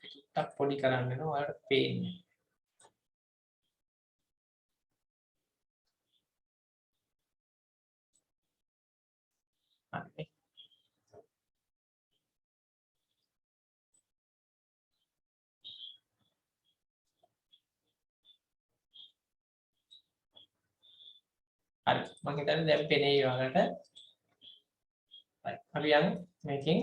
හරි. ටක් පොඩි කරන්න වෙනවා ඔයාලට පේන්නේ. හරි. හරි. මම හිතන්නේ දැන් පේනේ ඔයාලට. හරි. අපි යමු මේකෙන්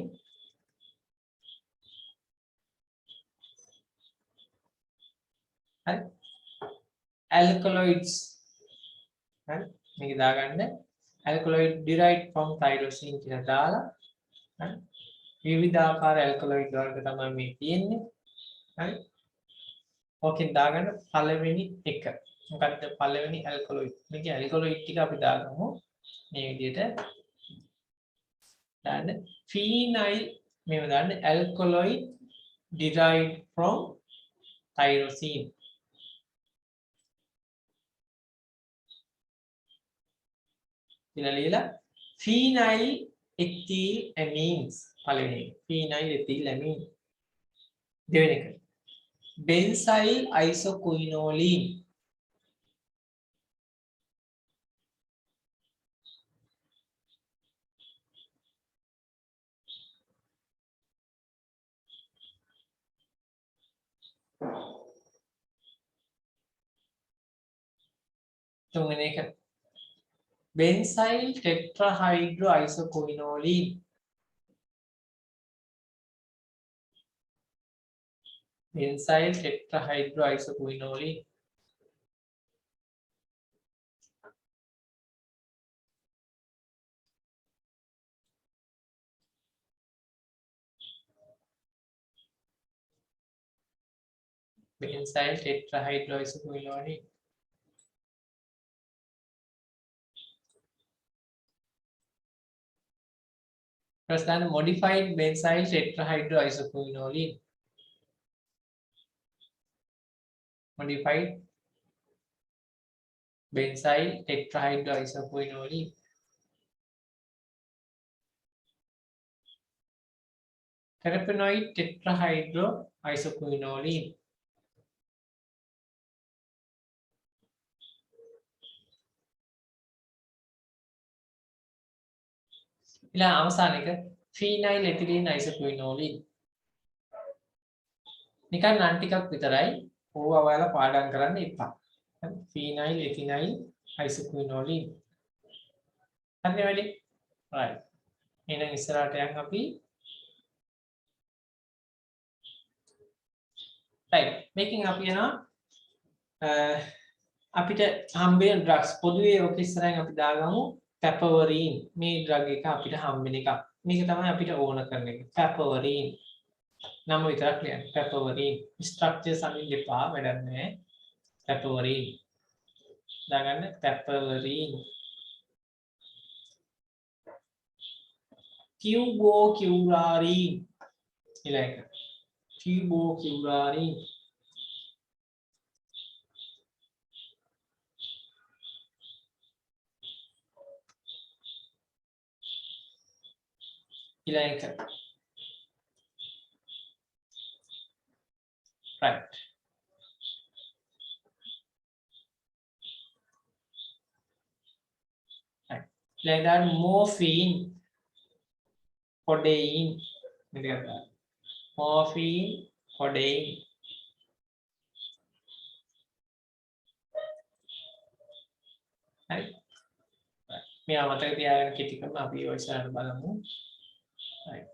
හරි. alkaloids හරි. මේක දාගන්න alkaloid derived from tyrosine කියලා දාලා හරි. විවිධාකාර alkaloid වර්ග තමයි මේ තියෙන්නේ. හරි. ඕකෙන් දාගන්න පළවෙනි එක. මොකක්ද පළවෙනි alkaloid? මේකේ alkaloid ටික අපි දාගමු. මේ විදිහට දාන්න phenyl මේව දාන්න alkaloid derived from tyrosine. කියලා ලියලා phenyl ethyl amines පළවෙනි එක. phenyl ethyl amine. දෙවෙනි එක. benzyl isoquinoline. තුන්වෙනි එක. benzyl tetrahydro isoquinoline. benzyl tetrahydro isoquinoline. benzyl tetrahydro isoquinoline. First time modified benzyl tetrahydroisoquinoline. Modified benzyl tetrahydroisoquinoline. Terpenoid tetrahydroisoquinoline. ඊළඟ අවසාන එක phenyl ethylene isoquinoline. නිකන් නම් ටිකක් විතරයි. ඕවා ඔයාලා පාඩම් කරන්න එපා. phenyl ethylene isoquinoline. හරිද වැඩි? right. එහෙනම් ඉස්සරහට යන් අපි right. මේකෙන් අපි යනවා අපිට හම්බෙන ඩ්‍රග්ස් පොදුවේ ඔක ඉස්සරහින් අපි දාගමු පැපවරින්. මේ ඩ්‍රග් එක අපිට හම්බෙන එක. මේක තමයි අපිට ඕන කරන එක. පැපවරින්. නම විතරක් ලියන්න. පැපවරින්. ස්ට්‍රක්චර්ස් අනින් දෙපා වැඩක් නැහැ. පැපවරින්. දාගන්න පැපවරින්. Tubocurarine. ඊළඟ එක. Tubocurarine. ඊළඟ එක. right. right. like that morphine, codeine. Morphine, codeine. right. මේ අමතක තියාගෙන කෙටි කරන අපි ඔය ඉස්සරහට බලමු. right.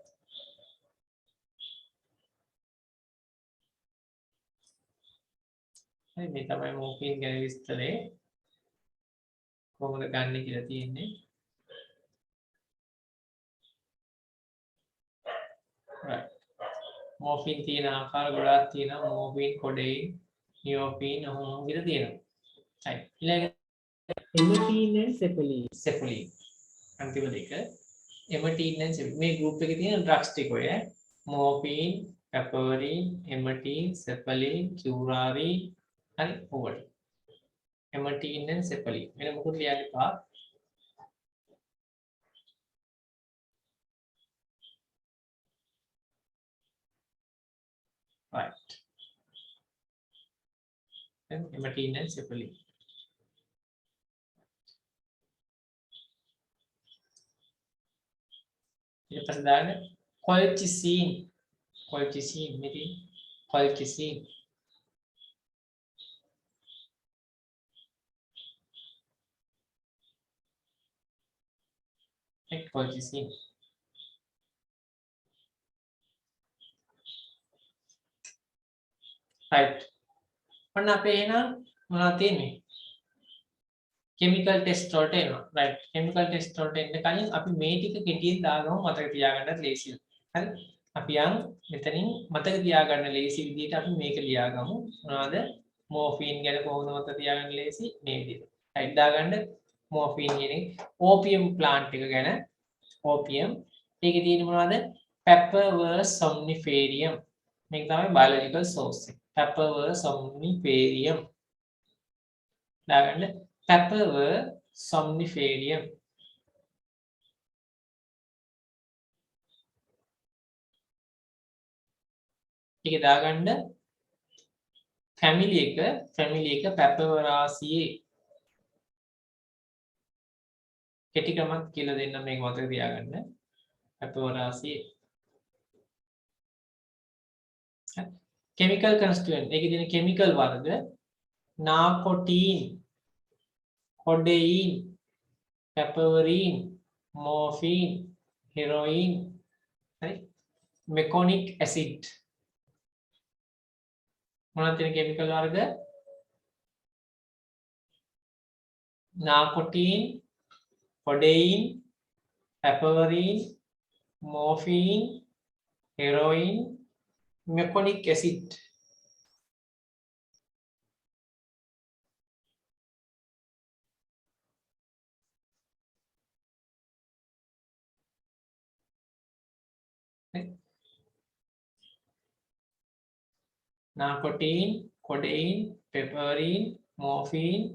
හරි මේ තමයි morphine ගැන විස්තරේ. කොහොමද ගන්න කියලා තියෙන්නේ. right. morphine තියෙන ආකාර ගොඩාක් තියෙනවා. morphine, codeine, neophene ඔහොම විතර තියෙනවා. right. ඊළඟ emetine and cephalin. cephalin. අන්තිම දෙක emetine and cephalin. මේ group එකේ තියෙන drugs ටික ඔය morphine, heparin, emetine, cephalin, curarine හරි ඔකට. emetine and cephalin. වෙන මොකද ලියන්න එපා. right. then emetine and cephalin. ඊට පස්සේ දාන්න colchicine. colchicine මෙතන colchicine. colchicine. right. ඔන්න අපේ එහෙනම් මොනවද තියෙන්නේ? chemical test වලට එනවා. right. chemical test වලට එන්න කලින් අපි මේ ටික කෙටියෙන් දාගමු මතක තියාගන්නත් ලේසියි. හරි. අපි යන් මෙතනින් මතක තියාගන්න ලේසි විදිහට අපි මේක ලියාගමු. මොනවද? morphine ගැන කොහොමද මතක තියාගන්න ලේසි? මේ විදිහට. right. දාගන්න morphine කියන්නේ opium plant එක ගැන. opium. ඒකේ තියෙන මොනවද? Papaver somniferium. මේක තමයි biological source එක. Papaver somniferium. දාගන්න Papaver somniferium. ඒක දාගන්න family එක Papaveraceae. කෙටි ක්‍රමත් කියලා දෙන්න මේක මතක තියාගන්න. Papaveraceae. chemical constituent ඒකේ තියෙන chemical වර්ග narcotine, codeine, papaverine, morphine, heroin, හරි meconic acid. මොනවද තියෙන chemical වර්ග? narcotine, codeine, papaverine, morphine, heroin, meconic acid. narcotin, codeine, piperine, morphine,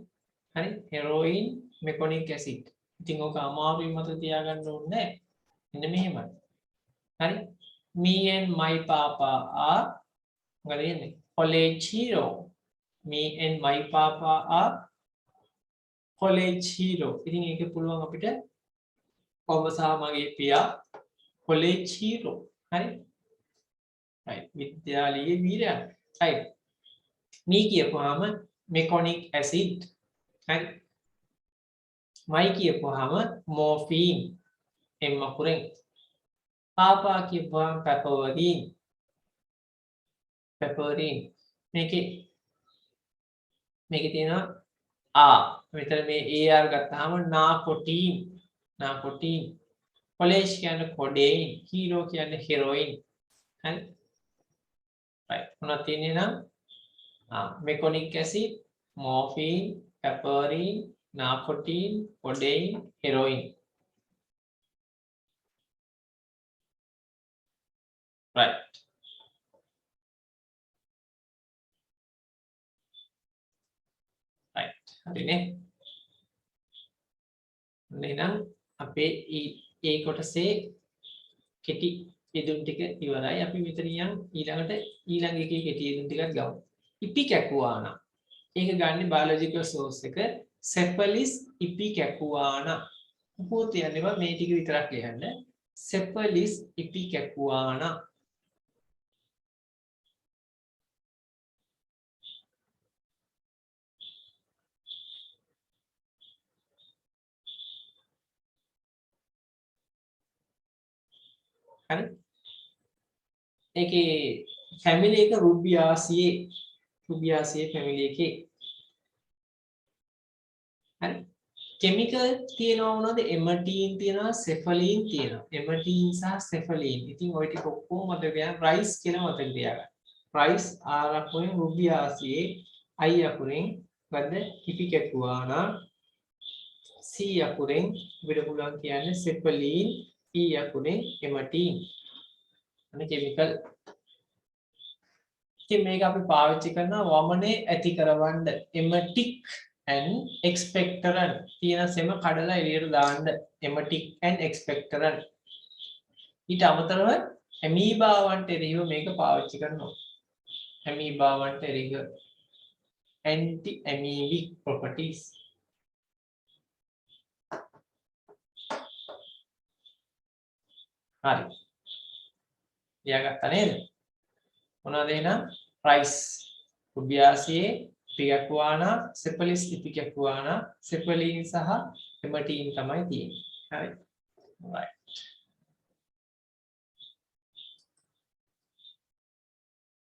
හරි heroin, meconic acid. ඉතින් ඔක අමාරුයි මත තියාගන්න ඕනේ. මෙන්න මෙහෙමයි. හරි me and my papa are මොකද කියන්නේ college hero. me and my papa are college hero. ඉතින් ඒකේ පුළුවන් අපිට ඔබ සහ මගේ පියා college hero. හරි right විද්‍යාලීය වීරයා. right me කියපුවාම meconic acid. හරි my කියපුවාම morphine m අකුරෙන්. papa කියපුවාම piperine. මේකේ තියෙනවා මෙතන මේ AR ගත්තාම narcotin. college කියන්නේ codeine, hero කියන්නේ heroin. හරි right මොනවද තියෙන්නේ නම් meconic acid, morphine, piperine, narcotin, codeine, heroin. right හරිනේ. එහෙනම් අපේ ඒ කොටසේ කෙටි යෙදුම් ටික ඉවරයි. අපි මෙතන ඊළඟ එකේ කෙටි යෙදුම් ටිකක් ගමු. ඉපිකැකුවානා. ඒක ගන්න බයොලොජිකල් සෝස් එක සෙපලිස් ඉපිකැකුවානා. උපෝත යන්නේවා මේ ටික විතරක් ලියන්න. සෙපලිස් ඉපිකැකුවානා. හරි ඒකේ ෆැමිලි එක රුබියාසියේ ෆැමිලි එකේ හරි කෙමිකල් තියෙනවා මොනවද එමටින් තියෙනවා සෙෆලින් තියෙනවා එමටින් සහ සෙෆලින් ඉතින් ওই ටික ඔක්කොම මතක තියාගන්න රයිස් කියලා මතක තියාගන්න රයිස් R අකුරෙන් රුබියාසියේ I අකුරෙන් ගද්ද ඉපිකැකුවානා C අකුරෙන් අපිට පුළුවන් කියන්නේ සෙෆලින් E අකුරෙන් එමටින් අනේ කෙමිකල් ඉතින් මේක අපි පාවිච්චි කරනවා වමනේ ඇති කරවන්න එමටික් and expectorant තියෙන සෙම කඩලා එළියට දාන්න එමටික් and expectorant ඊට අමතරව ඇමීබාවන්ට එරෙහිව මේක පාවිච්චි කරනවා ඇමීබාවන්ට එරෙහිව anti amoebic properties හරි ලියාගත්තා නේද මොනවද එහෙනම් රයිස් රුබියාසියේ ඉපිකැකුවානා සෙපලිස් ඉපිකැකුවානා සෙපලින් සහ එමටින් තමයි තියෙන්නේ හරි right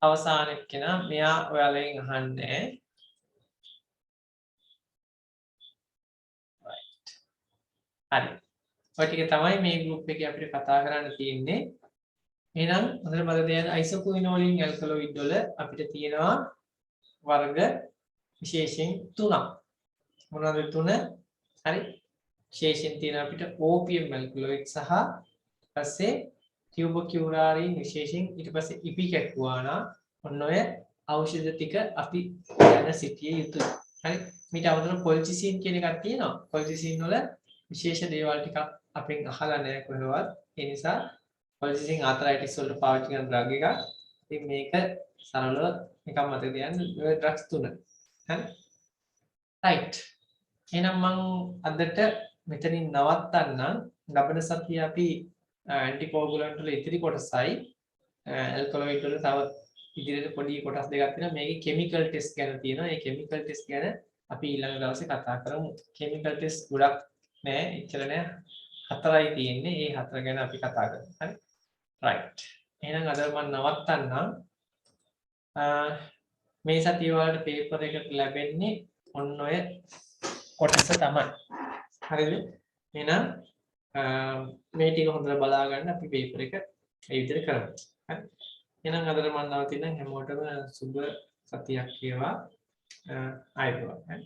අවසාන එක්කෙනා මෙයා ඔයාලගෙන් අහන්නේ right හරි ඔය ටික තමයි මේ ගෲප් එකේ අපිට කතා කරන්න තියෙන්නේ එහෙනම් හොඳට මතක තියාගන්න අයිසෝකුයිනෝලින් ඇල්කලොයිඩ් වල අපිට තියෙනවා වර්ග විශේෂයෙන් 3ක් මොනවද 3 හරි විශේෂයෙන් තියෙන අපිට ඕපියම් ඇල්කලොයිඩ් සහ ඊපස්සේ ටියුබෝකියුලාරින් විශේෂයෙන් ඊට පස්සේ ඉපිකැකුවානා ඔන්න ඔය ඖෂධ ටික අපි දැන සිටිය යුතුයි හරි මීට අමතරව කොල්චිසින් කියන එකක් තියෙනවා කොල්චිසින් වල විශේෂ දේවල් ටිකක් අපෙන් අහලා නැහැ කොහෙවත් ඒ නිසා කොල්චිසින් ආතරයිටිස් වලට පාවිච්චි කරන ඩ්‍රග් එකක් ඉතින් මේක සරලව නිකන් මතක තියාගන්න ඔය ඩ්‍රග්ස් තුන හරි රයිට් එහෙනම් මම අදට මෙතනින් නවත්තන්නම් ලබන සතියේ අපි ඇන්ටිකෝගුලන්ට් වල ඉතිරි කොටසයි ඇල්කලොයිඩ් වල තව ඉදිරියට පොඩි කොටස් දෙකක් තියෙනවා මේකේ කෙමිකල් ටෙස්ට් ගැන තියෙනවා ඒ කෙමිකල් ටෙස්ට් ගැන අපි ඊළඟ දවසේ කතා කරමු කෙමිකල් ටෙස්ට් ගොඩක් නෑ එච්චර නෑ 4යි තියෙන්නේ ඒ 4 ගැන අපි කතා කරමු හරි රයිට් එහෙනම් අද මම නවත්තන්නම් මේ සතිය වලට පේපර් එකට ලැබෙන්නේ ඔන්න ඔය කොටස තමයි හරිද එහෙනම් මේ ටික හොඳට බලා ගන්න අපි පේපර් එක ඒ විදිහට කරමු හරි එහෙනම් අදට මම නවතිනවා හැමෝටම සුබ සතියක් වේවා ආයුබෝවන්